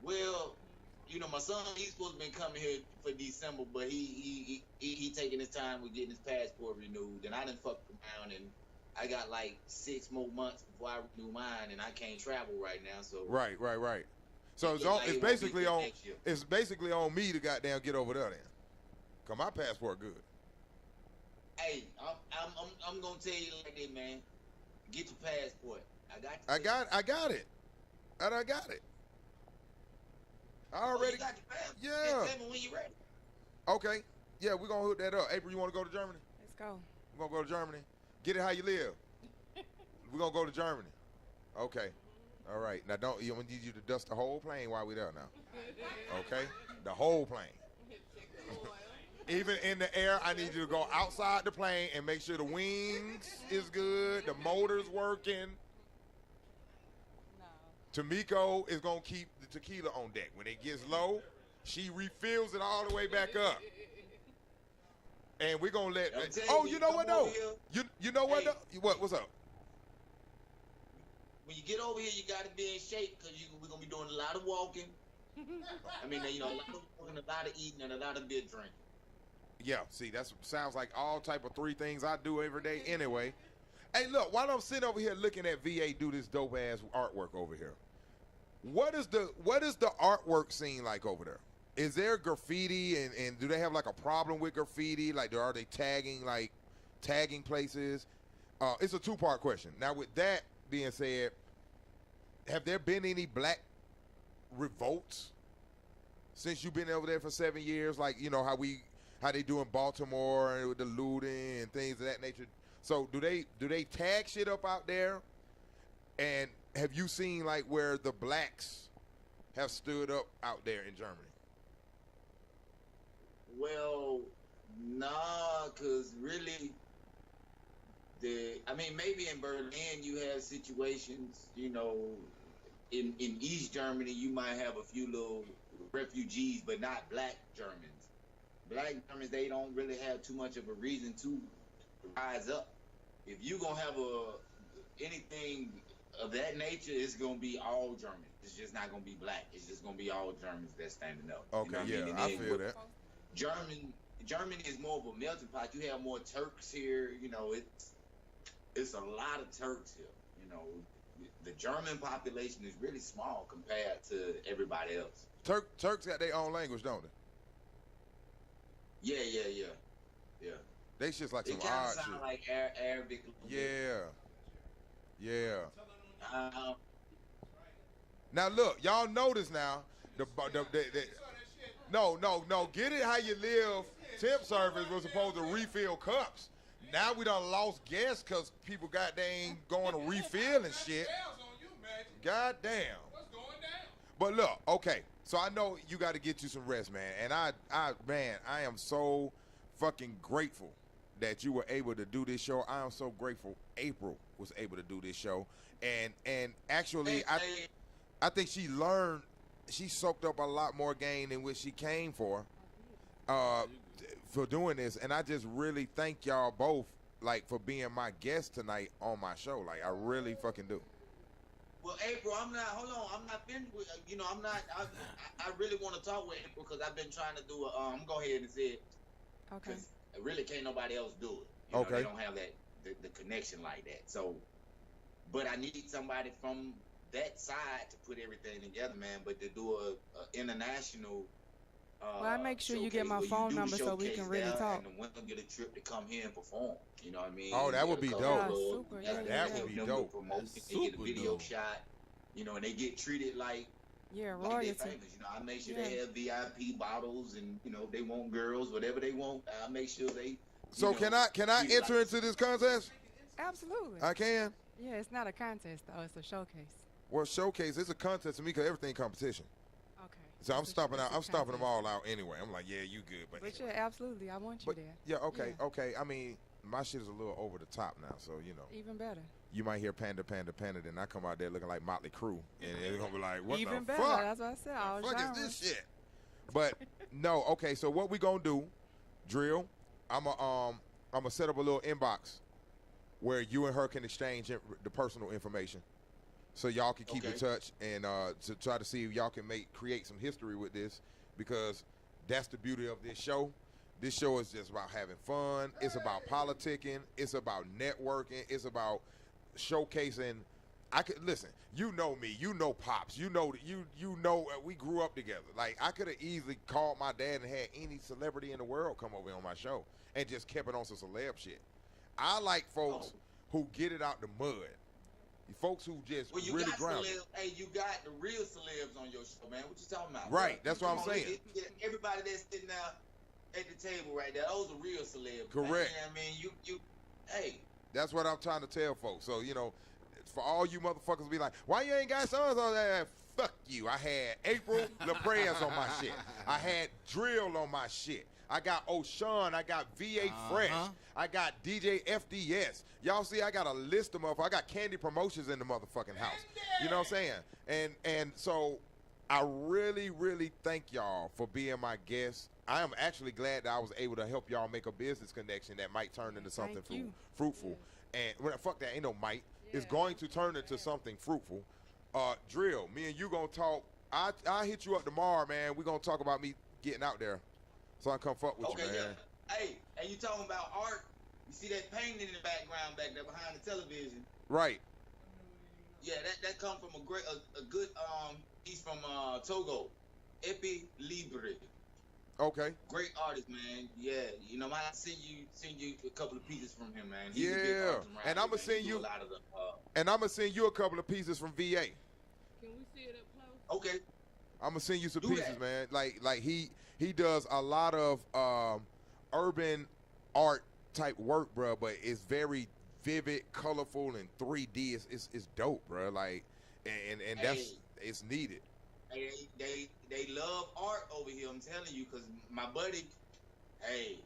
[SPEAKER 6] Well, you know, my son, he's supposed to be coming here for December, but he taking his time with getting his passport renewed, and I done fucked around, and I got like 6 more months before I renew mine, and I can't travel right now, so.
[SPEAKER 1] Right. So it's basically on me to goddamn get over there then. Cause my passport good.
[SPEAKER 6] Hey, I'm gonna tell you like this, man. Get your passport. I got
[SPEAKER 1] I got it. And I got it. I already.
[SPEAKER 6] You got your passport.
[SPEAKER 1] Yeah.
[SPEAKER 6] Just tell me when you ready.
[SPEAKER 1] Okay. Yeah, we're gonna hook that up. April, you wanna go to Germany?
[SPEAKER 5] Let's go.
[SPEAKER 1] We're gonna go to Germany. Get it how you live. We're gonna go to Germany. Okay. All right. Now I'm gonna need you to dust the whole plane while we're there now. Okay? The whole plane. Even in the air, I need you to go outside the plane and make sure the wings is good, the motor's working. Tamiko is gonna keep the tequila on deck. When it gets low, she refills it all the way back up. And we're gonna let. Oh, you know what though? You know what though? What's up?
[SPEAKER 6] when you get over here, you got to be in shape because we're gonna be doing a lot of walking. I mean, a lot of walking, a lot of eating, and a lot of beer drinking.
[SPEAKER 1] Yeah, see, that sounds like all type of 3 things I do every day anyway. Hey, look, while I'm sitting over here looking at VA do this dope ass artwork over here, what is the artwork scene like over there? Is there graffiti and do they have like a problem with graffiti? Like, are they tagging places? It's a 2-part question. Now, with that being said, have there been any black revolts since you've been over there for 7 years? Like, how they do in Baltimore and with the looting and things of that nature. So do they tag shit up out there? And have you seen like where the blacks have stood up out there in Germany?
[SPEAKER 6] Well, nah, cause really, maybe in Berlin you have situations, in East Germany you might have a few little refugees, but not black Germans. Black Germans, they don't really have too much of a reason to rise up. If you gonna have anything of that nature, it's gonna be all Germans. It's just not gonna be black. It's just gonna be all Germans that's standing up.
[SPEAKER 1] Okay, I feel that.
[SPEAKER 6] Germany is more of a melting pot. You have more Turks here. It's a lot of Turks here. The German population is really small compared to everybody else.
[SPEAKER 1] Turks got their own language, don't they?
[SPEAKER 6] Yeah.
[SPEAKER 1] They shit's like some
[SPEAKER 6] it kind
[SPEAKER 1] odd
[SPEAKER 6] of sound
[SPEAKER 1] shit.
[SPEAKER 6] like Arabic.
[SPEAKER 1] Yeah.
[SPEAKER 6] Uh,
[SPEAKER 1] Now look, y'all notice now no, get it how you live. Temp service was supposed to refill cups. Now we done lost guests because people goddamn going to refill and shit. Goddamn. But look, okay, so I know you got to get you some rest, man. And I am so fucking grateful that you were able to do this show. I am so grateful April was able to do this show. And actually, I think she soaked up a lot more game than what she came for doing this. And I just really thank y'all both, like, for being my guest tonight on my show. Like, I really fucking do.
[SPEAKER 6] Well, April, I'm not finished with, I really want to talk with April because I've been trying to do I'm go ahead and say it.
[SPEAKER 5] Okay.
[SPEAKER 6] Really can't nobody else do it.
[SPEAKER 1] Okay.
[SPEAKER 6] They don't have the connection like that. So, but I need somebody from that side to put everything together, man. But to do a international.
[SPEAKER 5] Well, I make sure you get my phone number so we can really talk.
[SPEAKER 6] And the women get a trip to come here and perform. You know what I mean?
[SPEAKER 1] Oh, that would be dope.
[SPEAKER 5] Yeah, super.
[SPEAKER 1] That would be dope.
[SPEAKER 6] They get a video shot, and they get treated like
[SPEAKER 5] Yeah,
[SPEAKER 6] like
[SPEAKER 5] royalty.
[SPEAKER 6] they famous. I make sure they have VIP bottles and they want girls, whatever they want. I make sure they.
[SPEAKER 1] So can I enter into this contest?
[SPEAKER 5] Absolutely.
[SPEAKER 1] I can.
[SPEAKER 5] Yeah, it's not a contest though; it's a showcase.
[SPEAKER 1] Well, showcase it's a contest to me because everything competition.
[SPEAKER 5] Okay.
[SPEAKER 1] So I'm
[SPEAKER 5] It's a-
[SPEAKER 1] stomping
[SPEAKER 5] it's
[SPEAKER 1] out.
[SPEAKER 5] a
[SPEAKER 1] I'm stomping them
[SPEAKER 5] contest.
[SPEAKER 1] all out anyway. I'm like, yeah, you good, but
[SPEAKER 5] But
[SPEAKER 1] anyway.
[SPEAKER 5] yeah, absolutely, I want you
[SPEAKER 1] But
[SPEAKER 5] there.
[SPEAKER 1] yeah, okay,
[SPEAKER 5] Yeah.
[SPEAKER 1] okay. I mean, my shit is a little over the top now, so
[SPEAKER 5] Even better.
[SPEAKER 1] you might hear panda, panda, panda, then I come out there looking like Motley Crue, and they're gonna be like, what
[SPEAKER 5] Even
[SPEAKER 1] the
[SPEAKER 5] better.
[SPEAKER 1] fuck?
[SPEAKER 5] That's what I said. All
[SPEAKER 1] The fuck
[SPEAKER 5] genres.
[SPEAKER 1] is this shit? But no, okay. So what we gonna do, Drill? I'm set up a little inbox where you and her can exchange the personal information, so y'all can keep in
[SPEAKER 6] Okay.
[SPEAKER 1] touch and to try to see if y'all can create some history with this, because that's the beauty of this show. This show is just about having fun. It's about politicking. It's about networking. It's about showcasing. I could listen. You know me. You know Pops. You know we grew up together. Like, I could have easily called my dad and had any celebrity in the world come over on my show and just kept it on some celeb shit. I like folks who get it out the mud. Folks who just
[SPEAKER 6] Well, you
[SPEAKER 1] really
[SPEAKER 6] got
[SPEAKER 1] grounded.
[SPEAKER 6] celebs. Hey, you got the real celebs on your show, man. What you talking about?
[SPEAKER 1] Right,
[SPEAKER 6] bro?
[SPEAKER 1] that's what I'm
[SPEAKER 6] Come on,
[SPEAKER 1] saying.
[SPEAKER 6] Everybody that's sitting there at the table right there, those are real celebs.
[SPEAKER 1] Correct.
[SPEAKER 6] Man. You know what I mean, you, hey.
[SPEAKER 1] That's what I'm trying to tell folks. So, for all you motherfuckers be like, why you ain't got songs on that? Fuck you. I had April LaPrez on my shit. I had Drill on my shit. I got O'Shawn. I got VA Fresh. I got DJ FDS. Y'all see, I got a list of motherfuckers. I got Candy Promotions in the motherfucking house. You know what I'm saying? And so I really, really thank y'all for being my guests. I am actually glad that I was able to help y'all make a business connection that might turn into something
[SPEAKER 5] Thank you.
[SPEAKER 1] fruitful. And fuck that, ain't no might. is going to turn into something fruitful. Drill, me and you gonna talk. I hit you up tomorrow, man. We gonna talk about me getting out there, so I can come fuck with
[SPEAKER 6] Okay,
[SPEAKER 1] you, man.
[SPEAKER 6] yeah. Hey, and you talking about art? You see that painting in the background back there behind the television?
[SPEAKER 1] Right.
[SPEAKER 6] Yeah, that come from a good piece from Togo, Epi Libre.
[SPEAKER 1] Okay.
[SPEAKER 6] Great artist, man. Yeah, you know, I send you a couple of pieces from him, man. He's a big
[SPEAKER 1] Yeah,
[SPEAKER 6] artist around
[SPEAKER 1] and
[SPEAKER 6] here,
[SPEAKER 1] I'ma
[SPEAKER 6] man.
[SPEAKER 1] send
[SPEAKER 6] He do
[SPEAKER 1] you.
[SPEAKER 6] a lot of the,
[SPEAKER 1] And I'm gonna send you a couple of pieces from VA.
[SPEAKER 2] Can we see it up close?
[SPEAKER 6] okay.
[SPEAKER 1] I'm gonna send you some
[SPEAKER 6] Do
[SPEAKER 1] pieces,
[SPEAKER 6] that.
[SPEAKER 1] man. Like he does a lot of urban art type work, bro. But it's very vivid, colorful, and 3D. It's dope, bro. Like, and that's it's needed.
[SPEAKER 6] They love art over here. I'm telling you, cause my buddy, hey,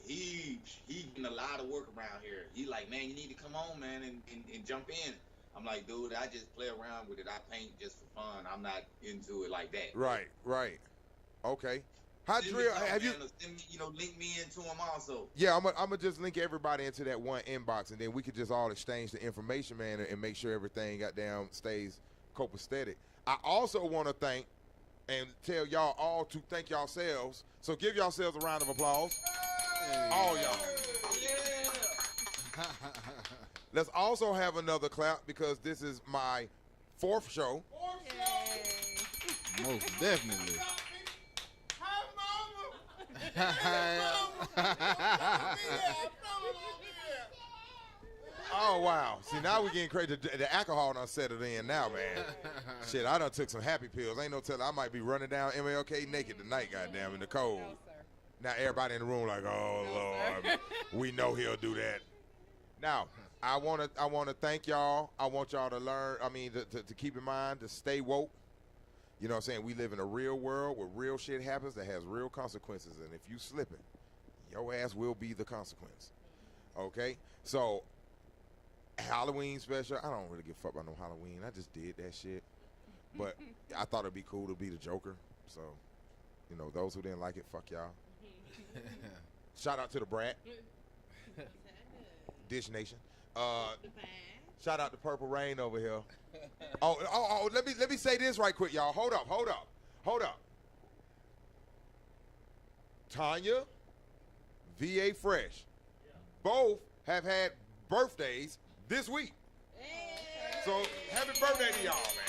[SPEAKER 6] he getting a lot of work around here. He like, man, you need to come on, man, and jump in. I'm like, dude, I just play around with it. I paint just for fun. I'm not into it like that.
[SPEAKER 1] Right. Okay. How
[SPEAKER 6] Send me
[SPEAKER 1] Drill?
[SPEAKER 6] something,
[SPEAKER 1] Have you?
[SPEAKER 6] man, or send me, link me into him also.
[SPEAKER 1] Yeah, I'm gonna just link everybody into that one inbox, and then we could just all exchange the information, man, and make sure everything goddamn stays copacetic. I also want to thank and tell y'all all to thank yourselves. So give yourselves a round of applause. All y'all. Let's also have another clap because this is my 4th show.
[SPEAKER 7] Most definitely.
[SPEAKER 1] Oh wow! See, now we getting crazy. The alcohol done settled in now, man. Shit, I done took some happy pills. Ain't no telling. I might be running down MLK naked tonight, goddamn, in the cold.
[SPEAKER 5] No, sir.
[SPEAKER 1] Now everybody in the room like, oh Lord, we know he'll do that. Now, I wanna thank y'all. I want y'all to learn. I mean, to keep in mind to stay woke. You know what I'm saying? We live in a real world where real shit happens that has real consequences, and if you slipping, your ass will be the consequence. Okay, so. Halloween special. I don't really give a fuck about no Halloween. I just did that shit. But I thought it'd be cool to be the Joker. So, you know, those who didn't like it, fuck y'all. Shout out to the Brat. Dish Nation. Shout out to Purple Rain over here. Oh, let me say this right quick, y'all. Hold up. Tanya, VA Fresh. Both have had birthdays this week. So happy birthday to y'all, man.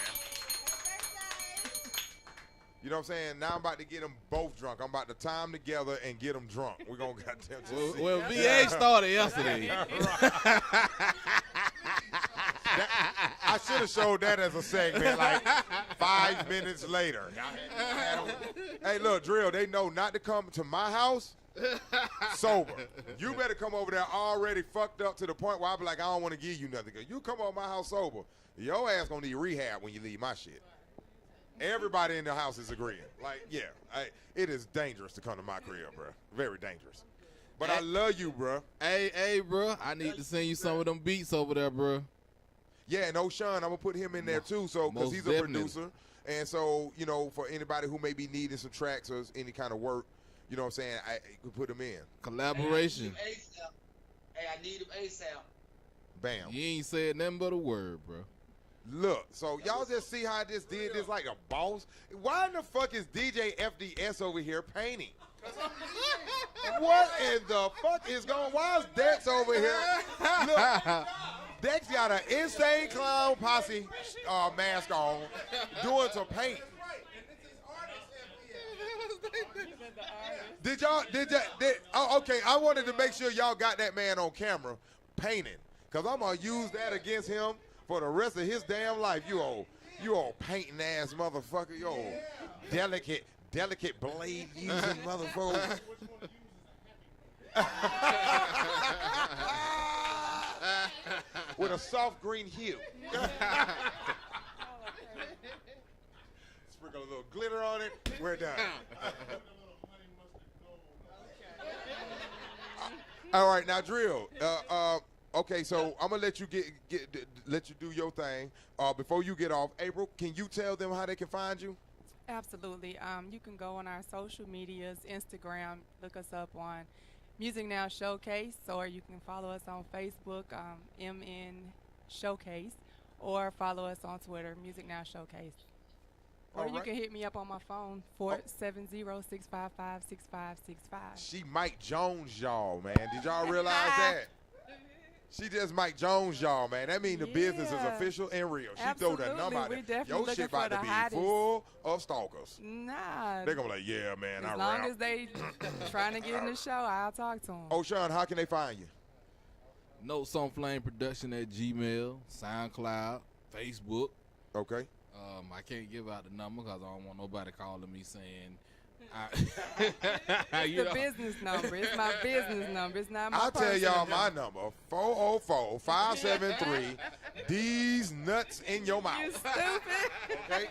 [SPEAKER 1] You know what I'm saying? Now I'm about to get them both drunk. I'm about to tie them together and get them drunk. We're going to goddamn just see.
[SPEAKER 7] Well, VA started yesterday.
[SPEAKER 1] I should have showed that as a segment like 5 minutes later. Hey, look, Drill, they know not to come to my house sober. You better come over there already fucked up to the point where I be like, I don't want to give you nothing. You come over my house sober, your ass gonna need rehab when you leave my shit. Everybody in the house is agreeing. Like, yeah, it is dangerous to come to my crib, bro. Very dangerous. But I love you, bro.
[SPEAKER 7] Hey, bro, I need to send you some of them beats over there, bro.
[SPEAKER 1] Yeah, and O'Shawn, I'm gonna put him in there too, so because
[SPEAKER 7] Most
[SPEAKER 1] he's a
[SPEAKER 7] definitely.
[SPEAKER 1] producer, and so you know, for anybody who may be needing some tracks or any kind of work, you know what I'm saying, I could put him in.
[SPEAKER 7] Collaboration.
[SPEAKER 6] Hey, I need him ASAP.
[SPEAKER 1] Bam.
[SPEAKER 7] You ain't said nothing but a word, bro.
[SPEAKER 1] Look, so y'all just see how I just did this like a boss. Why in the fuck is DJ FDS over here painting? What in the fuck is going? Why is Dex over here? Look, Dex got an Insane Clown Posse mask on, doing some paint. Oh, okay, I wanted to make sure y'all got that man on camera painting, cause I'm gonna use that against him for the rest of his damn life. You old painting ass motherfucker. You old delicate blade using motherfucker. With a soft green hue. Sprinkle a little glitter on it. We're done. All right, now Drill. Okay, so I'm gonna let you let you do your thing. Before you get off, April, can you tell them how they can find you?
[SPEAKER 5] Absolutely. You can go on our social medias, Instagram, look us up on Music Now Showcase, or you can follow us on Facebook, Showcase, or follow us on Twitter, Music Now Showcase. Or
[SPEAKER 1] All
[SPEAKER 5] you
[SPEAKER 1] right.
[SPEAKER 5] can hit me up on my phone, 470-655-6565.
[SPEAKER 1] She Mike Jones y'all, man. Did y'all realize that? She just Mike Jones y'all, man. That mean the business is
[SPEAKER 5] Yeah.
[SPEAKER 1] official and real. She throw the
[SPEAKER 5] Absolutely.
[SPEAKER 1] number out
[SPEAKER 5] We
[SPEAKER 1] there.
[SPEAKER 5] definitely
[SPEAKER 1] Your
[SPEAKER 5] looking
[SPEAKER 1] shit
[SPEAKER 5] for
[SPEAKER 1] about to
[SPEAKER 5] the
[SPEAKER 1] be
[SPEAKER 5] hottest.
[SPEAKER 1] full of stalkers.
[SPEAKER 5] Nah.
[SPEAKER 1] They're gonna be like, yeah, man, I
[SPEAKER 5] As long
[SPEAKER 1] rap.
[SPEAKER 5] as they trying to get in the show, I'll talk to them.
[SPEAKER 1] Oh, Sean, how can they find you?
[SPEAKER 7] Notes on Flame Production at Gmail, SoundCloud, Facebook.
[SPEAKER 1] Okay.
[SPEAKER 7] I can't give out the number because I don't want nobody calling me saying.
[SPEAKER 5] It's the business number. It's my business number. It's not my
[SPEAKER 1] I'll tell
[SPEAKER 5] personal
[SPEAKER 1] y'all my
[SPEAKER 5] number.
[SPEAKER 1] number, 404-573, these nuts in your mouth.
[SPEAKER 5] You stupid.
[SPEAKER 1] Okay?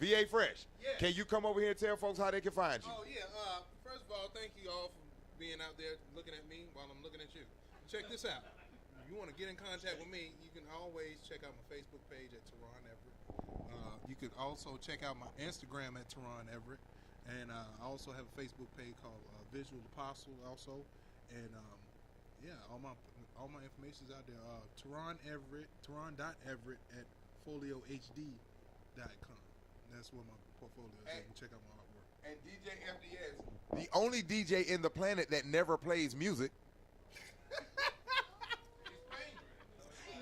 [SPEAKER 1] VA Fresh. Can you come over here and tell folks how they can find you?
[SPEAKER 4] Oh yeah. First of all, thank you all for being out there looking at me while I'm looking at you. Check this out. If you want to get in contact with me, you can always check out my Facebook page at Teron Everett. You could also check out my Instagram at Teron Everett, and I also have a Facebook page called Visual Apostle also, and yeah, all my information is out there. Teron Everett, Teron.Everett at foliohd.com. That's where my portfolio is. You can check out my artwork.
[SPEAKER 1] And DJ FDS, the only DJ in the planet that never plays music.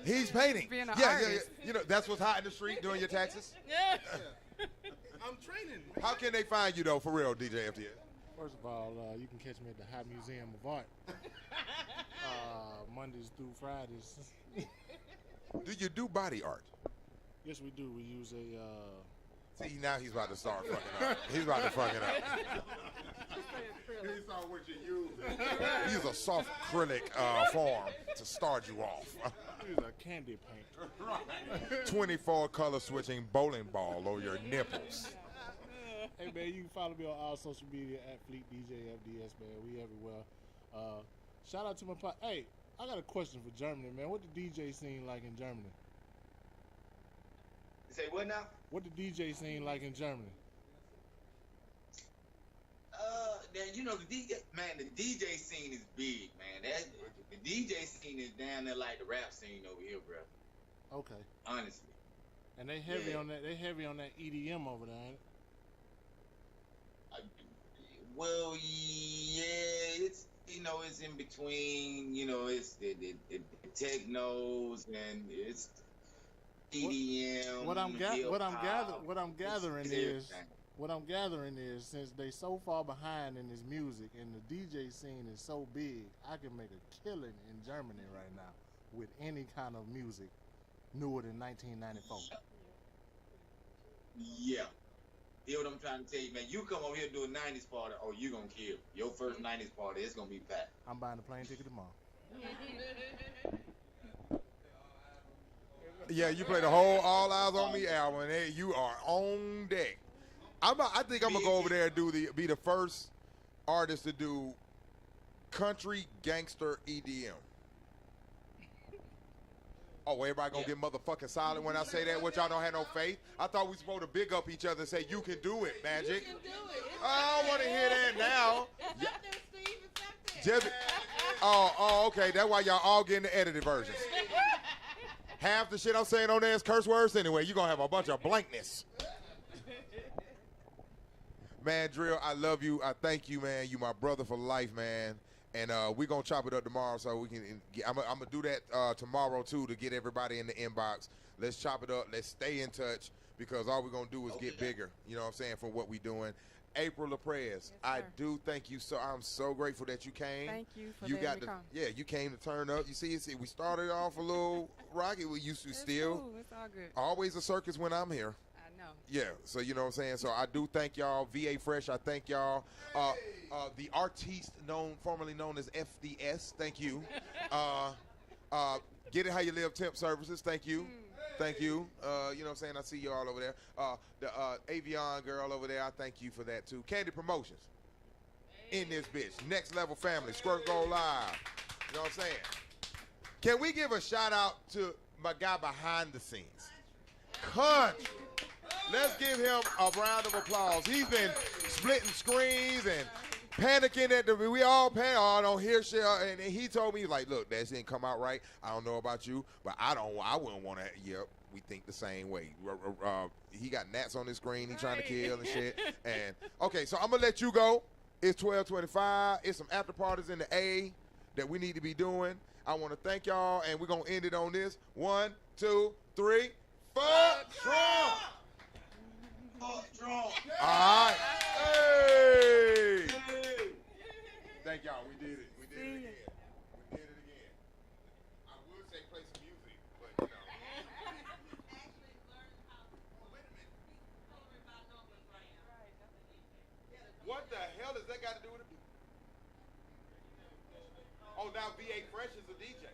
[SPEAKER 1] He's painting.
[SPEAKER 5] Being an
[SPEAKER 1] Yeah.
[SPEAKER 5] artist.
[SPEAKER 1] You know, that's what's hot in the street doing your taxes.
[SPEAKER 5] Yeah.
[SPEAKER 4] I'm training.
[SPEAKER 1] How can they find you, though, for real, DJ FDS?
[SPEAKER 3] First of all, you can catch me at the High Museum of Art, Mondays through Fridays.
[SPEAKER 1] Do you do body art?
[SPEAKER 3] Yes, we do. We use a.
[SPEAKER 1] See, now he's about to start fucking up. He's about to fuck it up. He saw what you use. Use a soft acrylic form to start you off.
[SPEAKER 3] We use a candy paint.
[SPEAKER 1] 24 color switching bowling ball on your nipples.
[SPEAKER 3] Hey man, you can follow me on all social media at Fleet DJ FDS, man. We everywhere. Shout out to my Hey, I got a question for Germany, man. What the DJ scene like in Germany?
[SPEAKER 6] Say what now?
[SPEAKER 3] What the DJ scene like in Germany?
[SPEAKER 6] You know the DJ scene is big, man. The DJ scene is down there like the rap scene over here, bro.
[SPEAKER 3] Okay.
[SPEAKER 6] Honestly.
[SPEAKER 3] And they heavy
[SPEAKER 6] Yeah.
[SPEAKER 3] on that. They heavy on that EDM over there, ain't it?
[SPEAKER 6] Well, yeah, it's it's in between. It's the technos and it's EDM.
[SPEAKER 3] What I'm gathering
[SPEAKER 6] it's
[SPEAKER 3] is
[SPEAKER 6] everything.
[SPEAKER 3] what I'm gathering is since they so far behind in this music and the DJ scene is so big, I can make a killing in Germany right now with any kind of music newer than 1994.
[SPEAKER 6] Yeah. Hear what I'm trying to tell you, man. You come over here and do a 90s party, oh, you going to kill. Your first 90s party, it's going to be packed.
[SPEAKER 3] I'm buying a plane ticket tomorrow.
[SPEAKER 1] Yeah, you play the whole All Eyes on Me album, and hey, you are on deck. I think I'm gonna go over there and be the first artist to do country gangster EDM. Oh, everybody gonna get motherfucking silent when I say that? What, y'all don't have no faith? I thought we supposed to big up each other and say, you can do it, Magic.
[SPEAKER 2] You can do it. It's
[SPEAKER 1] I don't want to hear that now.
[SPEAKER 2] It's up there, Steve. It's up there.
[SPEAKER 1] Jebby. Oh, okay. That's why y'all all getting the edited versions. Half the shit I'm saying on there is curse words anyway. You're going to have a bunch of blankness. Man, Drill, I love you. I thank you, man. You my brother for life, man. And we're going to chop it up tomorrow so we can I'm going to do that tomorrow, too, to get everybody in the inbox. Let's chop it up. Let's stay in touch because all we're going to do is get bigger, you know what I'm saying, for what we're doing. April LaPrez,
[SPEAKER 5] Yes,
[SPEAKER 1] I
[SPEAKER 5] sir.
[SPEAKER 1] do thank you so. I'm so grateful that you came.
[SPEAKER 5] Thank you for
[SPEAKER 1] You
[SPEAKER 5] letting
[SPEAKER 1] got
[SPEAKER 5] me
[SPEAKER 1] to,
[SPEAKER 5] come.
[SPEAKER 1] yeah, you came to turn up. You see, we started off a little rocky. We used to
[SPEAKER 5] It's
[SPEAKER 1] still
[SPEAKER 5] cool. It's all good.
[SPEAKER 1] always a circus when I'm here.
[SPEAKER 5] I know.
[SPEAKER 1] Yeah, so you know what I'm saying. So I do thank y'all, VA Fresh. I thank y'all, the artiste formerly known as FDS. Thank you. Get it how you live temp services. Thank you. Thank you. You know what I'm saying? I see you all over there. The Avion girl over there, I thank you for that too. Candy Promotions in this bitch. Next Level Family. Squirt Go Live. You know what I'm saying? Can we give a shout out to my guy behind the scenes? Country. Let's give him a round of applause. He's been splitting screens and panicking at the. We all panic. Oh, I don't hear shit. And he told me like, look, that didn't come out right. I don't know about you, but I wouldn't want to. Yep, we think the same way. He got gnats on his screen. He trying to kill and shit. And okay, so I'm gonna let you go. It's 12:25. It's some after parties in the A that we need to be doing. I want to thank y'all, and we're gonna end it on this. 1, 2, 3. Fuck Trump!
[SPEAKER 6] Fuck Trump.
[SPEAKER 1] All right. Hey! Thank y'all. We did it. We did it again. We did it again. I would say play some music, but you know. What the hell does that got to do with it? Oh, now V8 Fresh is a DJ.